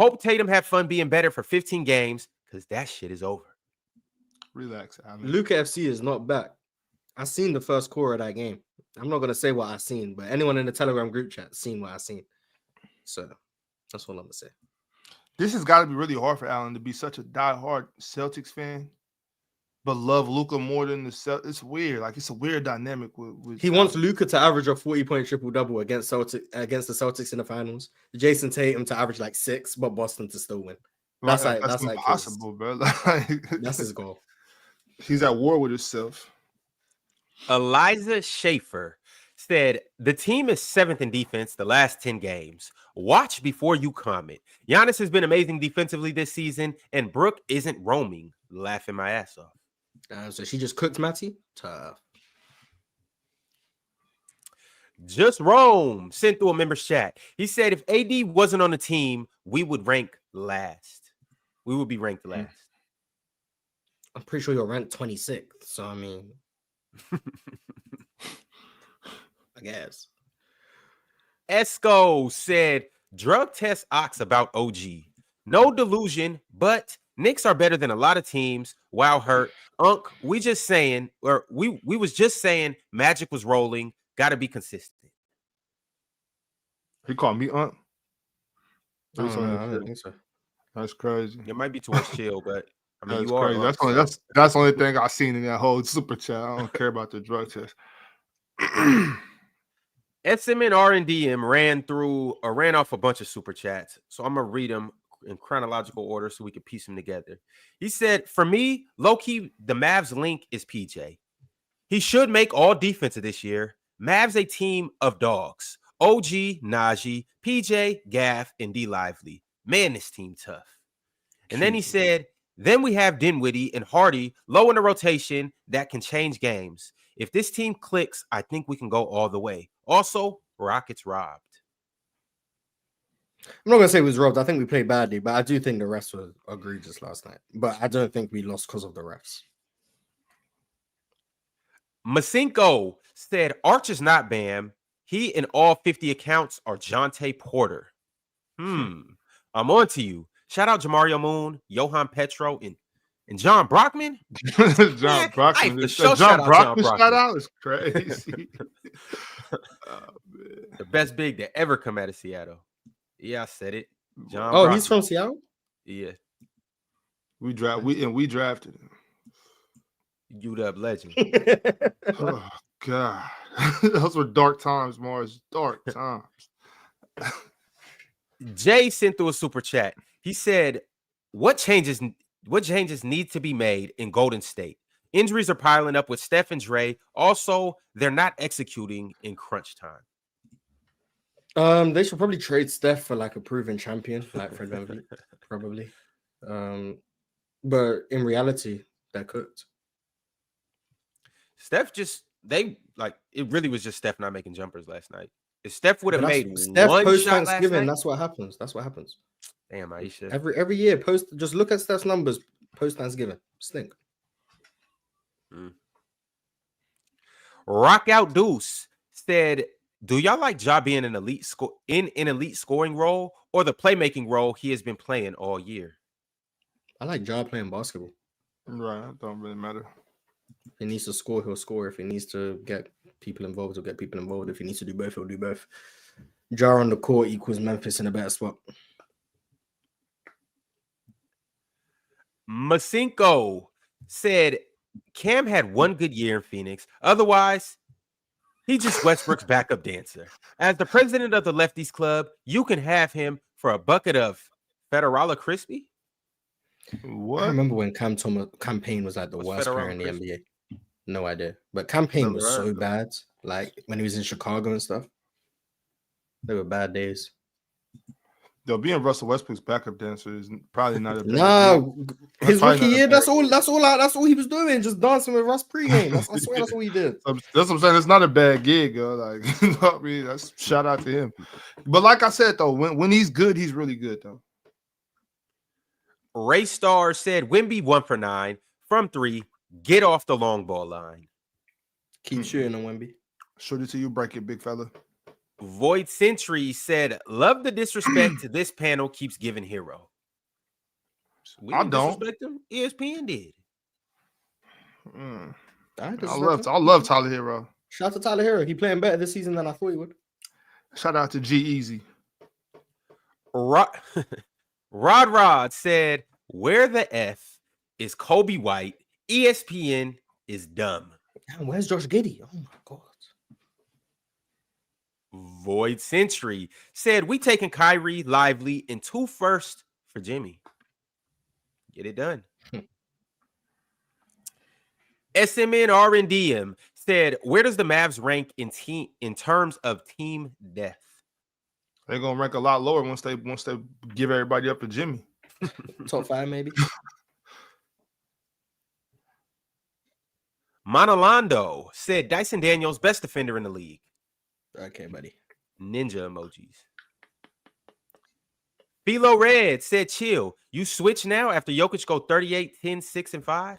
Hope Tatum had fun being better for 15 games because that shit is over. Relax, Alan. Luka FC is not back. I seen the first quarter of that game. I'm not gonna say what I seen, but anyone in the Telegram group chat seen what I seen. So that's all I'm gonna say. This has got to be really hard for Alan to be such a diehard Celtics fan, but love Luka more than the Celtics. It's weird. Like, it's a weird dynamic with he wants Luka to average a 40-point triple-double against the Celtics in the finals. Jason Tatum to average like 6, but Boston to still win. That's impossible, bro. That's his goal. He's at war with himself. Eliza Schaefer said, the team is 7th in defense the last 10 games. Watch before you comment. Giannis has been amazing defensively this season, and Brooke isn't roaming. Laughing my ass off. So she just cooked Matty? Tough. Just Rome sent through a member's chat. He said, if AD wasn't on the team, we would rank last. We would be ranked last. I'm pretty sure you're ranked 26th. So, I mean... I guess. Esco said, drug test Ox about OG. No delusion, but Knicks are better than a lot of teams. Wow, hurt. Unc, we was just saying Magic was rolling. Got to be consistent. He called me Unc? I don't think so. That's crazy. It might be towards Chill, but I mean, that's you crazy. are. That's the only thing I've seen in that whole super chat. I don't care about the drug test. SM and R&DM ran off a bunch of super chats. So I'm going to read them in chronological order so we can piece them together. He said, for me, low-key, the Mavs link is PJ. He should make all defensive this year. Mavs a team of dogs. OG, Najee, PJ, Gaff, and D Lively. Man, this team tough. And then he said, then we have Dinwiddie and Hardy low in the rotation that can change games. If this team clicks, I think we can go all the way. Also, Rockets robbed. I'm not going to say it was robbed. I think we played badly, but I do think the refs were egregious last night. But I don't think we lost because of the refs. Masinko said, Arch is not Bam. He and all 50 accounts are Jonte Porter. I'm on to you. Shout out Jamario Moon, Johan Petro, and John Brockman. John Brockman. John Brockman shout out is crazy. The best big that ever come out of Seattle. Yeah, I said it. John. Oh, Brockman. he's from Seattle. Yeah. We drafted him. UW legend. Oh God, those were dark times, Mars. Dark times. Jay sent through a super chat. He said, what changes need to be made in Golden State? Injuries are piling up with Steph and Dre. Also, they're not executing in crunch time. They should probably trade Steph for like a proven champion, like Fred VanVleet, probably. But in reality, they're cooked. Steph it really was just Steph not making jumpers last night. If Steph would have made Steph one post shot Thanksgiving, last night, that's what happens. Damn, Aisha. Every year, just look at Steph's numbers post Thanksgiving. Stink. Rock Out Deuce said, do y'all like Ja being an elite scoring role or the playmaking role he has been playing all year? I like Ja playing basketball. Right, it don't really matter. If he needs to score, he'll score. If he needs to get people involved, he'll get people involved. If he needs to do both, he'll do both. Ja on the court equals Memphis in a better spot. Masinko said Cam had one good year in Phoenix. Otherwise, he's just Westbrook's backup dancer. As the president of the Lefties Club, you can have him for a bucket of Federala Crispy. What? I remember when Cam Payne was like the worst player in the NBA. No idea. But Cam Payne was so bad. Like when he was in Chicago and stuff. They were bad days. Though being Russell Westbrook's backup dancer is probably not a bad deal. His rookie year, that's all he was doing, just dancing with Russ pregame. I swear that's all he did. That's what I'm saying. It's not a bad gig, yo. Like, you know what I mean? That's shout out to him. But like I said, though, when he's good, he's really good, though. Ray Starr said Wemby 1 for 9 from 3. Get off the long ball line. Keep shooting on Wemby. Shoot it till you break it, big fella. Void Century said, love the disrespect to this panel keeps giving hero. I don't. Disrespect him. ESPN did. I love Tyler Hero. Shout out to Tyler Hero. He playing better this season than I thought he would. Shout out to G-Eazy. Rod said, where the F is Kobe White? ESPN is dumb. Damn, where's Josh Giddey? Oh my God. Void Century said, we taking Kyrie, Lively, and 2 firsts for Jimmy. Get it done. SMN RNDM said, where does the Mavs rank in terms of team depth? They're gonna rank a lot lower once they give everybody up to Jimmy. Top 5, maybe. Monolando said Dyson Daniels best defender in the league. Okay, buddy. Ninja emojis. Philo Red said, chill. You switch now after Jokic go 38, 10, 6, and 5?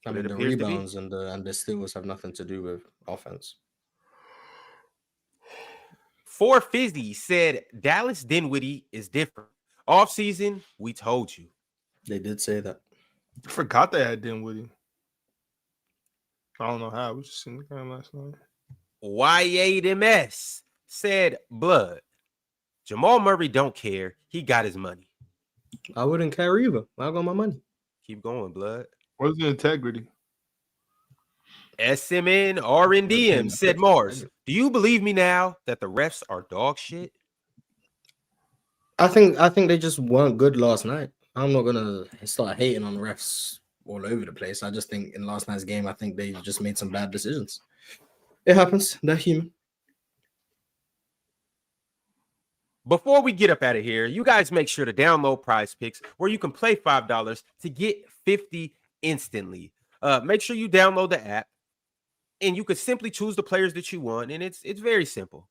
I mean, the rebounds and the steals have nothing to do with offense. 4 Fizzy said Dallas Dinwiddie is different. Off season, we told you. They did say that. I forgot they had Dinwiddie. I don't know how. We just seen the game last night. Y8MS said, blood. Jamal Murray don't care. He got his money. I wouldn't care either. I got my money. Keep going, blood. Where's the integrity? SMN RNDM said, Mars, do you believe me now that the refs are dog shit? I think they just weren't good last night. I'm not gonna start hating on the refs all over the place. I just think in last night's game, I think they just made some bad decisions. It happens. They're human. Before we get up out of here, you guys make sure to download PrizePicks where you can play $5 to get 50 instantly. Make sure you download the app and you can simply choose the players that you want. And it's very simple.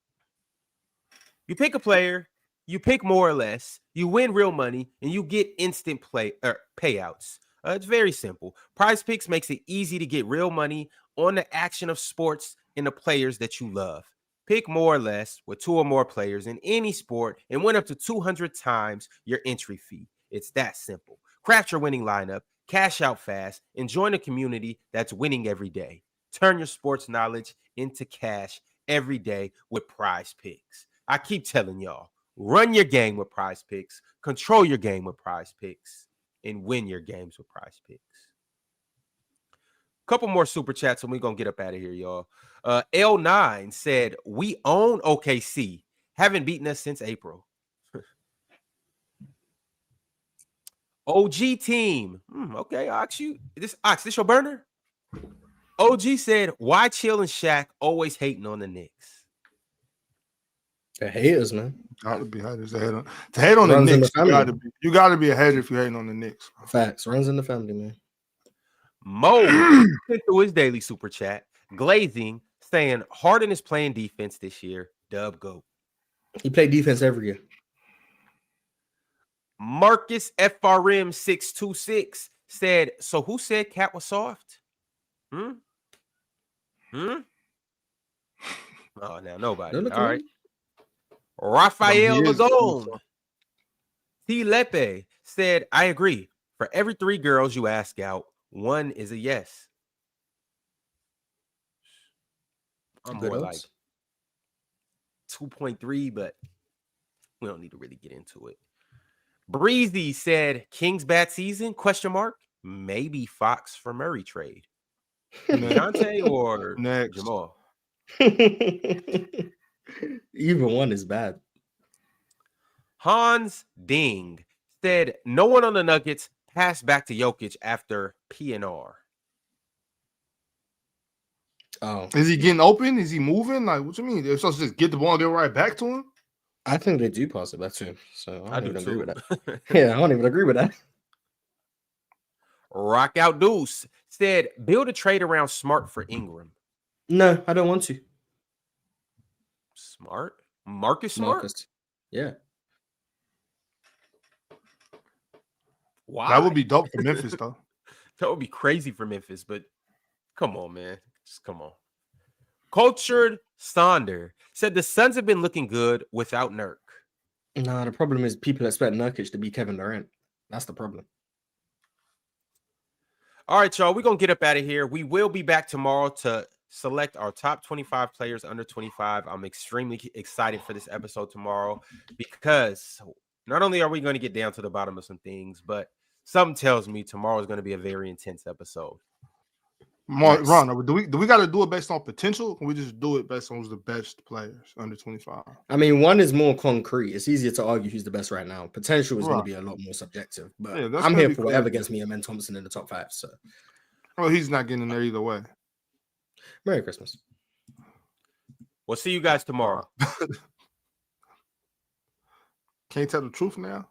You pick a player, you pick more or less, you win real money, and you get instant payouts. It's very simple. PrizePicks makes it easy to get real money on the action of sports and the players that you love. Pick more or less with 2 or more players in any sport and win up to 200 times your entry fee. It's that simple. Craft your winning lineup, cash out fast, and join a community that's winning every day. Turn your sports knowledge into cash every day with PrizePicks. I keep telling y'all, run your game with PrizePicks, control your game with PrizePicks, and win your games with PrizePicks. Couple more super chats and we're going to get up out of here, y'all. L9 said, we own OKC. Haven't beaten us since April. OG team. Okay, Ox, this your burner? OG said, why Chill and Shaq always hating on the Knicks? The haters, man. Gotta be haters. To hate on the Knicks, you gotta be a hater if you're hating on the Knicks. Facts. Runs in the family, man. Mo sent through his daily super chat, glazing, saying Harden is playing defense this year. Dub GOAT. He played defense every year. Marcus FRM 626 said, so who said Cat was soft? Oh, now nobody. All right. Rafael Lagone. T. Lepe said, I agree. For every 3 girls you ask out, 1 is a yes. I'm more like 2.3, but we don't need to really get into it. Breezy said, Kings bad season? ? Maybe Fox for Murray trade. Dejounte or Next. Jamal? Even one is bad. Hans Ding said, no one on the Nuggets passed back to Jokic after PNR. Oh, is he getting open? Is he moving? Like, what you mean? They're supposed to just get the ball and get right back to him? I think they do pass it back to him. So I don't do even agree too. with that. Yeah, I don't even agree with that. Rock Out Deuce said, build a trade around Smart for Ingram. No, I don't want to. Smart? Marcus Smart? Marcus. Yeah. Why? That would be dope for Memphis, though. That would be crazy for Memphis, but come on, man. Just come on. Cultured Sonder said the Suns have been looking good without Nurk. No, the problem is people expect Nurkic to be Kevin Durant. That's the problem. All right, y'all. We're going to get up out of here. We will be back tomorrow to select our top 25 players under 25. I'm extremely excited for this episode tomorrow because not only are we going to get down to the bottom of some things, but something tells me tomorrow is going to be a very intense episode. Ron, do we got to do it based on potential? Or we just do it based on who's the best players under 25? I mean, one is more concrete. It's easier to argue who's the best right now. Potential is going to be a lot more subjective. But yeah, I'm here for whatever gets me Amen Thompson in the top 5. So, well, he's not getting in there either way. Merry Christmas. We'll see you guys tomorrow. Can't tell the truth now.